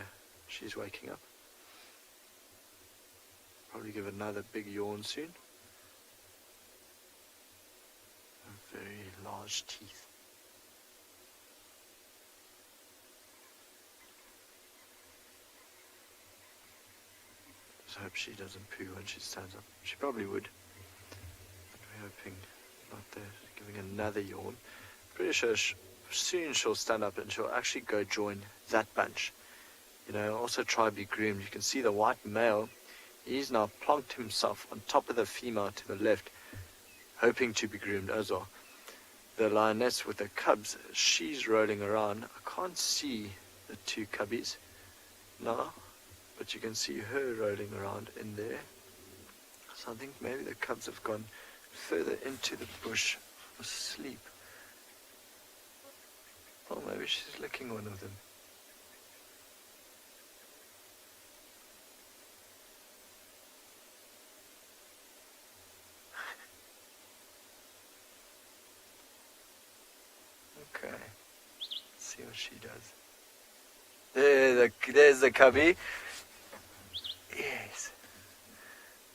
she's waking up. Probably give another big yawn soon. Very large teeth. Just hope she doesn't poo when she stands up. She probably would. But we're hoping not there. Giving another yawn. Pretty sure soon she'll stand up and she'll actually go join that bunch. You know, also try to be groomed. You can see the white male. He's now plonked himself on top of the female to the left, hoping to be groomed as well. The lioness with the cubs, she's rolling around. I can't see the two cubbies now, but you can see her rolling around in there. So I think maybe the cubs have gone further into the bush asleep. Oh, maybe she's licking one of them. Okay. Let's see what she does. There's the cubby. Yes.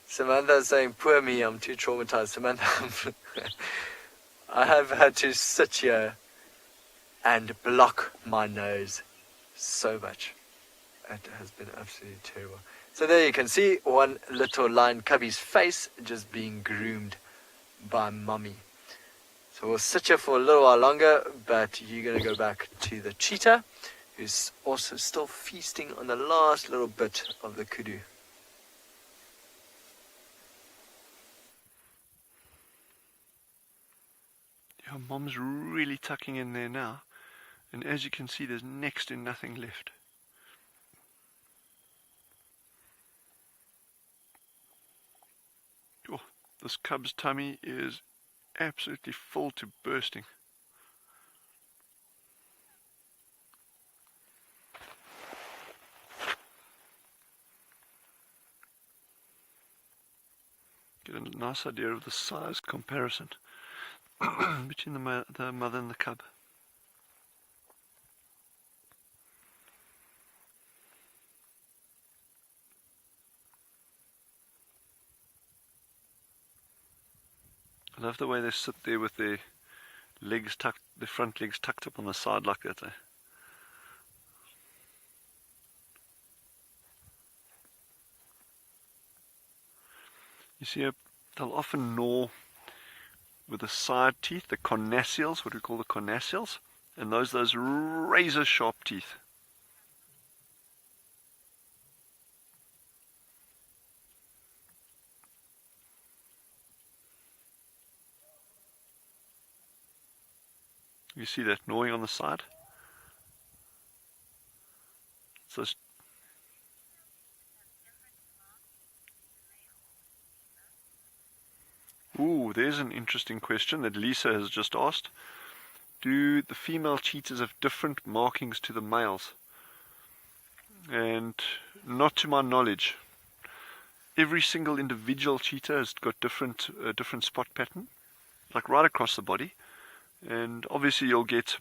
Samantha's saying, poor me, I'm too traumatized. Samantha, I have had to sit here and block my nose so much. It has been absolutely terrible. So there you can see one little lion cubby's face just being groomed by mummy. So we'll sit here for a little while longer, but you're going to go back to the cheetah, who's also still feasting on the last little bit of the kudu. Yeah, Mom's really tucking in there now. And as you can see, there's next to nothing left. Oh, this cub's tummy is absolutely full to bursting. Get a nice idea of the size comparison between the mother and the cub. I love the way they sit there with their legs tucked, their front legs tucked up on the side like that. You see, they'll often gnaw with the side teeth, the carnassials, what we call the carnassials, and those razor sharp teeth. You see that gnawing on the side? So ooh, there's an interesting question that Lisa has just asked. Do the female cheetahs have different markings to the males? And not to my knowledge. Every single individual cheetah has got different spot pattern, like right across the body. And obviously you'll get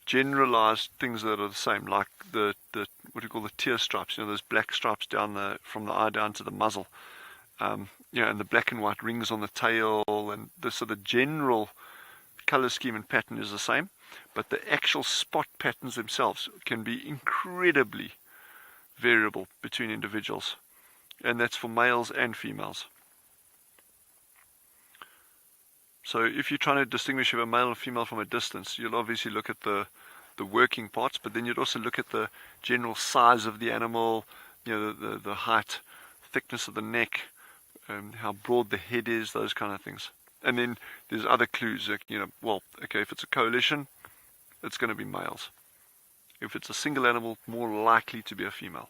generalized things that are the same, like the what do you call the tear stripes, those black stripes down from the eye down to the muzzle. And the black and white rings on the tail, and the general color scheme and pattern is the same, but the actual spot patterns themselves can be incredibly variable between individuals, and that's for males and females. So if you're trying to distinguish a male and female from a distance, you'll obviously look at the working parts, but then you'd also look at the general size of the animal, the height, thickness of the neck, how broad the head is, those kind of things. And then there's other clues, if it's a coalition, it's going to be males. If it's a single animal, more likely to be a female.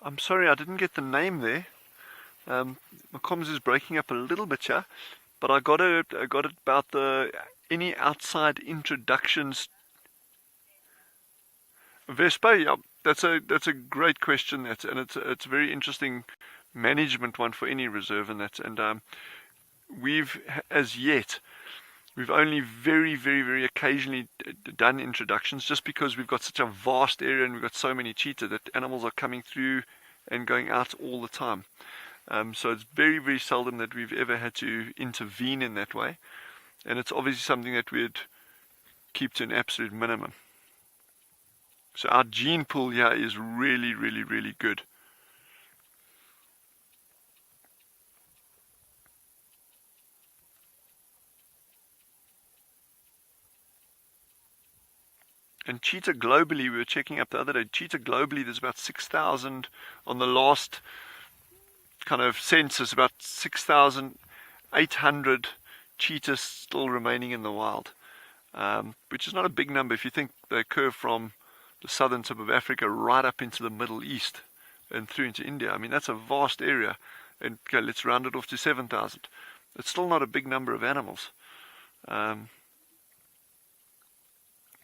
I'm sorry, I didn't get the name there. My comms is breaking up a little bit here, but I got it about any outside introductions. Vespa, yeah, that's a great question. It's a very interesting management one for any reserve, and we've only very, very, very occasionally done introductions, just because we've got such a vast area and we've got so many cheetah that animals are coming through and going out all the time. So it's very, very seldom that we've ever had to intervene in that way. And it's obviously something that we'd keep to an absolute minimum. So our gene pool here is really, really, really good. And cheetah globally, we were checking up the other day, cheetah globally, there's about 6,000 on the last kind of census, about 6,800 cheetahs still remaining in the wild, which is not a big number if you think they occur from the southern tip of Africa right up into the Middle East and through into India. I mean, that's a vast area. And okay, let's round it off to 7,000. It's still not a big number of animals.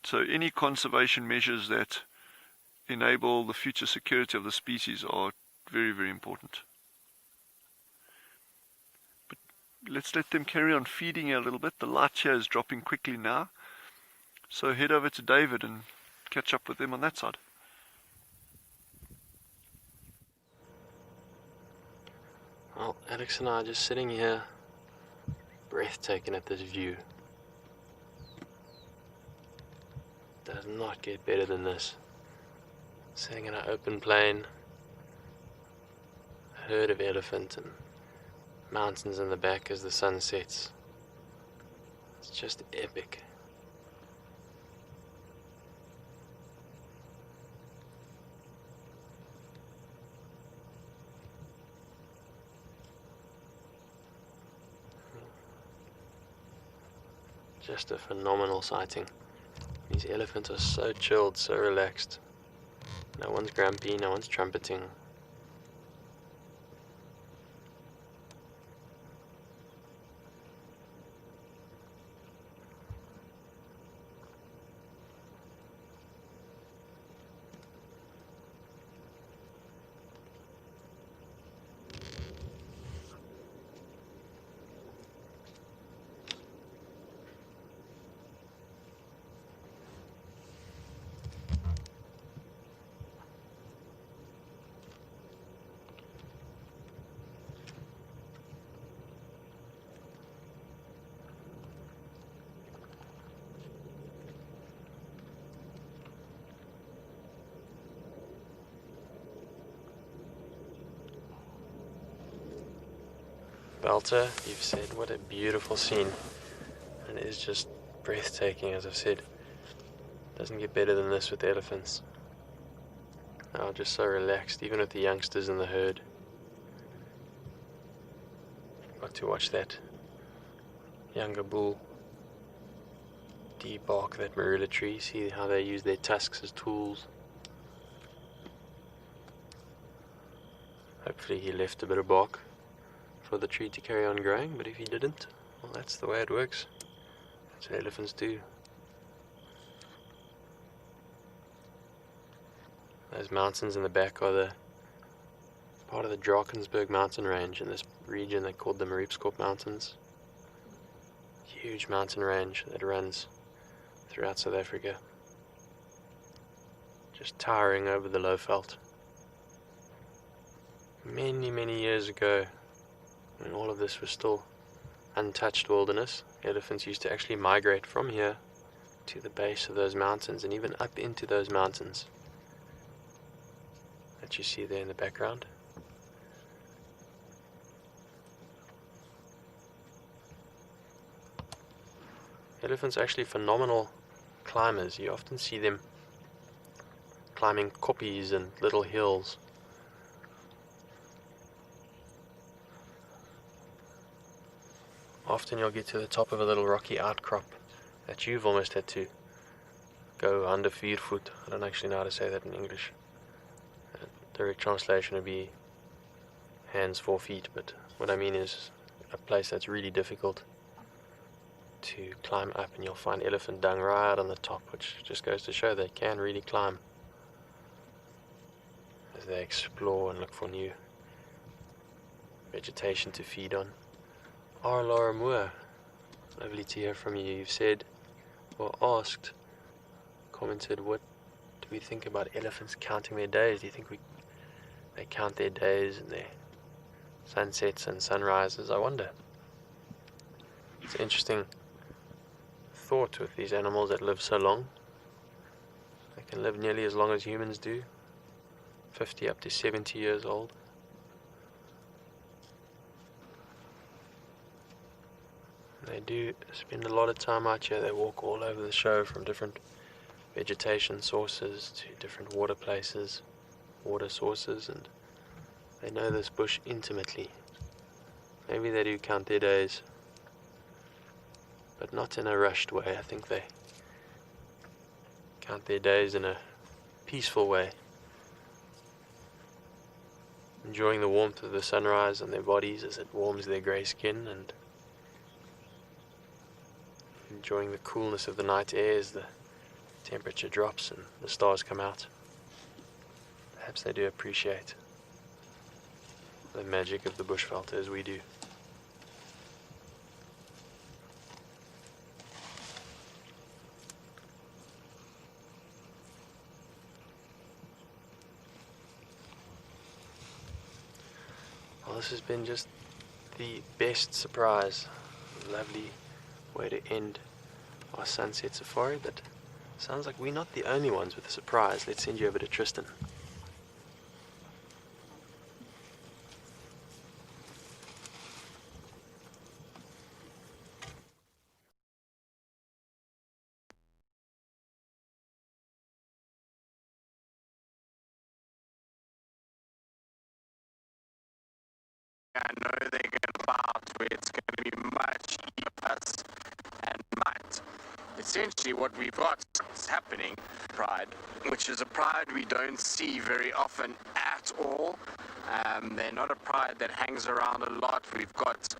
So any conservation measures that enable the future security of the species are very, very important. But let's let them carry on feeding here a little bit. The light here is dropping quickly now. So head over to David and catch up with them on that side. Well, Alex and I are just sitting here, breathtaking at this view. Does not get better than this. Sitting in an open plain, a herd of elephant and mountains in the back as the sun sets. It's just epic. Just a phenomenal sighting. These elephants are so chilled, so relaxed. No one's grumpy, no one's trumpeting. Belter, you've said, what a beautiful scene. And it is just breathtaking, as I've said. Doesn't get better than this with the elephants. Oh, just so relaxed, even with the youngsters in the herd. Got to watch that younger bull debark that marula tree, see how they use their tusks as tools. Hopefully he left a bit of bark for the tree to carry on growing, but if he didn't, well, that's the way it works. That's what elephants do. Those mountains in the back are the part of the Drakensberg mountain range in this region. They called them Reepskorp Mountains. Huge mountain range that runs throughout South Africa, just towering over the Lowveld. Many, many years ago, when all of this was still untouched wilderness, elephants used to actually migrate from here to the base of those mountains and even up into those mountains that you see there in the background. Elephants are actually phenomenal climbers. You often see them climbing koppies and little hills. Often you'll get to the top of a little rocky outcrop that you've almost had to go under 4 foot. I don't actually know how to say that in English. Direct translation would be hands 4 feet, but what I mean is a place that's really difficult to climb up, and you'll find elephant dung right on the top, which just goes to show they can really climb as they explore and look for new vegetation to feed on. Laura Moore, lovely to hear from you. You've said, or asked, commented, what do we think about elephants counting their days? Do you think they count their days and their sunsets and sunrises? I wonder. It's an interesting thought with these animals that live so long. They can live nearly as long as humans do, 50 up to 70 years old. They do spend a lot of time out here. They walk all over the show from different vegetation sources to different water places, water sources, and they know this bush intimately. Maybe they do count their days, but not in a rushed way. I think they count their days in a peaceful way, enjoying the warmth of the sunrise on their bodies as it warms their grey skin, and enjoying the coolness of the night air as the temperature drops and the stars come out. Perhaps they do appreciate the magic of the bushveld as we do. Well, this has been just the best surprise. Lovely way to end our sunset safari, but sounds like we're not the only ones with a surprise. Let's send you over to Tristan. I know they're going to bout where it's going to be much us and might. Essentially what we've got is happening, pride, which is a pride we don't see very often at all. They're not a pride that hangs around a lot. We've got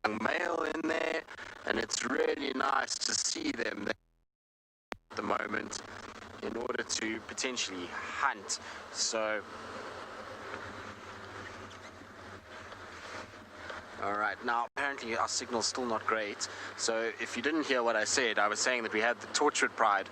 a male in there, and it's really nice to see them at the moment in order to potentially hunt. So alright, now apparently our signal's still not great, so if you didn't hear what I said, I was saying that we had the Torchwood Pride,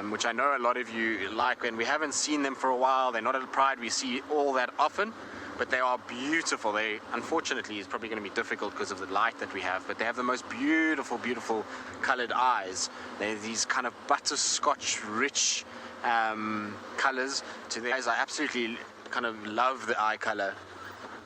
which I know a lot of you like, and we haven't seen them for a while. They're not a pride we see all that often, but they are beautiful. They, unfortunately, it's probably going to be difficult because of the light that we have, but they have the most beautiful, beautiful colored eyes. They're these kind of butterscotch rich colors to the eyes. I absolutely kind of love the eye color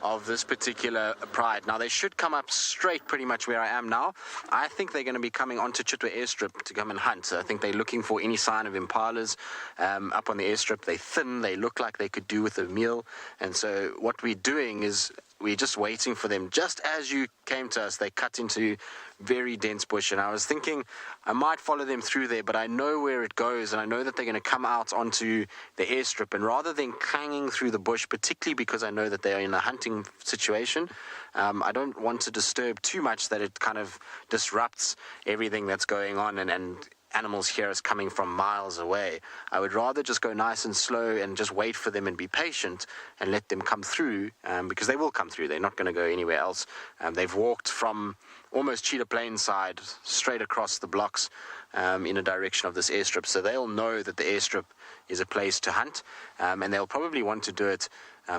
of this particular pride. Now they should come up straight pretty much where I am now. I think they're going to be coming onto Chitwa airstrip to come and hunt. So I think they're looking for any sign of impalas up on the airstrip. They're thin, they look like they could do with a meal, and so what we're doing is we're just waiting for them. Just as you came to us, they cut into very dense bush, and I was thinking I might follow them through there, but I know where it goes, and I know that they're going to come out onto the airstrip, and rather than clanging through the bush, particularly because I know that they are in a hunting situation, I don't want to disturb too much that it kind of disrupts everything that's going on, and animals hear us coming from miles away. I would rather just go nice and slow and just wait for them and be patient and let them come through, because they will come through. They're not going to go anywhere else. They've walked from almost Cheetah Plain side straight across the blocks in a direction of this airstrip, so they'll know that the airstrip is a place to hunt, and they'll probably want to do it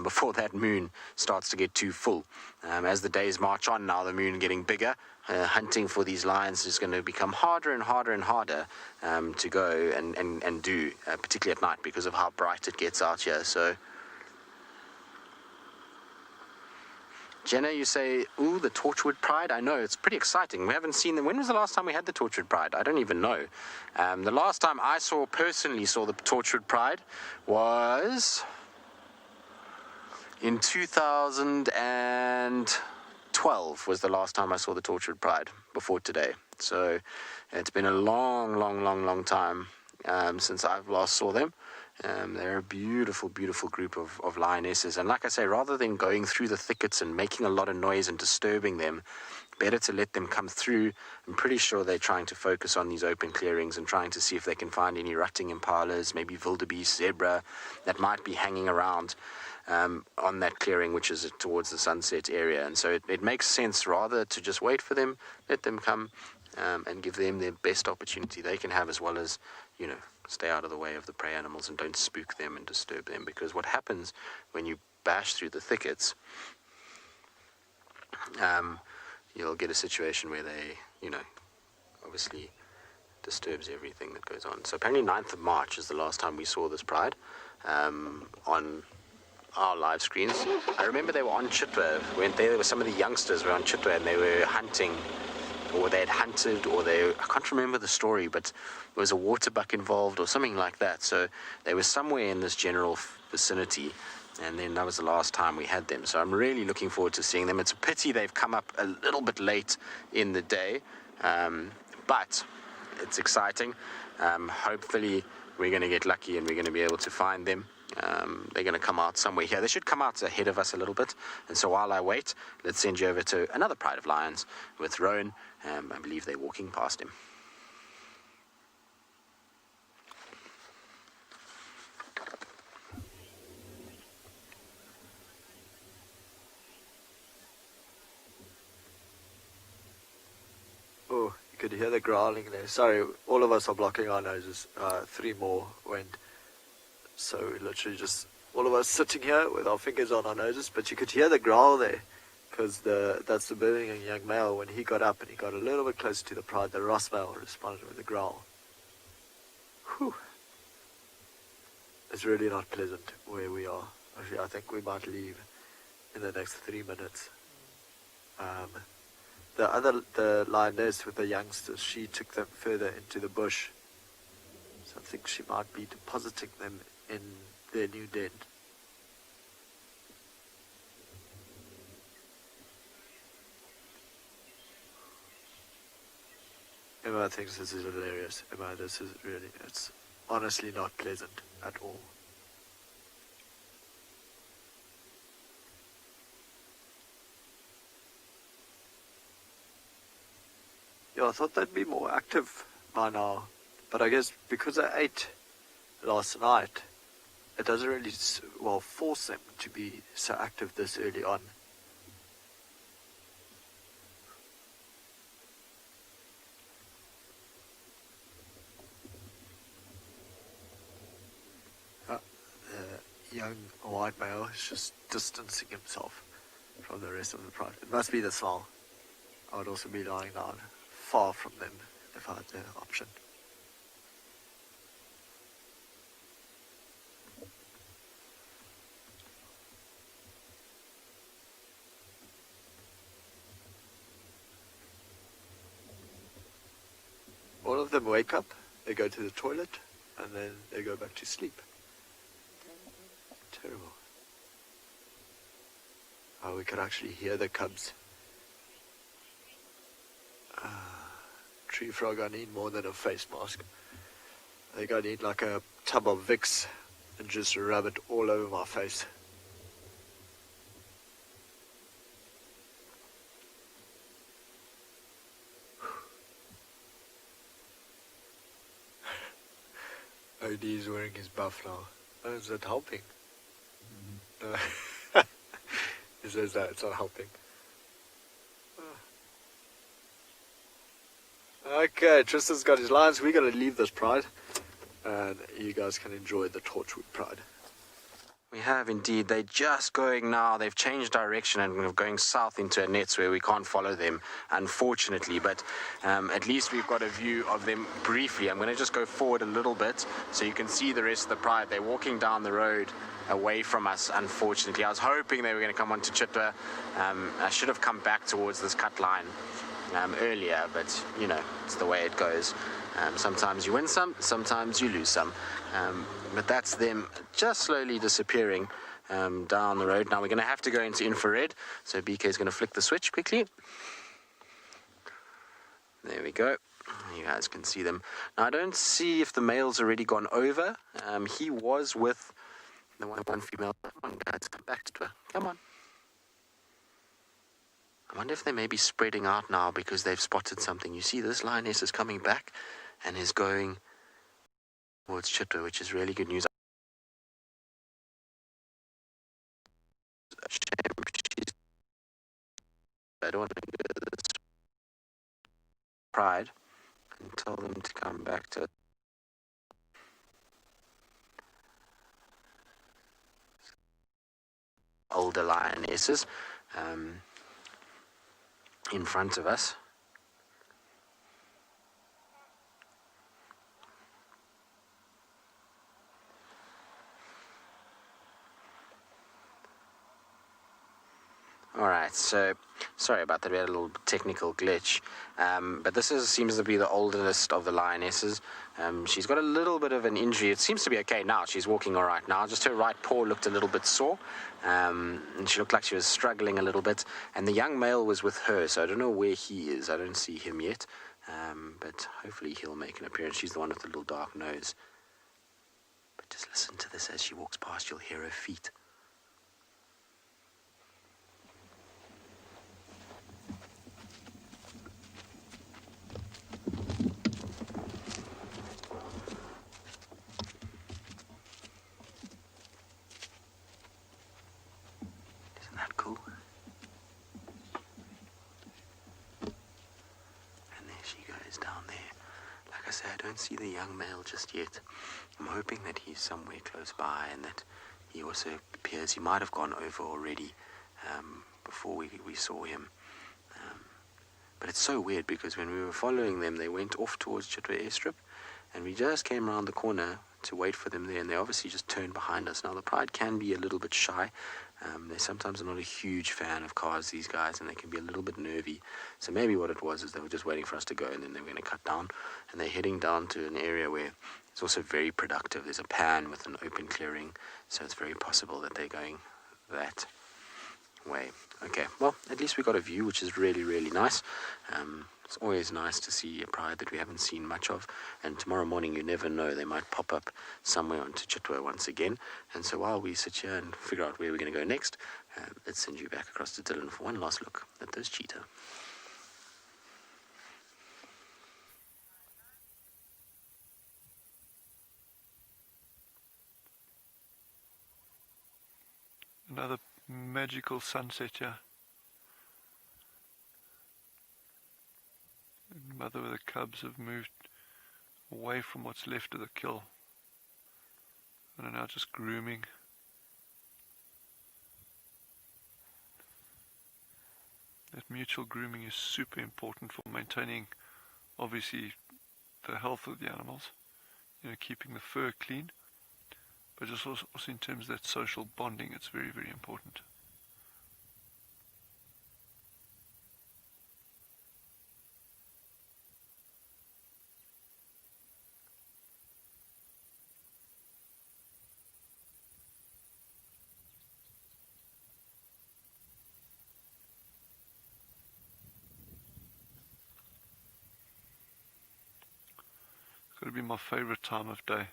before that moon starts to get too full. As the days march on now, the moon getting bigger, hunting for these lions is going to become harder and harder and harder to go and do, particularly at night because of how bright it gets out here. So Jenna, you say, ooh, the Torchwood Pride? I know, it's pretty exciting. We haven't seen them. When was the last time we had the Torchwood Pride? I don't even know. The last time I personally saw the Torchwood Pride was in 2012 was the last time I saw the Torchwood Pride, before today. So it's been a long time since I've last saw them. They're a beautiful, beautiful group of lionesses. And like I say, rather than going through the thickets and making a lot of noise and disturbing them, better to let them come through. I'm pretty sure they're trying to focus on these open clearings and trying to see if they can find any rutting impalas, maybe wildebeest, zebra, that might be hanging around on that clearing, which is towards the sunset area. And so it makes sense rather to just wait for them, let them come, and give them the best opportunity they can have, as well as, you know, stay out of the way of the prey animals and don't spook them and disturb them. Because what happens when you bash through the thickets, you'll get a situation where they, you know, obviously disturbs everything that goes on. So apparently 9th of March is the last time we saw this pride on our live screens. I remember they were on Chitwa. There were some of the youngsters were on Chitwa and they were hunting or they'd hunted, or I can't remember the story, but there was a water buck involved or something like that. So they were somewhere in this general vicinity, and then that was the last time we had them. So I'm really looking forward to seeing them. It's a pity they've come up a little bit late in the day, but it's exciting. Hopefully we're going to get lucky and we're going to be able to find them. They're going to come out somewhere here. They should come out ahead of us a little bit. And so while I wait, let's send you over to another Pride of Lions with Rowan. I believe they're walking past him. Oh, you could hear the growling there. Sorry, all of us are blocking our noses. 3 more went. So literally just all of us sitting here with our fingers on our noses, but you could hear the growl there, because that's the Birmingham young male. When he got up and he got a little bit closer to the pride, the Ross male responded with a growl. Whew. It's really not pleasant where we are. Actually, I think we might leave in the next 3 minutes. The lioness with the youngsters, she took them further into the bush. So I think she might be depositing them in their new den. Emma thinks this is hilarious. Emma, this is really, it's honestly not pleasant at all. Yeah, I thought they'd be more active by now. But I guess because I ate last night, it doesn't really, force them to be so active this early on. The young white male is just distancing himself from the rest of the pride. It must be the smell. I would also be lying down far from them if I had the option. All of them wake up, they go to the toilet, and then they go back to sleep. Terrible. Oh, we could actually hear the cubs. Tree frog, I need more than a face mask. I think I need like a tub of Vicks and just rub it all over my face. OD's wearing his buff now. Oh, is that helping? No. He says that it's not helping. Okay, Tristan's got his lines. We're going to leave this pride, and you guys can enjoy the Torchwood Pride. We have indeed. They're just going now. They've changed direction and we're going south into a nets where we can't follow them, unfortunately. But at least we've got a view of them briefly. I'm going to just go forward a little bit so you can see the rest of the pride. They're walking down the road away from us, unfortunately. I was hoping they were going to come onto Chitwa. I should have come back towards this cut line earlier, but you know, it's the way it goes. Sometimes you win some, sometimes you lose some. But that's them just slowly disappearing down the road. Now we're going to have to go into infrared, so BK is going to flick the switch quickly. There we go. You guys can see them. Now I don't see if the male's already gone over. He was with the one female. Come on guys, come back to her. Come on. I wonder if they may be spreading out now because they've spotted something. You see this lioness is coming back and is going towards Chitwa, which is really good news. I don't want to go to this pride and tell them to come back to it. Older lionesses in front of us. Alright, so sorry about that, we had a little technical glitch, but this seems to be the oldest of the lionesses. She's got a little bit of an injury. It seems to be okay now. She's walking alright now. Just her right paw looked a little bit sore, and she looked like she was struggling a little bit, and the young male was with her, so I don't know where he is. I don't see him yet, but hopefully he'll make an appearance. She's the one with the little dark nose. But just listen to this as she walks past. You'll hear her feet. Isn't that cool? And there she goes down there. Like I say, I don't see the young male just yet. I'm hoping that he's somewhere close by and that he also appears. He might have gone over already before we saw him. But it's so weird because when we were following them, they went off towards Chitwa Airstrip, and we just came around the corner to wait for them there, and they obviously just turned behind us. Now, the Pride can be a little bit shy. They're sometimes not a huge fan of cars, these guys, and they can be a little bit nervy. So maybe what it was is they were just waiting for us to go, and then they were going to cut down. And they're heading down to an area where it's also very productive. There's a pan with an open clearing, so it's very possible that they're going that way. Okay, well, at least we got a view, which is really, really nice. It's always nice to see a pride that we haven't seen much of, and tomorrow morning you never know, they might pop up somewhere onto Chitwa once again. And so while we sit here and figure out where we're going to go next, let's send you back across to Dylan for one last look at those cheetah. Another magical sunset here. The mother with the cubs have moved away from what's left of the kill and are now just grooming. That mutual grooming is super important for maintaining, obviously, the health of the animals, keeping the fur clean, but just also in terms of that social bonding, it's very, very important. It's got to be my favorite time of day.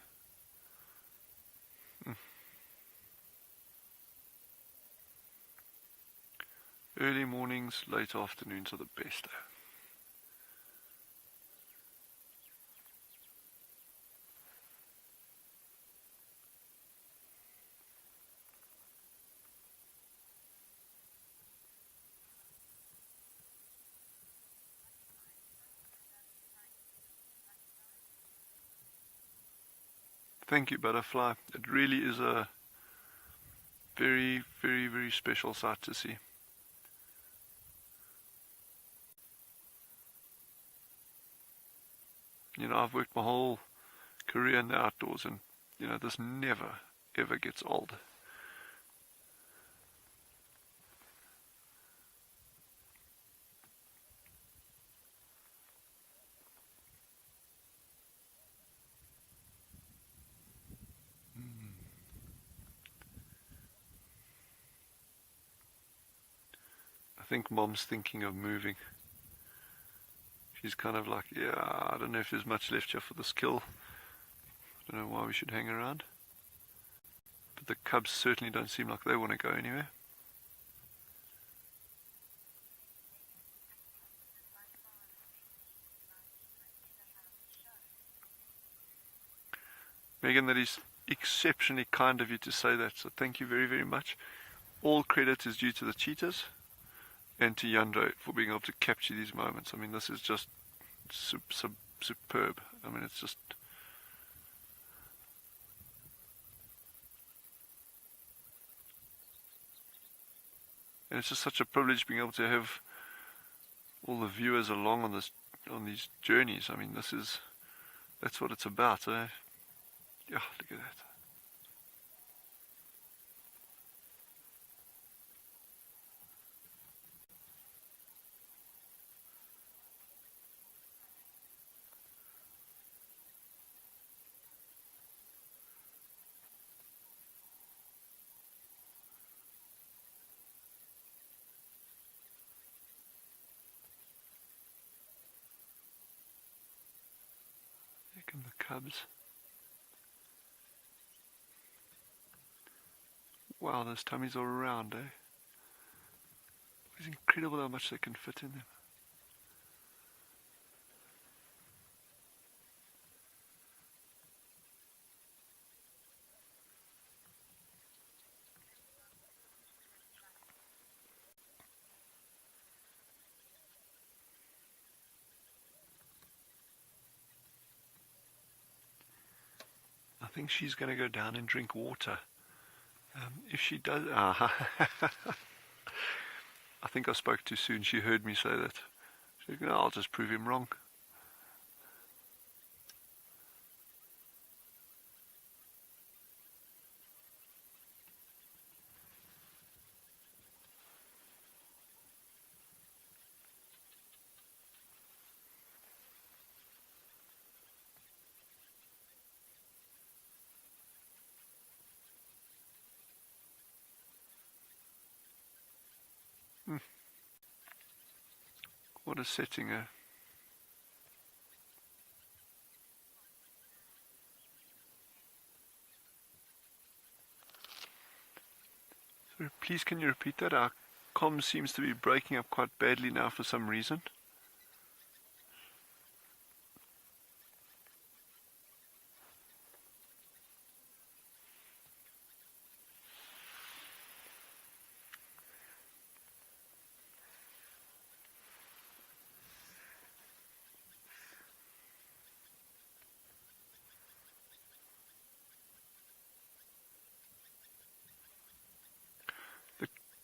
Early mornings, late afternoons are the best. Thank you, Butterfly. It really is a very, very, very special sight to see. I've worked my whole career in the outdoors, and this never ever gets old. I think Mom's thinking of moving. She's kind of like, yeah, I don't know if there's much left here for this kill. I don't know why we should hang around. But the cubs certainly don't seem like they want to go anywhere. Megan, that is exceptionally kind of you to say that, so thank you very, very much. All credit is due to the cheetahs and to Yandro for being able to capture these moments. I mean, this is just superb. I mean, it's just... And it's just such a privilege being able to have all the viewers along on these journeys. I mean, that's what it's about. Yeah, look at that. cubs. Wow, those tummies are around, eh? It's incredible how much they can fit in them. I think she's going to go down and drink water. If she does... I think I spoke too soon. She heard me say that. She's going, I'll just prove him wrong. What a setting, eh? Sorry, please can you repeat that? Our comm seems to be breaking up quite badly now for some reason.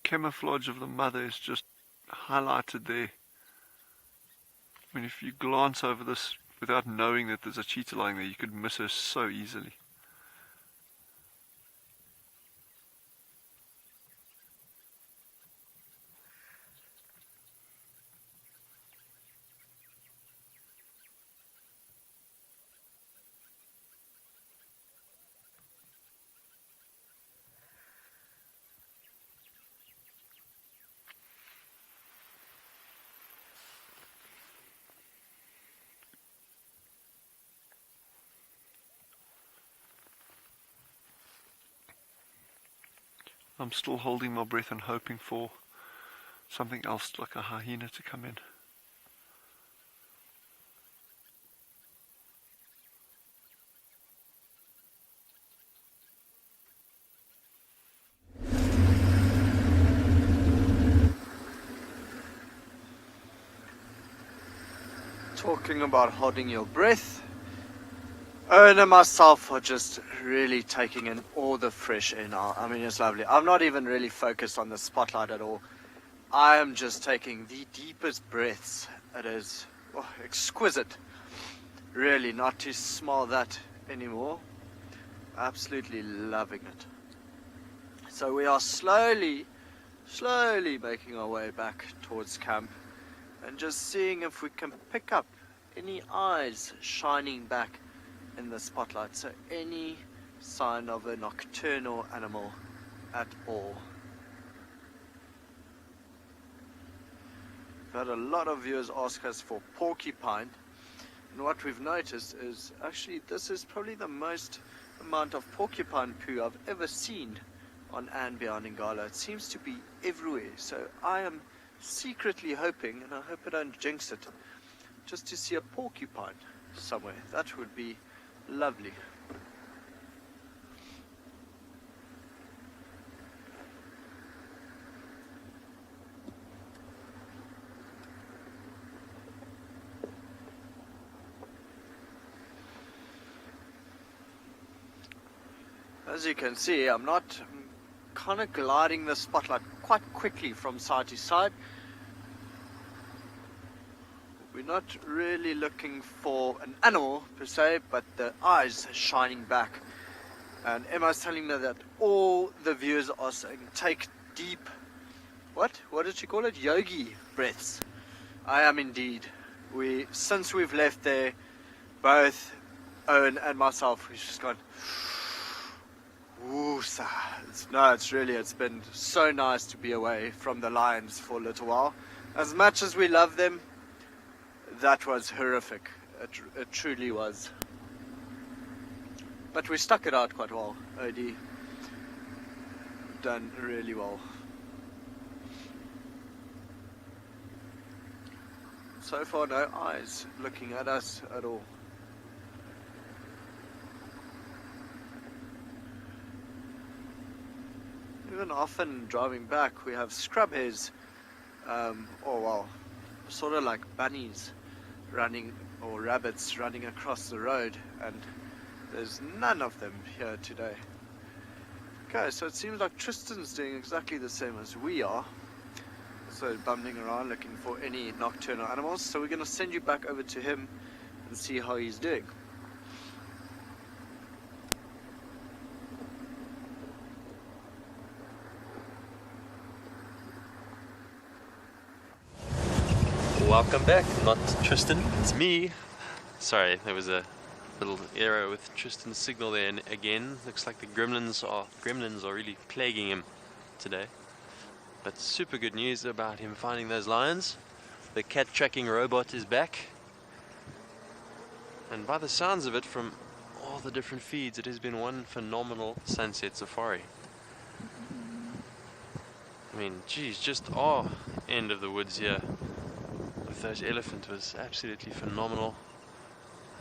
Camouflage of the mother is just highlighted there. I mean, if you glance over this without knowing that there's a cheetah lying there, you could miss her so easily. I'm still holding my breath and hoping for something else like a hyena to come in. Talking about holding your breath, Owen and myself are just really taking in all the fresh air now. I mean, it's lovely. I'm not even really focused on the spotlight at all. I am just taking the deepest breaths. It is exquisite. Really, not to smell that anymore. Absolutely loving it. So we are slowly making our way back towards camp and just seeing if we can pick up any eyes shining back in the spotlight, so any sign of a nocturnal animal at all. We've had a lot of viewers ask us for porcupine, and what we've noticed is actually this is probably the most amount of porcupine poo I've ever seen on Ngala. It seems to be everywhere, so I am secretly hoping, and I hope I don't jinx it, just to see a porcupine somewhere. That would be lovely. As you can see, I'm kind of gliding the spotlight quite quickly from side to side. We're not really looking for an animal per se, but the eyes shining back. And Emma's telling me that all the viewers are saying take deep, what did she call it? Yogi breaths. I am indeed. Since we've left there, both Owen and myself, we've just gone, woosah. It's been so nice to be away from the lions for a little while. As much as we love them, that was horrific. It truly was. But we stuck it out quite well. OD done really well. So far no eyes looking at us at all. Even often driving back we have scrub hares, oh wow, sort of like bunnies running, or rabbits running across the road, and there's none of them here today. Okay, so it seems like Tristan's doing exactly the same as we are. So bumbling around looking for any nocturnal animals. So we're going to send you back over to him and see how he's doing. Welcome back, not Tristan, it's me. Sorry, there was a little error with Tristan's signal there, and again, looks like the gremlins are really plaguing him today. But super good news about him finding those lions. The cat tracking robot is back. And by the sounds of it, from all the different feeds, it has been one phenomenal sunset safari. I mean, geez, just our end of the woods here with those elephants was absolutely phenomenal.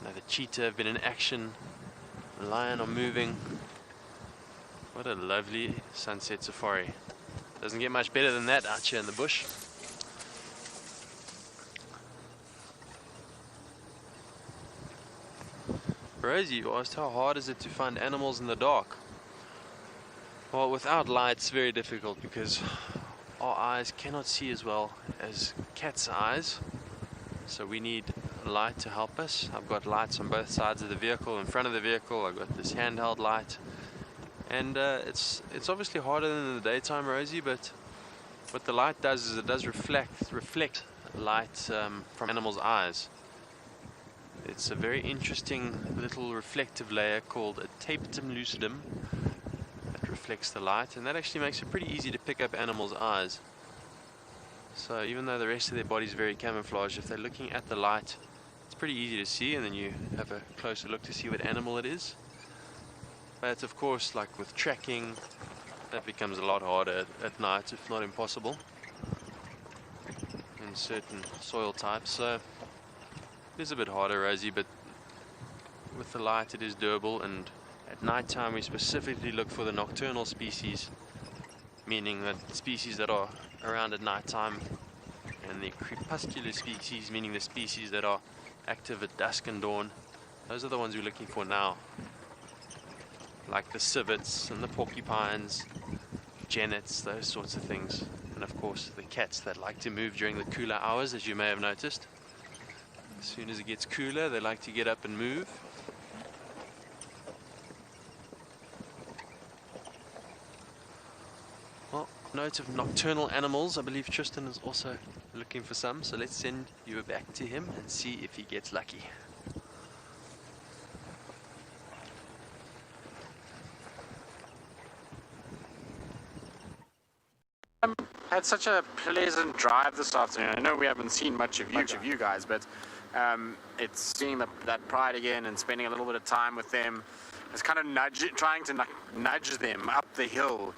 Now the cheetah have been in action, the lion are moving. What a lovely sunset safari. Doesn't get much better than that out here in the bush. Rosie, you asked how hard is it to find animals in the dark? Well, without light it's very difficult because our eyes cannot see as well as cats' eyes. So we need light to help us. I've got lights on both sides of the vehicle, in front of the vehicle. I've got this handheld light. And it's obviously harder than in the daytime, Rosie, but what the light does is it does reflect light from animals' eyes. It's a very interesting little reflective layer called a tapetum lucidum that reflects the light, and that actually makes it pretty easy to pick up animals' eyes. So even though the rest of their body is very camouflaged, if they're looking at the light, it's pretty easy to see, and then you have a closer look to see what animal it is. But of course, like with tracking, that becomes a lot harder at night, if not impossible, in certain soil types. So it is a bit harder, Rosie, but with the light it is doable. And at night time we specifically look for the nocturnal species, meaning that species that are around at night time, and the crepuscular species, meaning the species that are active at dusk and dawn. Those are the ones we're looking for now, like the civets and the porcupines, genets, those sorts of things. And of course the cats that like to move during the cooler hours, as you may have noticed. As soon as it gets cooler, they like to get up and move. Well, note of nocturnal animals, I believe Tristan is also looking for some, so let's send you back to him and see if he gets lucky. Had such a pleasant drive this afternoon. I know we haven't seen much of you guys, but it's seeing that pride again and spending a little bit of time with them. It's kind of trying to nudge them up the hill,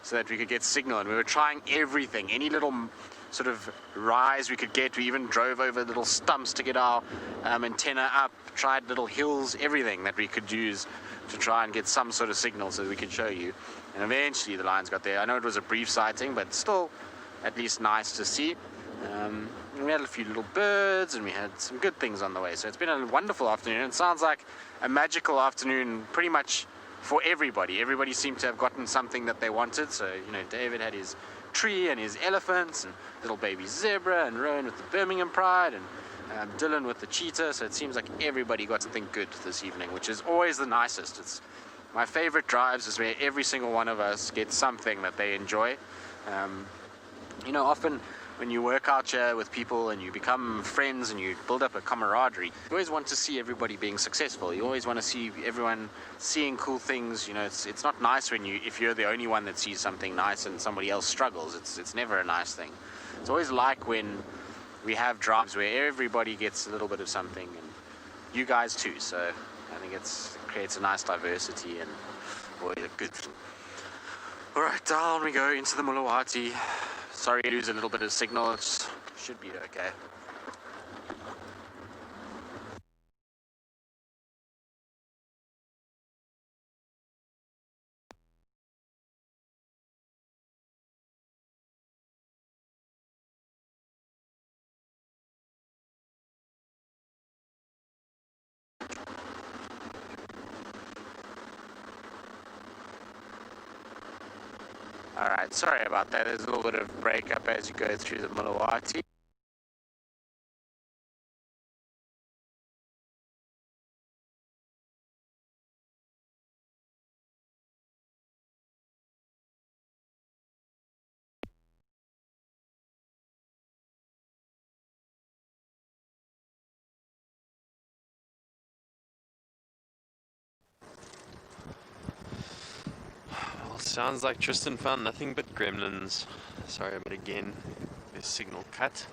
so that we could get signal. And we were trying everything, any little sort of rise we could get. We even drove over little stumps to get our antenna up, tried little hills, everything that we could use to try and get some sort of signal so that we could show you. And eventually the lions got there. I know it was a brief sighting, but still at least nice to see. We had a few little birds and we had some good things on the way. So it's been a wonderful afternoon. It sounds like a magical afternoon pretty much for everybody. Everybody seemed to have gotten something that they wanted. So, you know, David had his tree and his elephants and little baby zebra, and Rowan with the Birmingham Pride, and Dylan with the cheetah. So it seems like everybody got something good this evening, which is always the nicest. It's my favorite drives is where every single one of us gets something that they enjoy. You know, often when you work out here with people and you become friends and you build up a camaraderie, you always want to see everybody being successful. You always want to see everyone seeing cool things. You know, it's not nice if you're the only one that sees something nice and somebody else struggles. It's never a nice thing. It's always like when we have drives where everybody gets a little bit of something, and you guys too. So I think think it creates a nice diversity and always a good thing. Alright, down we go into the Mulawati. Sorry to lose a little bit of signal, it should be okay. Alright, sorry about that. There's a little bit of breakup as you go through the Mulawati. Well, sounds like Tristan found nothing but gremlins. Sorry about again, this signal cut.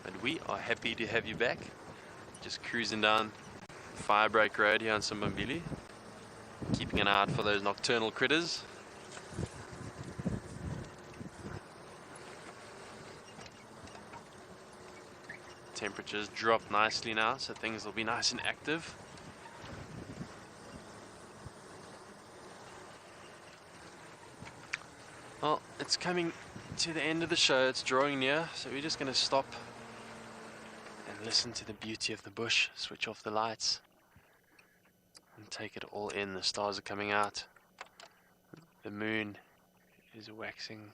But we are happy to have you back. Just cruising down Firebreak Road here in Simbambili. Keeping an eye out for those nocturnal critters. Temperatures drop nicely now, so things will be nice and active. Well, it's coming to the end of the show, it's drawing near, so we're just going to stop and listen to the beauty of the bush, switch off the lights, and take it all in. The stars are coming out, the moon is waxing.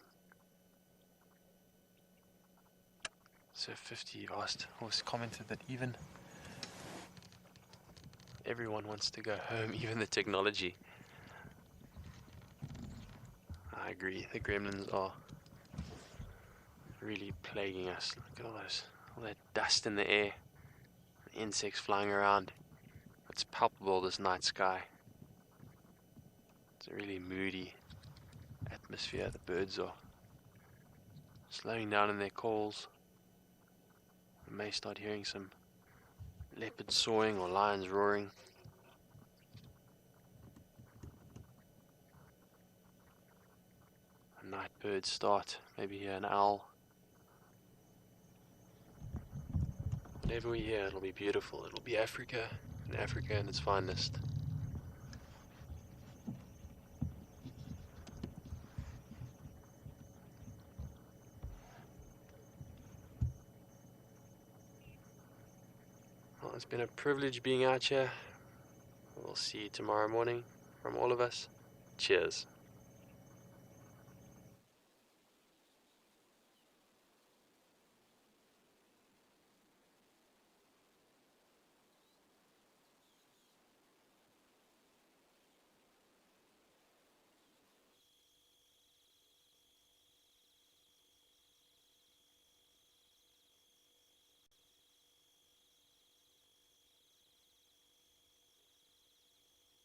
So 50 asked, or commented that even everyone wants to go home, even the technology. I agree, the gremlins are really plaguing us. Look at all that dust in the air, the insects flying around. It's palpable, this night sky. It's a really moody atmosphere. The birds are slowing down in their calls. We may start hearing some leopards sawing or lions roaring. A night bird start, maybe hear an owl. Whatever we hear, it'll be beautiful. It'll be Africa, and Africa in its finest. Well, it's been a privilege being out here. We'll see you tomorrow morning from all of us. Cheers.